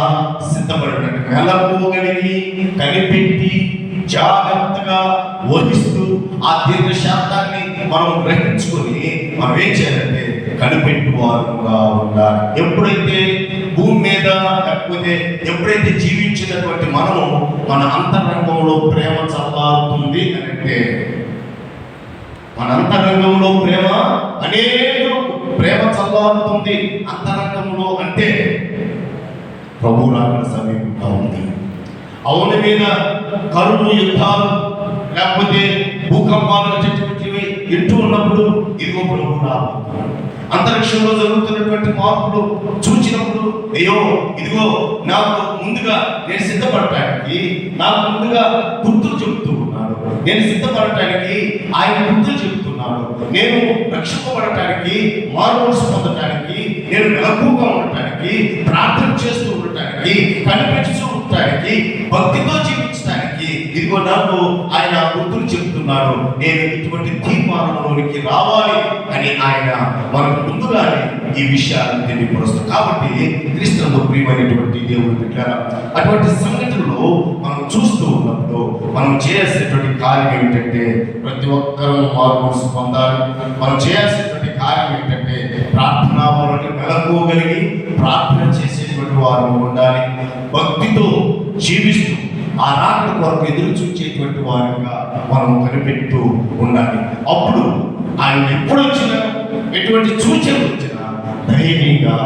సిద్ధపడినట్టు మెలకువగలిగి కనిపెట్టి జాగ్రత్తగా వహిస్తూ ఆ దీర్ఘశాంతాన్ని మనం గ్రహించుకొని మనం ఏం చేయాలంటే కనిపెట్టువారుగా ఉండాలి. ఎప్పుడైతే భూమి మీద లేకపోతే ఎప్పుడైతే జీవించినటువంటి మనము మన అంతరంగంలో ప్రేమ చల్లారుతుంది అని అంటే, మన అంతరంగంలో ప్రేమ చల్లారుతుంది అంతరంగంలో అంటే ప్రభు రాకడ సమీపంగా ఉంది. అవుని మీద కరువు, యుద్ధాలు లేకపోతే భూకంపాలు వచ్చేటువంటివి ఎట్టు ఉన్నప్పుడు ఇదిగో ప్రభు రాబోతున్నాడు. అంతరిక్షంలో జరుగుతున్నటువంటి మార్పులు చూసినప్పుడు అయ్యో ఇదిగో నాకు ముందుగా నేను సిద్ధపడటానికి, నాకు ముందుగా గుర్తులు చెబుతూ ఉన్నాడు, నేను సిద్ధపడటానికి ఆయన గుర్తులు చెబుతున్నాడు, నేను రక్షింపబడటానికి, మారుమనసు పొందటానికి, నేను మెలకువగా ఉండటానికి, ప్రార్థన చేస్తూ ఉండటానికి, కనిపెడుతూ ఉండటానికి, భక్తితో జీవించడానికి ఇదిగో నాకు ఆయన గుర్తులు చెబుతున్నాడు. నేను ఇటువంటి తీర్మానంలోనికి రావాలి అని ఆయన మనకు ముందుగానే ఈ విషయాలను తెలియపరుస్తుంది. కాబట్టి క్రీస్తునందు ప్రియమైనటువంటి దేవుని బిడ్డలారా, అటువంటి సంఘటనలో మనం చూస్తూ ఉన్నప్పుడు మనం చేయాల్సినటువంటి కార్యం ఏమిటంటే ప్రతి ఒక్కరూ మారుమనసు పొందాలి. మనం చేయాల్సినటువంటి కార్యం ఏంటంటే ప్రార్థనా పరులను మెలకువగలిగి ప్రార్థన చేసేటువంటి వారు ఉండాలి. భక్తితో జీవిస్తూ ఆ రాకడ కొరకు ఎదురు చూచేటువంటి వారుగా మనం కనిపెడుతూ ఉండాలి. అప్పుడు ఆయన ఎప్పుడు వచ్చినా, ఎటువంటి సూచనలు వచ్చినా ధైర్యంగా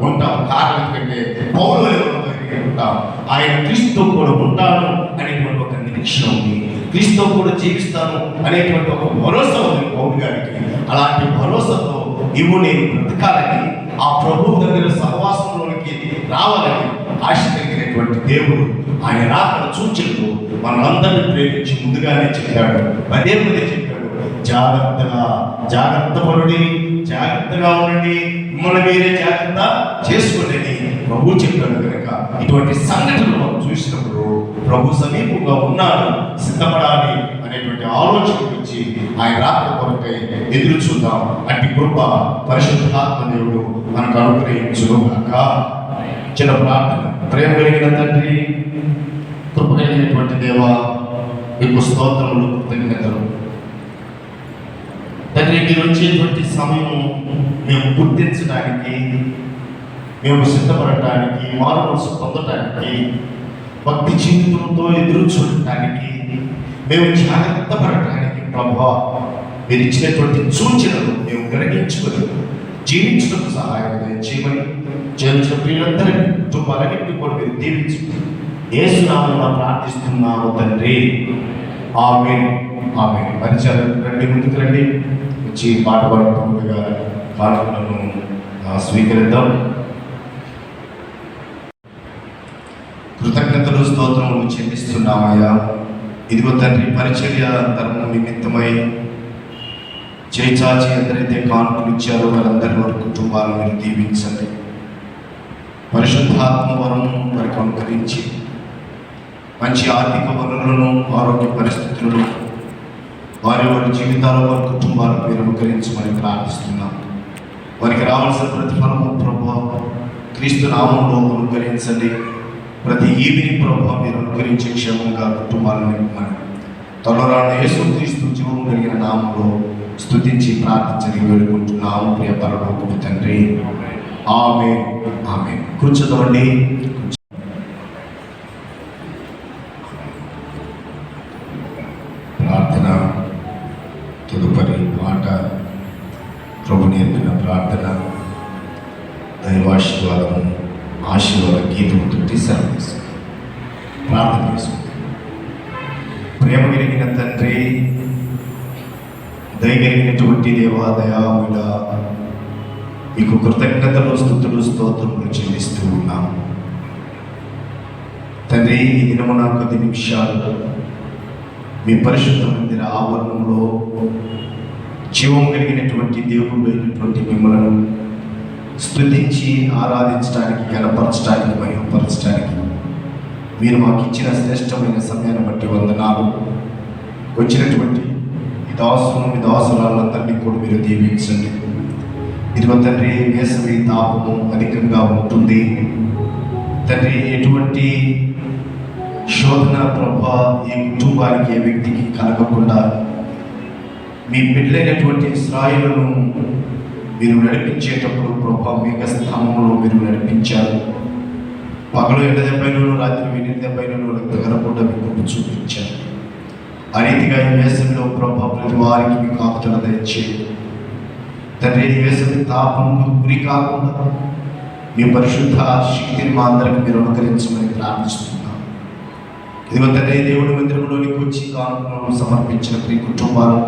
ఉంటాం. కారణం ఏంటంటే పౌలు ధైర్యంగా ఉంటాం. ఆయన క్రీస్తుతో కూడా ఉంటాను అనేటువంటి ఒక నిరీక్షణ ఉంది, క్రీస్తుతో కూడా జీవిస్తాను అనేటువంటి ఒక భరోసా ఉంది పౌలు గారికి. అలాంటి భరోసాతో నేను బ్రతకాలని, ఆ ప్రభువు దగ్గర సహవాసంలోనికి రావాలని ఆశ కలిగినటువంటి దేవుడు ఆయన రాకడ సూచనలు మనందరినీ ప్రేమించి ముందుగానే చెప్పాడు. పదే చెప్పాడు, జాగ్రత్తగా ఉండండి, మిమ్మల్ని మీరే జాగ్రత్త చేసుకోండి ప్రభు చెప్పాడు. కనుక ఇటువంటి సంఘటనలు మనం చూసినప్పుడు ప్రభు సమీపంగా ఉన్నాడు, సిద్ధపడాలి అనేటువంటి ఆలోచన గురించి ఆయన రాకడ కొరకై ఎదురు చూద్దాం. అట్టి కృప పరిశుద్ధాత్మ దేవుడు మనకు అనుగ్రహించుగాక. చిన్న ప్రార్థన. ప్రేమ కలిగిన తండ్రి, కృప కలిగినటువంటి దేవా, మీకు స్తోత్రములు, కృతజ్ఞతలు. తండ్రి, మీరు వచ్చేటువంటి సమయం మేము గుర్తించడానికి, మేము సిద్ధపడటానికి, మారుమనసు పొందటానికి, భక్తి జీవితంతో ఎదురు చూడటానికి, మేము జాగ్రత్త పడటానికి ప్రభా మీరు ఇచ్చినటువంటి సూచనలు మేము గ్రహించుకొని జీవించడానికి సహాయం చేయమని చేయించిన ప్రియులందరినీ, కుటుంబాలన్నింటినీ కూడా మీరు దీవించు. యేసు నామమున ప్రార్థిస్తున్నాము తండ్రి, ఆమేన్. ఆమేన్. పరిచయం రండి, ముందుకు రండి, వచ్చి పాట పాడుతుండగా కానుకలను స్వీకరిద్దాం. కృతజ్ఞతలు, స్తోత్రములు చెల్లిస్తున్నామయ్యా. ఇదిగో తండ్రి, పరిచర్య ధర్మం నిమిత్తమై చేచాచి ఎందరైతే కానుకలు ఇచ్చారో వారందరి వారి కుటుంబాలను మీరు దీవించండి. పరిశుద్ధాత్మ వరం వారికి అనుకరించి మంచి ఆర్థిక వనరులను, ఆరోగ్య పరిస్థితులను వారి జీవితాల్లో వారి కుటుంబాలను మీరు అనుకరించమని ప్రార్థిస్తున్నాం. వారికి రావాల్సిన ప్రతిఫలము ప్రభువా క్రీస్తు నామంలో అనుకరించండి. ప్రతి ఈవిని ప్రభువా మీరు అనుకరించి క్షేమంగా కుటుంబాలను నింపమని త్వరలో యేసుక్రీస్తు జీవం కలిగిన నామంలో స్తుతించి ప్రార్థించని వేడుకుంటున్నాము ప్రియ పరలోకపు తండ్రి. ఆమేన్. ఆమేన్. కూర్చోండి. తదుపరి మాట ప్రభు నేర్పిన ప్రార్థన దైవాశీర్వాదము ఆశీర్వాద గీతముతోటి సెలవు ప్రార్థన చేసుకుంటాం. ప్రేమ కలిగిన తండ్రి, దయగలిగినటువంటి దేవాదయాముల మీకు కృతజ్ఞతలు, స్తుతులు, స్తోత్రములు చెల్లిస్తూ ఉన్నాము తండ్రి. ఈ దినమున కొద్ది నిమిషాలు మీ పరిశుద్ధ మందిర ఆవరణంలో జీవం కలిగినటువంటి దేవుడు అయినటువంటి మిమ్మలను స్తుతించి ఆరాధించడానికి, గణపరచడానికి, మహిమపరచడానికి మీరు మాకు ఇచ్చిన శ్రేష్టమైన సమయాన్ని బట్టి వందనాలు. వచ్చినటువంటి ఈ దాసులను, మీ దాసులందరినీ కూడా మీరు దీవించండి. ఇదిగో తండ్రి, వేసవి తాపము అధికంగా ఉంటుంది తండ్రి. ఎటువంటి శోధన ప్రభా ఈ కుటుంబానికి, ఏ వ్యక్తికి కలగకుండా మీ బిడ్డలైనటువంటి ఇశ్రాయేలును మీరు నడిపించేటప్పుడు ప్రభా మేఘ స్తంభంలో మీరు నడిపించారు. పగలు ఎండ దెబ్బైనను, రాత్రి వెన్నెల దెబ్బైనను తగలకుండా మీకు చూపించారు. ఆ రీతిగా ఈ వేసవిలో ప్రభా ప్రతి వారికి మీ కాపుదల దయచేయండి తండ్రి. ఈ వేసవి తాపముకు గురి కాకుండా మీ పరిశుద్ధ శక్తిని మా అందరికి మీరు అనుగ్రహించమని ప్రార్థిస్తున్నాం. ఇదిగో తండ్రి, దేవుడి మందిరంలోనికి వచ్చి కానుకలను సమర్పించిన ప్రియ కుటుంబాలు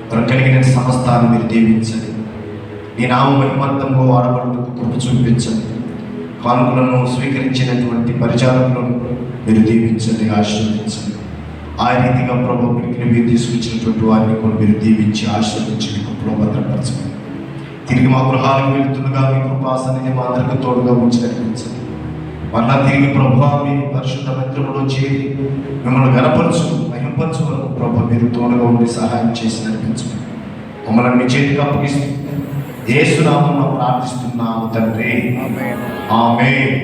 వారు కలిగిన సమస్తాన్ని మీరు దీవించండి. నీ నామ మహిమార్థంలో వాడబడుటకు కృప చూపించండి. కానుకలను స్వీకరించినటువంటి పరిచారకులను మీరు దీవించండి, ఆశీర్వదించండి. ఆ రీతిగా ప్రభు పిలికిని మీరు తీసుకొచ్చినటువంటి వారిని కూడా మీరు దీవించి ఆశీర్వదించి మీ కృపలో భద్రపరచండి. తిరిగి మా గృహాలకు వెళుతుండగా మీ కృపా సన్నిధి మా అందరికీ తోడుగా ఉంచి నడిపించండి. మళ్ళా తిరిగి ప్రభు మీ పరిశుద్ధ మందిరంలో చేరి మిమ్మల్ని గణపరచు, మహింపరచు వరకు ప్రభు మీరు తోడుగా ఉండి సహాయం చేసి నడిపించండి. మమ్మల్ని మీ చేతికి అప్పగిస్తూ యేసు నామమున ప్రార్థిస్తున్నాము తండ్రి, ఆమేన్.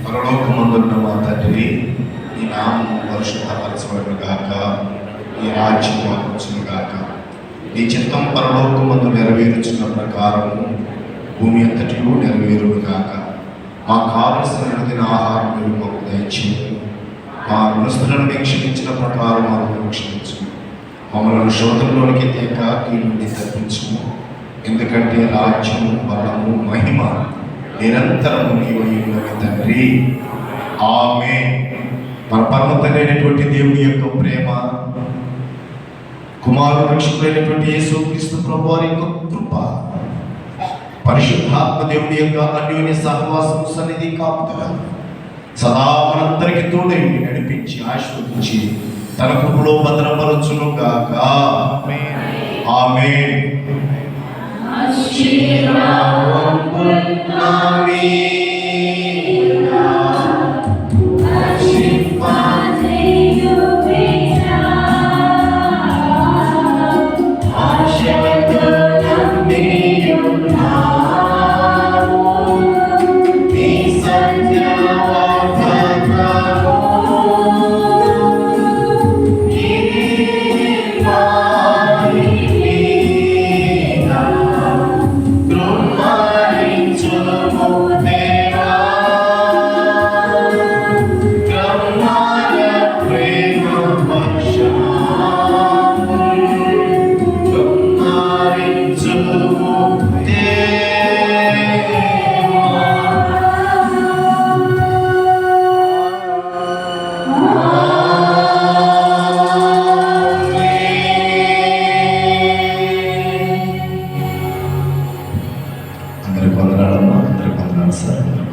పరలోకమందున్న మా తండ్రి, ఈ నామం పరిశుద్ధపరచబడును గాక, ఈ రాజ్యం మాకు వచ్చును గాక. నీ చిత్తం పరలోకమందు నెరవేరుచున్న ప్రకారము భూమి అంతటిలో నెరవేరును గాక. మా కావలసిన అనుదిన ఆహారం మీరు మాకు దయచేయండి. మా రుణస్థులను క్షమించిన ప్రకారం మాకు క్షమించు. మమ్మల్ని శోధనలోనికి తేక కీడు నుండి తప్పించుము. ఎందుకంటే రాజ్యము, బలము, మహిమ నిరంతరము నీవైనవి తండ్రి, ఆమేన్. మన పరమ తండ్రి అయినటువంటి దేవుని యొక్క ప్రేమ, కుమారుడు రక్షకుడైనటువంటి యేసుక్రీస్తు ప్రభువారి యొక్క కృప, పరిశుద్ధాత్మ దేవుని యొక్క అన్యోన్య సహవాసము, సన్నిధి, కాపుదల సదా మనందరికి తోడై నడిపించి ఆశీర్వదించి తన కృపలో భద్రపరచును గాక, ఆమేన్. Yeah. అందరికి వందనాలమ్మా, అందరికి వందనాలు సార్.